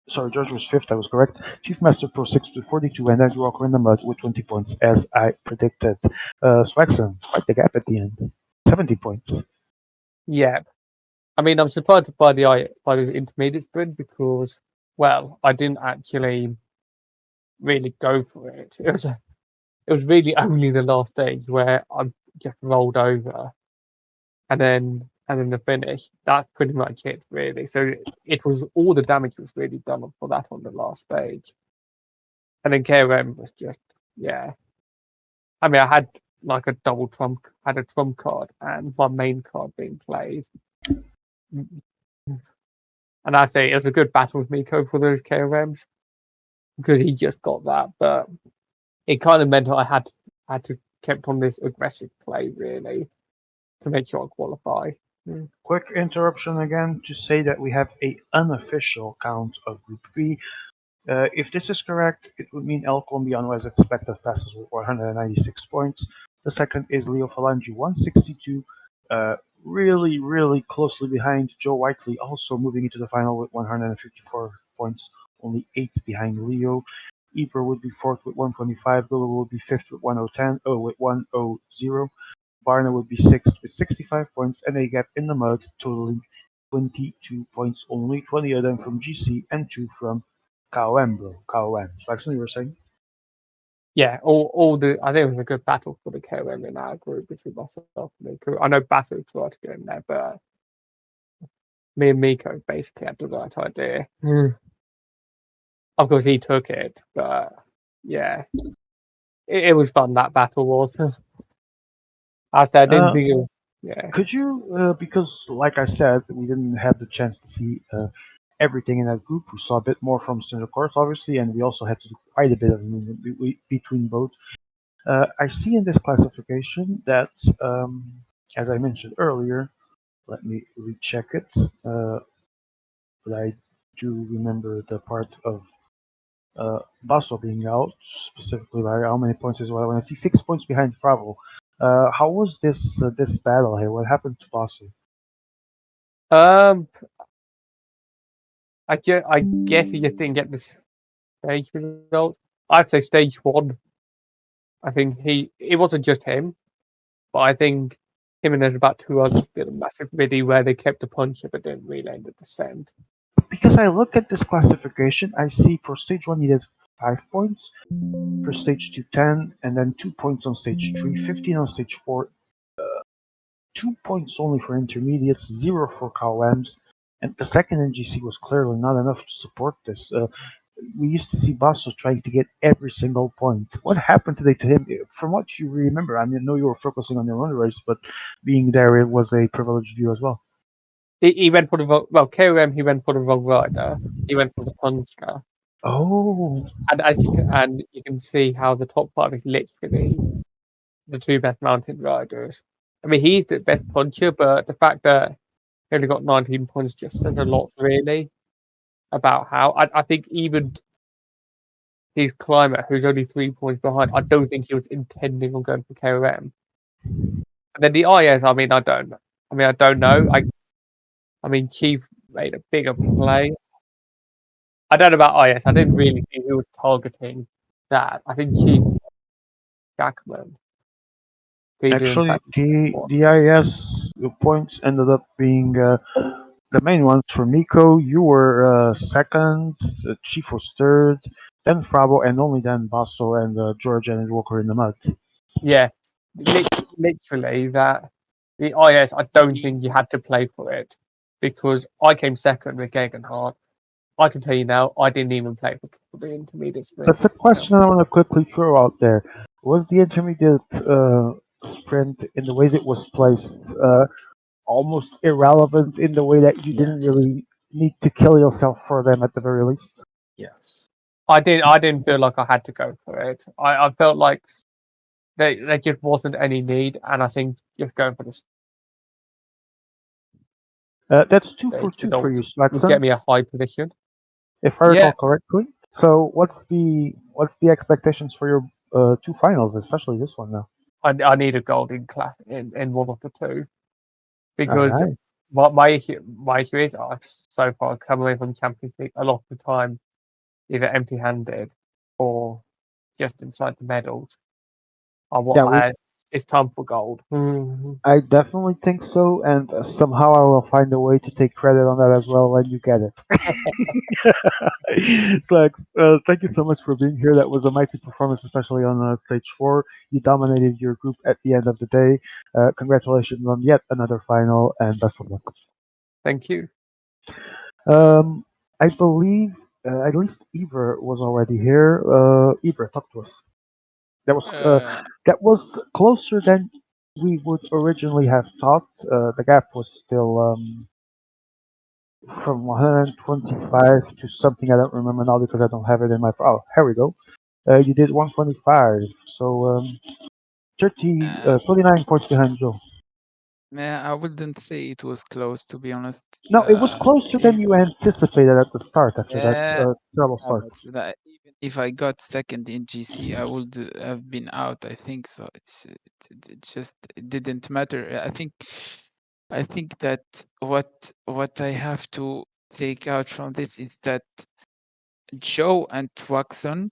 Speaker 1: sorry, George was fifth, I was correct. Chief Master Pro 6 with 42, and Andrew Walker in the mud with 20 points, as I predicted. Swagson, quite the gap at the end. 70 points.
Speaker 7: Yeah, I mean, I'm surprised by the intermediate sprint because, well, I didn't actually really go for it. It was really only the last stage where I just rolled over, and then the finish. That's pretty much it, really. So it was all the damage was really done for that on the last stage, and then KOM was just yeah. I mean, I had like a double trump, had a trump card and my main card being played. And I say it was a good battle with Miko for those KOMs because he just got that, but it kind of meant I had to kept on this aggressive play really to make sure I qualify.
Speaker 1: Quick interruption again to say that we have a unofficial count of Group B. If this is correct, it would mean El Colombiano as expected passes with 196 points. The second is Leo Falangi, 162. Really, really closely behind Joe Whiteley, also moving into the final with 154 points, only 8 behind Leo. Ebro would be fourth with 125. Biller would be fifth with 110. Oh, with 100. Barner would be sixth with 65 points, and a gap in the mud totaling 22 points only, 20 of them from GC and 2 from KOM, bro. KOM. Slackson, you were saying?
Speaker 7: Yeah, all the I think it was a good battle for the KOM in our group between myself and Miko. I know Basu tried to get in there, but me and Miko basically had the right idea. Of course, he took it, but yeah, it was fun. That battle was. I said I didn't
Speaker 1: Uh,
Speaker 7: think it was. Yeah,
Speaker 1: could you, because like I said, we didn't have the chance to see everything in that group. We saw a bit more from Center Court, obviously, and we also had to do quite a bit of movement between both. I see in this classification that, as I mentioned earlier, let me recheck it. But I do remember the part of Basso being out, specifically by how many points as well. When I see 6 points behind Fravo, how was this battle here? What happened to Basso?
Speaker 7: um, I guess he just didn't get the stage result. I'd say stage one. I think it wasn't just him, but I think him and there's about two others did a massive video where they kept the puncher but didn't really end the descent.
Speaker 1: Because I look at this classification, I see for stage one he did 5 points, for stage two 10, and then 2 points on stage three, 15 on stage four, 2 points only for intermediates, zero for KOMs, and the second NGC was clearly not enough to support this. We used to see Basso trying to get every single point. What happened today to him? From what you remember, I mean, I know you were focusing on your own race, but being there, it was a privileged view as well.
Speaker 7: He went for the KOM. He went for the wrong rider. He went for the puncher,
Speaker 1: Oh,
Speaker 7: and you can see how the top five is literally the two best mountain riders. I mean, he's the best puncher, but the fact that he only got 19 points just says a lot, really, about how I think even his climber, who's only 3 points behind, I don't think he was intending on going for KOM. And then the IS, I don't know. I mean, Chief made a bigger play. I don't know about IS. I didn't really see who was targeting that. I think Chief Jackman. He didn't
Speaker 1: actually,
Speaker 7: actually
Speaker 1: the IS points ended up being the main ones for Miko. You were second, Chief was third, then Frabo, and only then Basso and George and Walker in the mud.
Speaker 7: Yeah, literally that. The IS, I don't think you had to play for it because I came second with Gegenhardt. I can tell you now, I didn't even play for the intermediate
Speaker 1: That's
Speaker 7: sprint.
Speaker 1: a question I want to quickly throw out there. Was the intermediate sprint, in the ways it was placed, almost irrelevant in the way that you didn't
Speaker 8: Yes.
Speaker 1: really need to kill yourself for them at the very least?
Speaker 8: Yes.
Speaker 7: I didn't feel like I had to go for it. I felt like there just wasn't any need, and I think just going for the
Speaker 1: That's two for
Speaker 7: stage
Speaker 1: two for
Speaker 7: result
Speaker 1: you,
Speaker 7: would get
Speaker 1: Swaxon,
Speaker 7: me a high position.
Speaker 1: if I
Speaker 7: Yeah,
Speaker 1: recall correctly. So what's the expectations for your two finals, especially this one now?
Speaker 7: I need a gold in class in one of the two
Speaker 1: All
Speaker 7: because
Speaker 1: right.
Speaker 7: my issue is I've so far come away from Champions League a lot of the time either empty-handed or just inside the medals.
Speaker 1: Yeah,
Speaker 7: It's time for gold.
Speaker 1: I definitely think so, and somehow I will find a way to take credit on that as well when you get it. Slacks, thank you so much for being here. That was a mighty performance, especially on stage four. You dominated your group at the end of the day. Congratulations on yet another final, and best of luck.
Speaker 7: Thank you.
Speaker 1: Um, I believe at least Ivor was already here. Ivor, talk to us. That was uh,
Speaker 2: Uh,
Speaker 1: that was closer than we would originally have thought. The gap was still from 125 to something I don't remember now because I don't have it in my. Oh, here we go. You did 125, so 29 points behind Joe.
Speaker 2: yeah, I wouldn't say it was close, to be honest.
Speaker 1: No, it was closer than
Speaker 2: If,
Speaker 1: you anticipated at the start after that
Speaker 2: yeah,
Speaker 1: terrible
Speaker 2: yeah,
Speaker 1: start.
Speaker 2: but that, even if I got second in GC, I would have been out. I think so. It just it didn't matter. I think that what I have to take out from this is that Joe and Twaxon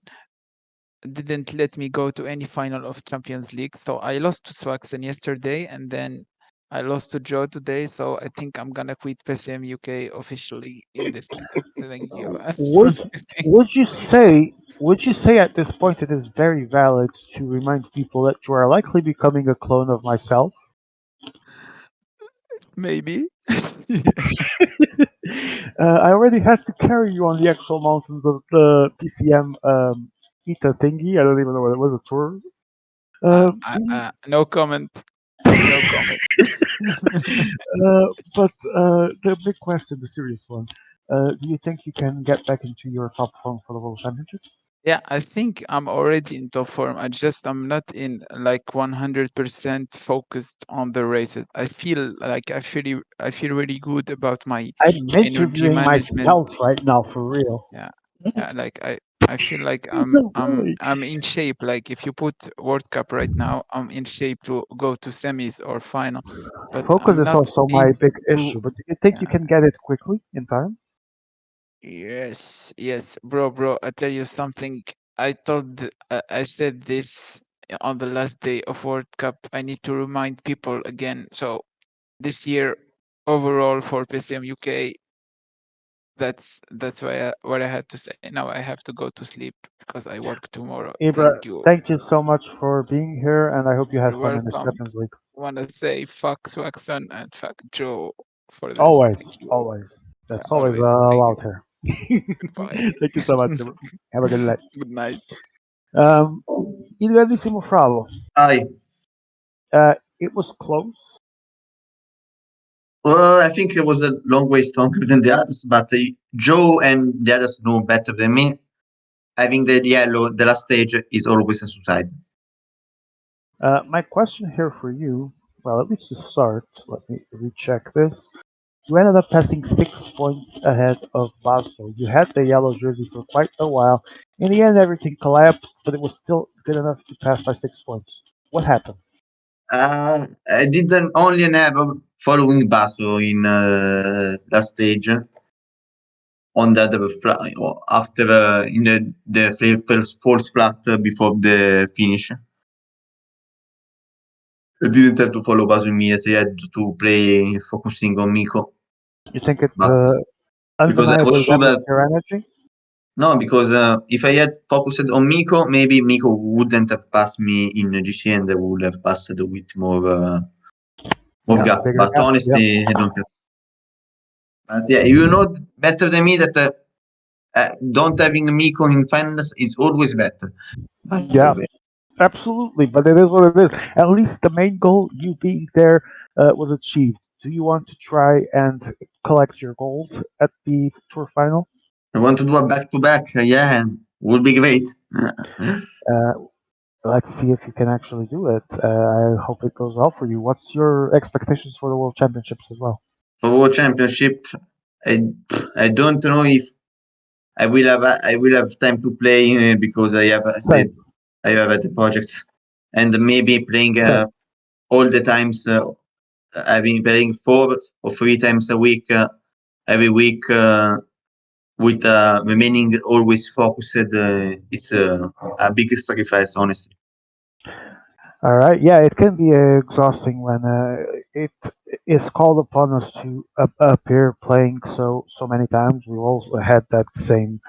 Speaker 2: didn't let me go to any final of Champions League. So I lost to Swaxon yesterday, and then I lost to Joe today. So I think I'm gonna quit PCM UK officially in this league. Thank you. That's the
Speaker 1: Would
Speaker 2: only thing.
Speaker 1: would you say at this point it is very valid to remind people that you are likely becoming a clone of myself?
Speaker 2: Maybe.
Speaker 1: I already had to carry you on the actual mountains of the PCM ETA thingy. I don't even know what it was, a tour.
Speaker 2: No comment. No comment.
Speaker 1: But the big question, the serious one, do you think you can get back into your top form for the World Championships?
Speaker 2: Yeah, I think I'm already in top form. I'm not in like 100% focused on the races. I feel really good about my
Speaker 1: I'm
Speaker 2: energy
Speaker 1: interviewing
Speaker 2: management.
Speaker 1: myself right now, for real.
Speaker 2: Yeah, yeah. I feel like I'm in shape. Like if you put World Cup right now, I'm in shape to go to semis or final. But
Speaker 1: Focus
Speaker 2: I'm
Speaker 1: is
Speaker 2: not
Speaker 1: also my big
Speaker 2: into.
Speaker 1: issue, but do you think you
Speaker 2: Yeah.
Speaker 1: can get it quickly in time?
Speaker 2: Yes, yes, bro. I tell you something. I said this on the last day of World Cup. I need to remind people again. So this year, overall for PCM UK, what I had to say. Now I have to go to sleep because I work tomorrow.
Speaker 1: Ibra,
Speaker 2: Thank you.
Speaker 1: thank you so much for being here, and I hope you have
Speaker 2: You're
Speaker 1: fun in this
Speaker 2: welcome.
Speaker 1: Champions League.
Speaker 2: Wanna say fuck Swaxon and fuck Joe for this.
Speaker 1: Always,
Speaker 2: Thank you.
Speaker 1: always.
Speaker 2: Yeah,
Speaker 1: That's always
Speaker 2: always. Thank
Speaker 1: allowed
Speaker 2: you.
Speaker 1: here.
Speaker 2: Goodbye.
Speaker 1: Thank you so much, Ibra. Have a good night.
Speaker 2: Good night.
Speaker 1: Um, il grandissimo Fralo.
Speaker 8: I
Speaker 1: It was close.
Speaker 8: well, I think it was a long way stronger than the others, but Joe and the others know better than me. Having the yellow, the last stage is always a suicide.
Speaker 1: My question here for you, well, at least to start, let me recheck this. You ended up passing 6 points ahead of Basel. You had the yellow jersey for quite a while. In the end, everything collapsed, but it was still good enough to pass by 6 points. What happened?
Speaker 8: I didn't only have following Basso in last stage on the other after in the first false flat before the finish. I didn't have to follow Basso immediately. I had to play focusing on Miko,
Speaker 1: You think it
Speaker 8: but because I was
Speaker 1: undeniably
Speaker 8: sure
Speaker 1: damaged
Speaker 8: that
Speaker 1: your energy?
Speaker 8: no, because if I had focused on Miko, maybe Miko wouldn't have passed me in GC and I would have passed with more
Speaker 1: Yeah,
Speaker 8: gap.
Speaker 1: bigger
Speaker 8: But
Speaker 1: gap. Yeah.
Speaker 8: honestly, I don't care. But yeah, you know better than me that don't having Miko in finals is always better. By the
Speaker 1: Yeah,
Speaker 8: way.
Speaker 1: absolutely. But it is what it is. At least the main goal, you being there, was achieved. Do you want to try and collect your gold at the tour final?
Speaker 8: I want to do a back to back. Yeah, would be great.
Speaker 1: Uh, Let's see if you can actually do it. I hope it goes well for you. What's your expectations for the World Championships as well?
Speaker 8: For World Championship, I I don't know if I will have time to play because I have said
Speaker 1: Same,
Speaker 8: I have the projects and maybe playing
Speaker 1: same.
Speaker 8: all the times. I've been playing 4 or 3 times a week, every week, with remaining always focused. It's a big sacrifice, honestly.
Speaker 1: All right. Yeah, it can be exhausting when it is called upon us to appear playing so many times. We've also had that same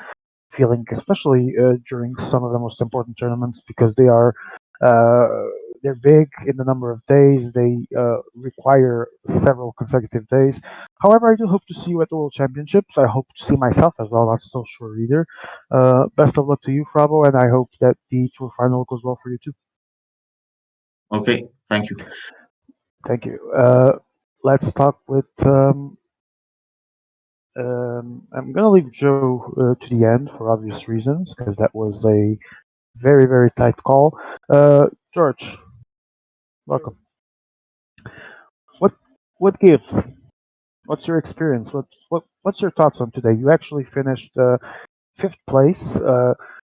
Speaker 1: feeling, especially during some of the most important tournaments, because uh, they're big in the number of days. They require several consecutive days. However, I do hope to see you at the World Championships. I hope to see myself as well. Not so sure either. Best of luck to you, Frabo, and I hope that the tour final goes well for you too.
Speaker 8: Okay, thank you.
Speaker 1: Thank you. Let's talk with. I'm gonna leave Joe to the end for obvious reasons, because that was a very tight call. George,
Speaker 3: Yo,
Speaker 1: welcome. What what gives? What's your experience? What's your thoughts on today? You actually finished fifth place,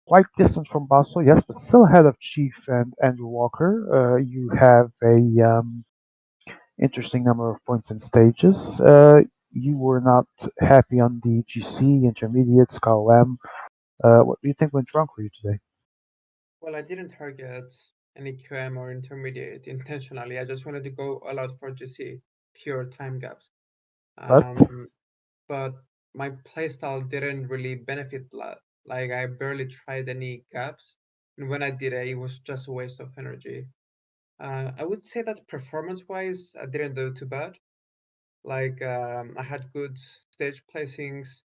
Speaker 1: quite distant from Basel, yes, but still ahead of Chief and Andrew Walker. You have a interesting number of points and stages. You were not happy on the GC, intermediates, KOM. What do you think went wrong for you today?
Speaker 3: well, I didn't target any QM or intermediate intentionally. I just wanted to go all out for GC, pure time gaps.
Speaker 1: But
Speaker 3: Um, but my playstyle didn't really benefit that. Like I barely tried any gaps, and when I did it was just a waste of energy. I would say that performance-wise, I didn't do too bad. Like I had good stage placings,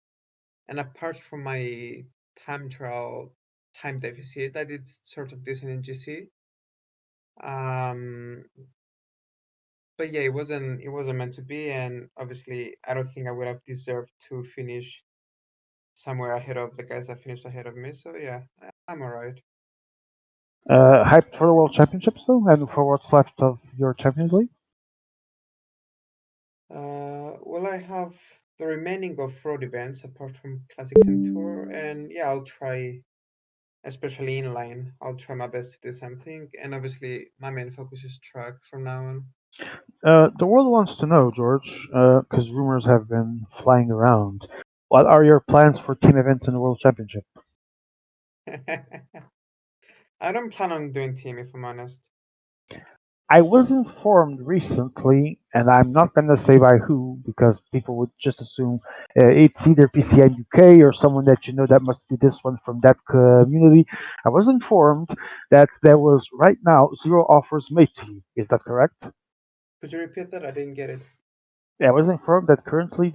Speaker 3: and apart from my time trial time deficit, I did sort of decent in GC. Um, but yeah, it wasn't meant to be, and obviously, I don't think I would have deserved to finish somewhere ahead of the guys that finished ahead of me. So yeah, I'm alright.
Speaker 1: hyped for the World Championships though, and for what's left of your Champions League.
Speaker 3: Well, I have the remaining of road events apart from classics and tour, and yeah, I'll try, especially inline. I'll try my best to do something, and obviously, my main focus is track from now on.
Speaker 1: The world wants to know, George, because rumors have been flying around. What are your plans for team events in the World Championship?
Speaker 3: I don't plan on doing team if I'm honest.
Speaker 1: I was informed recently, and I'm not going to say by who, because people would just assume it's either PCM UK or someone that you know that must be this one from that community. I was informed that there was right now zero offers made to you. Is that correct?
Speaker 3: Could you repeat that? I didn't get it.
Speaker 1: Yeah, I was informed that currently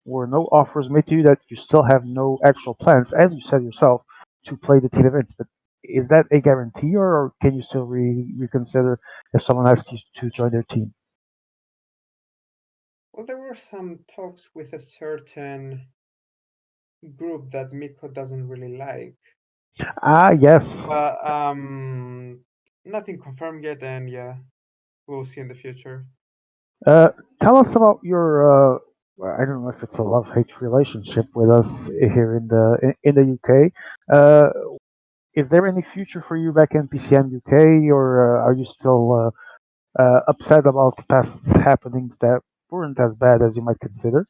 Speaker 1: were no offers made to you, that you still have no actual plans, as you said yourself, to play the team events. But is that a guarantee, or can you still reconsider if someone asks you to join their team?
Speaker 3: Well, there were some talks with a certain group that Miko doesn't really like,
Speaker 1: Ah, yes.
Speaker 3: but nothing confirmed yet, and yeah, we'll see in the future.
Speaker 1: Uh, Tell us about your. Well, I don't know if it's a love-hate relationship with us here in the UK. Uh, is there any future for you back in PCM UK, or are you still upset about past happenings that weren't as bad as you might consider?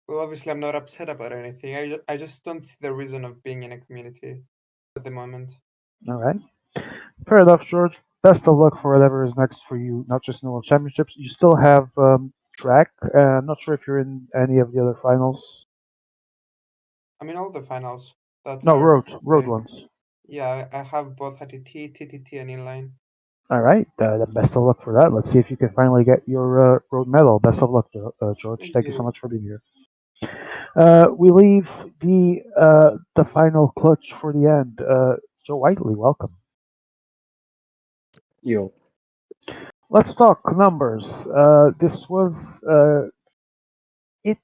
Speaker 3: Well, obviously, I'm not upset about anything. I just don't see the reason of being in a community at the moment.
Speaker 1: All right, fair enough, George. Best of luck for whatever is next for you. Not just in the World Championships. You still have track. I'm not sure if you're in any of the other finals.
Speaker 3: I mean, all the finals that
Speaker 1: No,
Speaker 3: are
Speaker 1: road
Speaker 3: currently,
Speaker 1: ones.
Speaker 3: yeah, I have both ATT, TTT, and inline.
Speaker 1: All right. Then best of luck for that. Let's see if you can finally get your road medal. Best of luck, George.
Speaker 3: Thank
Speaker 1: Thank you so
Speaker 3: you.
Speaker 1: much for being here. We leave the final clutch for the end. Joe Whiteley, welcome.
Speaker 7: Yo.
Speaker 1: Let's talk numbers. This was it.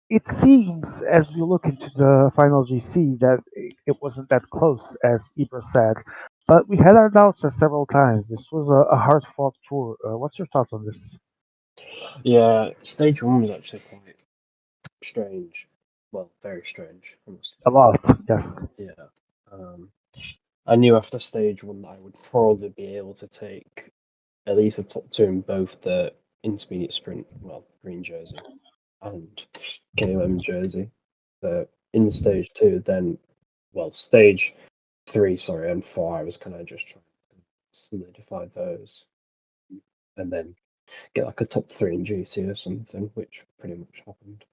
Speaker 1: It seems as we look into the final GC that it wasn't that close as Ibra said. But we had our doubts several times. This was a hard fought tour. What's your thoughts on this?
Speaker 9: Yeah, stage one was actually quite strange. Well, very strange, I must
Speaker 1: A
Speaker 9: admit.
Speaker 1: lot, yes.
Speaker 9: Yeah. Um, I knew after stage one that I would probably be able to take at least a top two in both the intermediate sprint, well, green jersey, and KOM jersey. So in stage two, then, well, stage three, sorry, and four, I was kind of just trying to solidify those and then get like a top three in GC or something, which pretty much happened.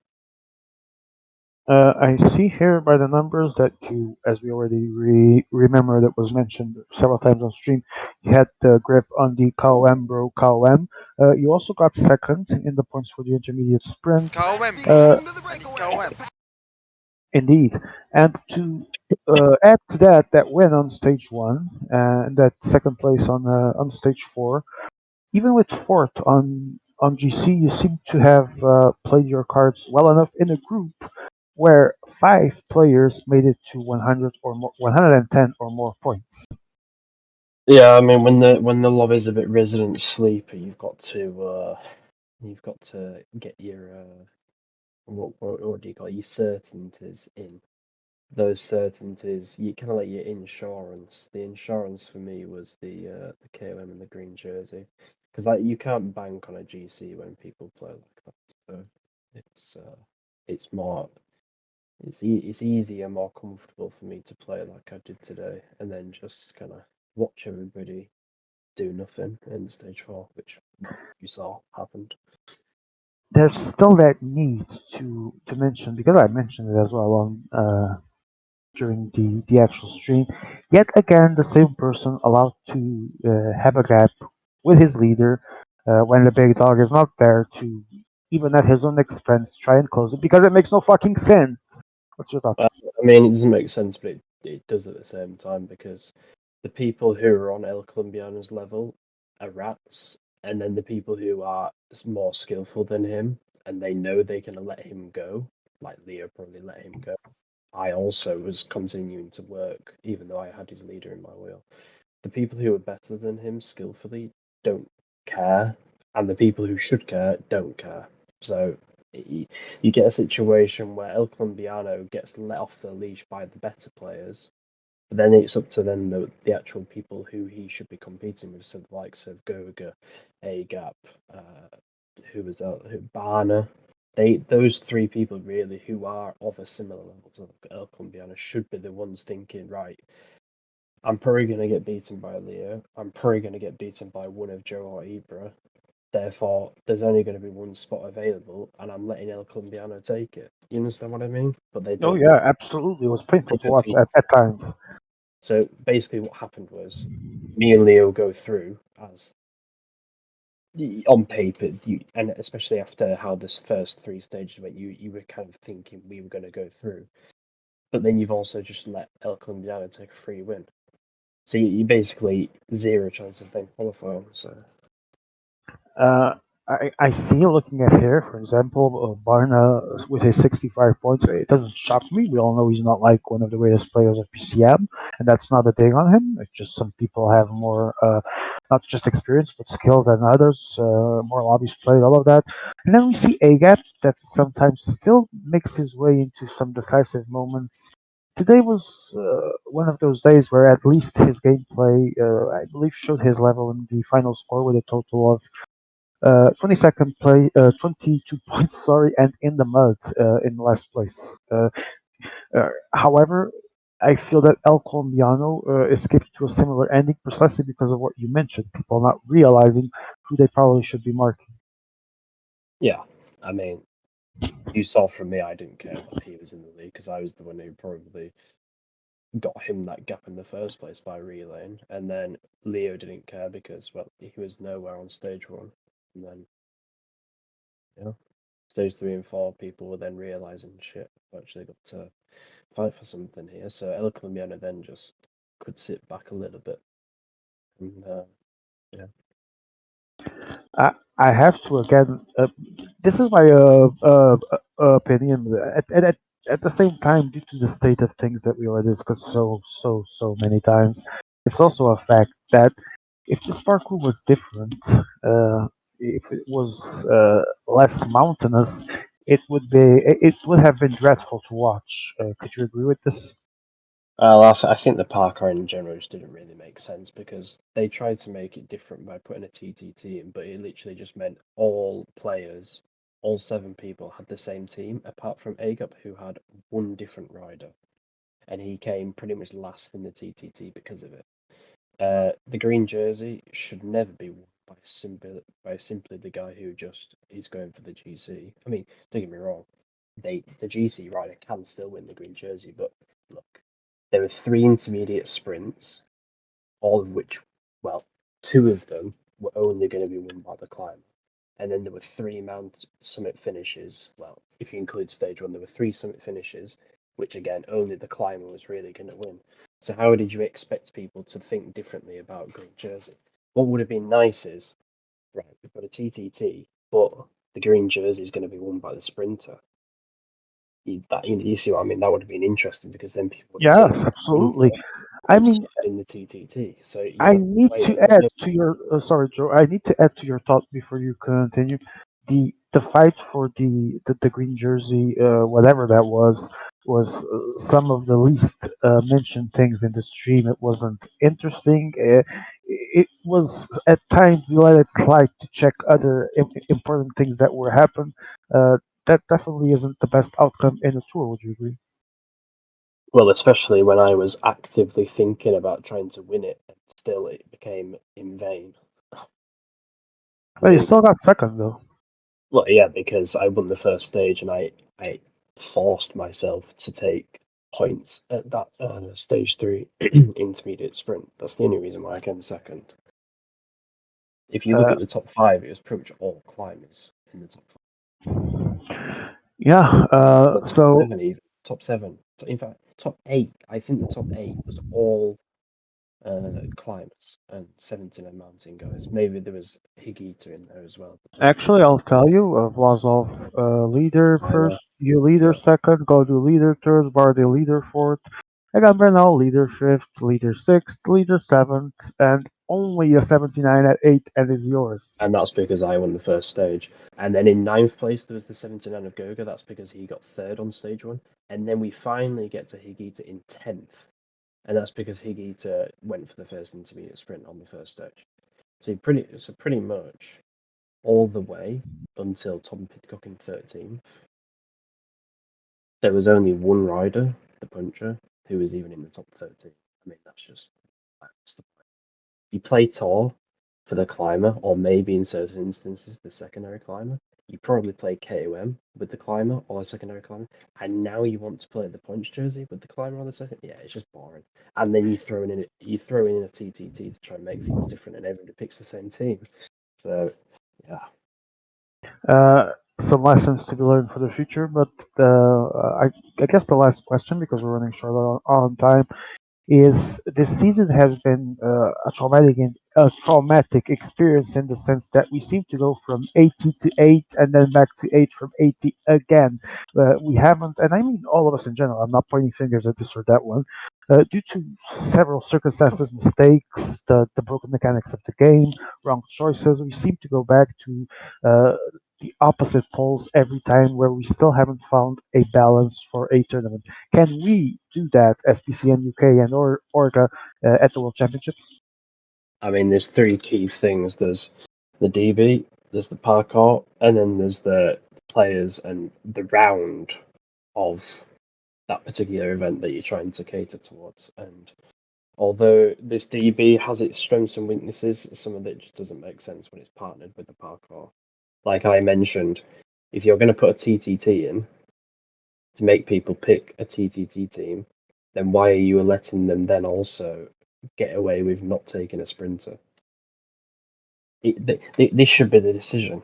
Speaker 1: I see here by the numbers that you, as we already remember, that was mentioned several times on stream, you had the grip on the KOM Bro KOM. You also got second in the points for the intermediate sprint.
Speaker 6: KOM, bro. I need KOM.
Speaker 1: Indeed. And to add to that, that win on stage one and that second place on stage four, even with fourth on GC, you seem to have played your cards well enough in a group where five players made it to 100 or more, 110 or more points.
Speaker 9: Yeah, I mean when the lobby's a bit resident sleeper, you've got to get your what do you call it, your certainties in. Those certainties, you kind of like your insurance. The insurance for me was the KOM and the green jersey, because like you can't bank on a GC when people play like that. So it's more it's easier, more comfortable for me to play like I did today, and then just kind of watch everybody do nothing in stage four, which you saw happened.
Speaker 1: There's still that need to mention, because I mentioned it as well on during the actual stream. Yet again, the same person allowed to have a gap with his leader when the big dog is not there to, even at his own expense, try and close it because it makes no fucking sense. What's your thoughts?
Speaker 9: I mean, it doesn't make sense, but it does at the same time because the people who are on El Colombiano's level are rats, and then the people who are more skillful than him and they know they can let him go, like Leo probably let him go. I also was continuing to work, even though I had his leader in my wheel. The people who are better than him skillfully don't care, and the people who should care don't care. So you get a situation where El Colombiano gets let off the leash by the better players, but then it's up to then the actual people who he should be competing with, so the likes of Goga, Agap, who was who Barner. Those three people really who are of a similar level to El Colombiano should be the ones thinking, right, I'm probably going to get beaten by Leo. I'm probably going to get beaten by one of Joe or Ibra. Therefore, there's only going to be one spot available, and I'm letting El Colombiano take it. You understand what I mean? But they
Speaker 1: Oh
Speaker 9: don't.
Speaker 1: yeah, absolutely. It was
Speaker 9: They
Speaker 1: painful to
Speaker 9: don't
Speaker 1: watch
Speaker 9: think.
Speaker 1: at times.
Speaker 9: So basically, what happened was me and Leo go through as on paper, and especially after how this first three stages went, you were kind of thinking we were going to go through. But then you've also just let El Colombiano take a free win. So you basically zero chance of them qualifying. So
Speaker 1: Uh, I see looking at here, for example, Barna with his 65 points. It doesn't shock me. We all know he's not like one of the greatest players of PCM, and that's not a dig on him. It's just some people have more, not just experience, but skill than others, more lobbies played, all of that. And then we see Agap that sometimes still makes his way into some decisive moments. Today was one of those days where at least his gameplay, I believe, showed his level in the final score with a total of 22nd play, 22 points, sorry, and in the mud in last place. However, I feel that El Colombiano escaped to a similar ending precisely because of what you mentioned, people not realizing who they probably should be marking.
Speaker 9: yeah, I mean, you saw from me, I didn't care that he was in the league because I was the one who probably got him that gap in the first place by relaying, and then Leo didn't care because well, he was nowhere on stage one, and then yeah, stage three and four, people were then realizing shit, I've actually got to fight for something here. So El Colombiano then just could sit back a little bit, and yeah.
Speaker 1: I have to again. This is my opinion. At the same time, due to the state of things that we already discussed so many times, it's also a fact that if this parkour was different, if it was less mountainous, it would have been dreadful to watch. Could you agree with this?
Speaker 9: Well, I think the parkour in general just didn't really make sense because they tried to make it different by putting a TTT in, but it literally just meant all players, all 7 people, had the same team, apart from Agap, who had one different rider, and he came pretty much last in the TTT because of it. The green jersey should never be won by simply the guy who just is going for the GC. I mean, don't get me wrong, the GC rider can still win the green jersey, but look, there were 3 intermediate sprints, all of which, well, 2 of them were only going to be won by the climber. And then there were 3 summit finishes. Well, if you include stage 1, there were 3 summit finishes, which again, only the climber was really going to win. So how did you expect people to think differently about green jersey? What would have been nice is, right, we've got a TTT, but the green jersey is going to be won by the sprinter. You see what I mean? That would have been interesting because then people would have
Speaker 1: Yes,
Speaker 9: taken the
Speaker 1: absolutely.
Speaker 9: sprinter
Speaker 1: I
Speaker 9: and
Speaker 1: mean,
Speaker 9: suffered in the TTT. So you've
Speaker 1: I
Speaker 9: got
Speaker 1: need
Speaker 9: players.
Speaker 1: to add to your sorry, Joe. I need to add to your thought before you continue. The fight for the green jersey, whatever that was some of the least mentioned things in the stream. It wasn't interesting. It was at times we let it slide to check other important things that were happen. Uh, that definitely isn't the best outcome in a tour. Would you agree?
Speaker 9: Well, especially when I was actively thinking about trying to win it, and still it became in vain. I
Speaker 1: Well, you
Speaker 9: mean,
Speaker 1: still got second though.
Speaker 9: well, yeah, because I won the first stage and I forced myself to take points at that stage 3 intermediate sprint. That's the only reason why I came second. If you look
Speaker 1: Uh,
Speaker 9: at the top 5, it was pretty much all climbers in the top 5.
Speaker 1: yeah.
Speaker 9: The top
Speaker 1: So
Speaker 9: 7, even. Top 7. In fact, top 8. I think the top 8 was all climbers and 79 mountain guys. Maybe there was Higita in there as well. But
Speaker 1: actually, I'll tell you, Vlasov leader
Speaker 9: climber,
Speaker 1: first, you leader
Speaker 9: yeah.
Speaker 1: second, Godu leader third, Bardi leader fourth, I got Bernal leader fifth, leader sixth, leader seventh, and only a 79 at 8 and is yours.
Speaker 9: And that's because I won the first stage. And then in 9th place, there was the 79 of Goga. That's because he got 3rd on stage 1. And then we finally get to Higita in 10th. And that's because Higita went for the first intermediate sprint on the first stage. So pretty much all the way until Tom Pidcock in 13th, there was only one rider, the puncher, who was even in the top 13. I mean, that's the point. You play Tor for the climber, or maybe in certain instances the secondary climber. You probably play KOM with the climber or a secondary climber, and now you want to play the punch jersey with the climber on the second. Yeah, it's just boring. And then you throw in a TTT to try and make things different, and everybody picks the same team. So yeah,
Speaker 1: Uh, some lessons to be learned for the future, but I guess the last question, because we're running short on time, is this season has been a traumatic experience in the sense that we seem to go from 80 to 8 and then back to 8 from 80 again. We haven't, and I mean all of us in general. I'm not pointing fingers at this or that one. Due to several circumstances, mistakes, the broken mechanics of the game, wrong choices, we seem to go back to the opposite poles every time, where we still haven't found a balance for a tournament. Can we do that as PCM UK and Orga at the World Championships?
Speaker 9: I mean, there's 3 key things. There's the DB, there's the parkour, and then there's the players and the round of that particular event that you're trying to cater towards. And although this DB has its strengths and weaknesses, some of it just doesn't make sense when it's partnered with the parkour. Like I mentioned, if you're going to put a TTT in to make people pick a TTT team, then why are you letting them then also get away with not taking a sprinter? This should be the decision.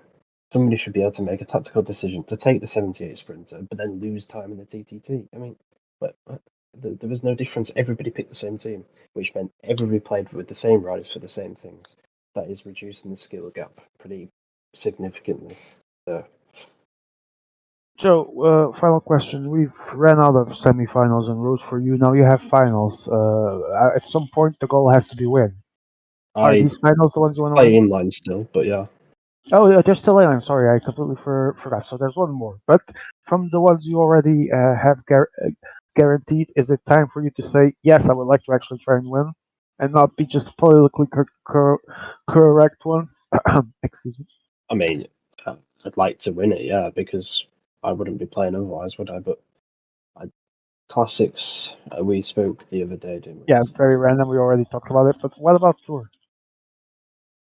Speaker 9: Somebody should be able to make a tactical decision to take the 78 sprinter, but then lose time in the TTT. I mean, there was no difference. Everybody picked the same team, which meant everybody played with the same riders for the same things. That is reducing the skill gap pretty significantly. So
Speaker 1: Joe, final question. We've ran out of semifinals and roads for you. Now you have finals. At some point, the goal has to be win. Are
Speaker 9: I
Speaker 1: these finals the ones you want to
Speaker 9: play
Speaker 1: win?
Speaker 9: inline still, but yeah.
Speaker 1: Oh, yeah, there's still 8. I'm sorry, I completely forgot. So there's one more. But from the ones you already have guaranteed, is it time for you to say, yes, I would like to actually try and win, and not be just politically correct ones? Excuse me.
Speaker 9: I mean, I'd like to win it, yeah, because I wouldn't be playing otherwise, would I? But I, classics, we spoke the other day, didn't we?
Speaker 1: Yeah,
Speaker 9: So
Speaker 1: very random. We already talked about it. But what about tour?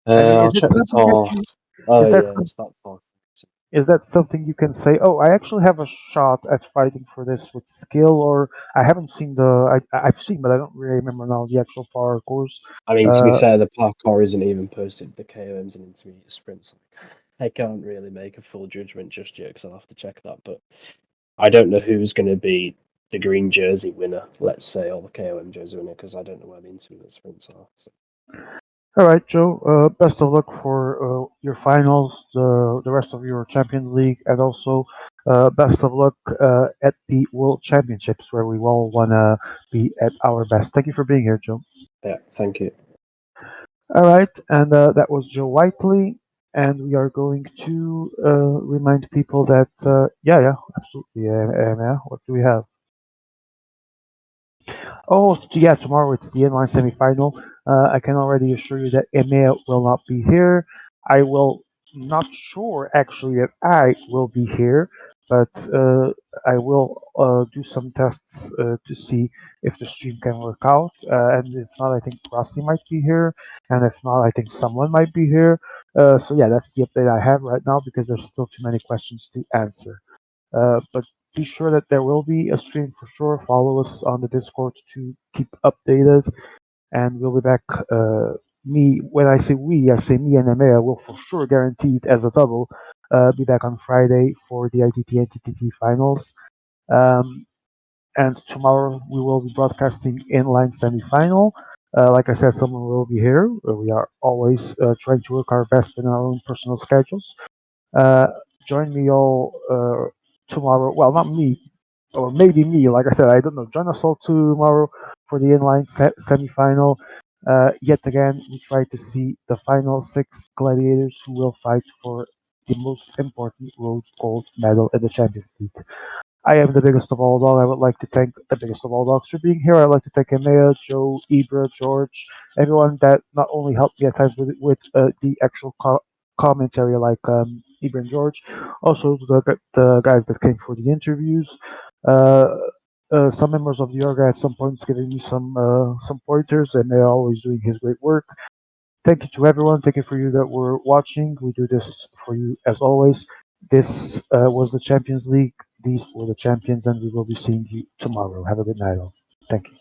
Speaker 1: I mean,
Speaker 9: I'll
Speaker 1: is it
Speaker 9: check the
Speaker 1: something that
Speaker 9: talk.
Speaker 1: you
Speaker 9: Oh
Speaker 1: is that
Speaker 9: yeah,
Speaker 1: some,
Speaker 9: it's that talk.
Speaker 1: is that something you can say? Oh, I actually have a shot at fighting for this with skill, or I haven't seen I've seen, but I don't really remember now the actual parcours.
Speaker 9: I mean, to be
Speaker 1: Uh,
Speaker 9: fair, the parkour isn't even posted. The KOMs and intermediate sprints. I can't really make a full judgment just yet because I'll have to check that. But I don't know who's going to be the green jersey winner, let's say, or the KOM jersey winner, because I don't know where the intermediate sprints are. So.
Speaker 1: all right, Joe. Best of luck for your finals, the rest of your Champions League, and also best of luck at the World Championships, where we all wanna be at our best. Thank you for being here, Joe.
Speaker 9: Yeah, thank you.
Speaker 1: All right, and that was Joe Whiteley, and we are going to remind people that yeah, absolutely, yeah. What do we have? Oh, yeah, tomorrow it's the inline semifinal. I can already assure you that EMEA will not be here. I will not sure actually that I will be here, but I will do some tests to see if the stream can work out. And if not, I think Rossi might be here, and if not, I think someone might be here. So yeah, that's the update I have right now because there's still too many questions to answer. But be sure that there will be a stream for sure. Follow us on the Discord to keep updated, and we'll be back. Me, when I say we, I say me and Emea will for sure guaranteed as a double be back on Friday for the ITT and TTT finals. Um, and tomorrow we will be broadcasting inline semifinal. Like I said, someone will be here. We are always trying to work our best within our own personal schedules. Uh, Join me all tomorrow. Well, not me, or maybe me. Like I said, I don't know. Join us all tomorrow for the inline semifinal. Yet again, we try to see the final 6 gladiators who will fight for the most important road gold medal in the Champions League. I am the biggest of all dogs. I would like to thank the biggest of all dogs for being here. I'd like to thank Emea, Joe, Ibra, George, everyone that not only helped me at times with the actual commentary, like Ibra and George, also the guys that came for the interviews. Uh, some members of the org at some points giving me some pointers, and they're always doing his great work. Thank you to everyone. Thank you for you that were watching. We do this for you as always. This was the Champions League. These were the champions, and we will be seeing you tomorrow. Have a good night, all. Thank you.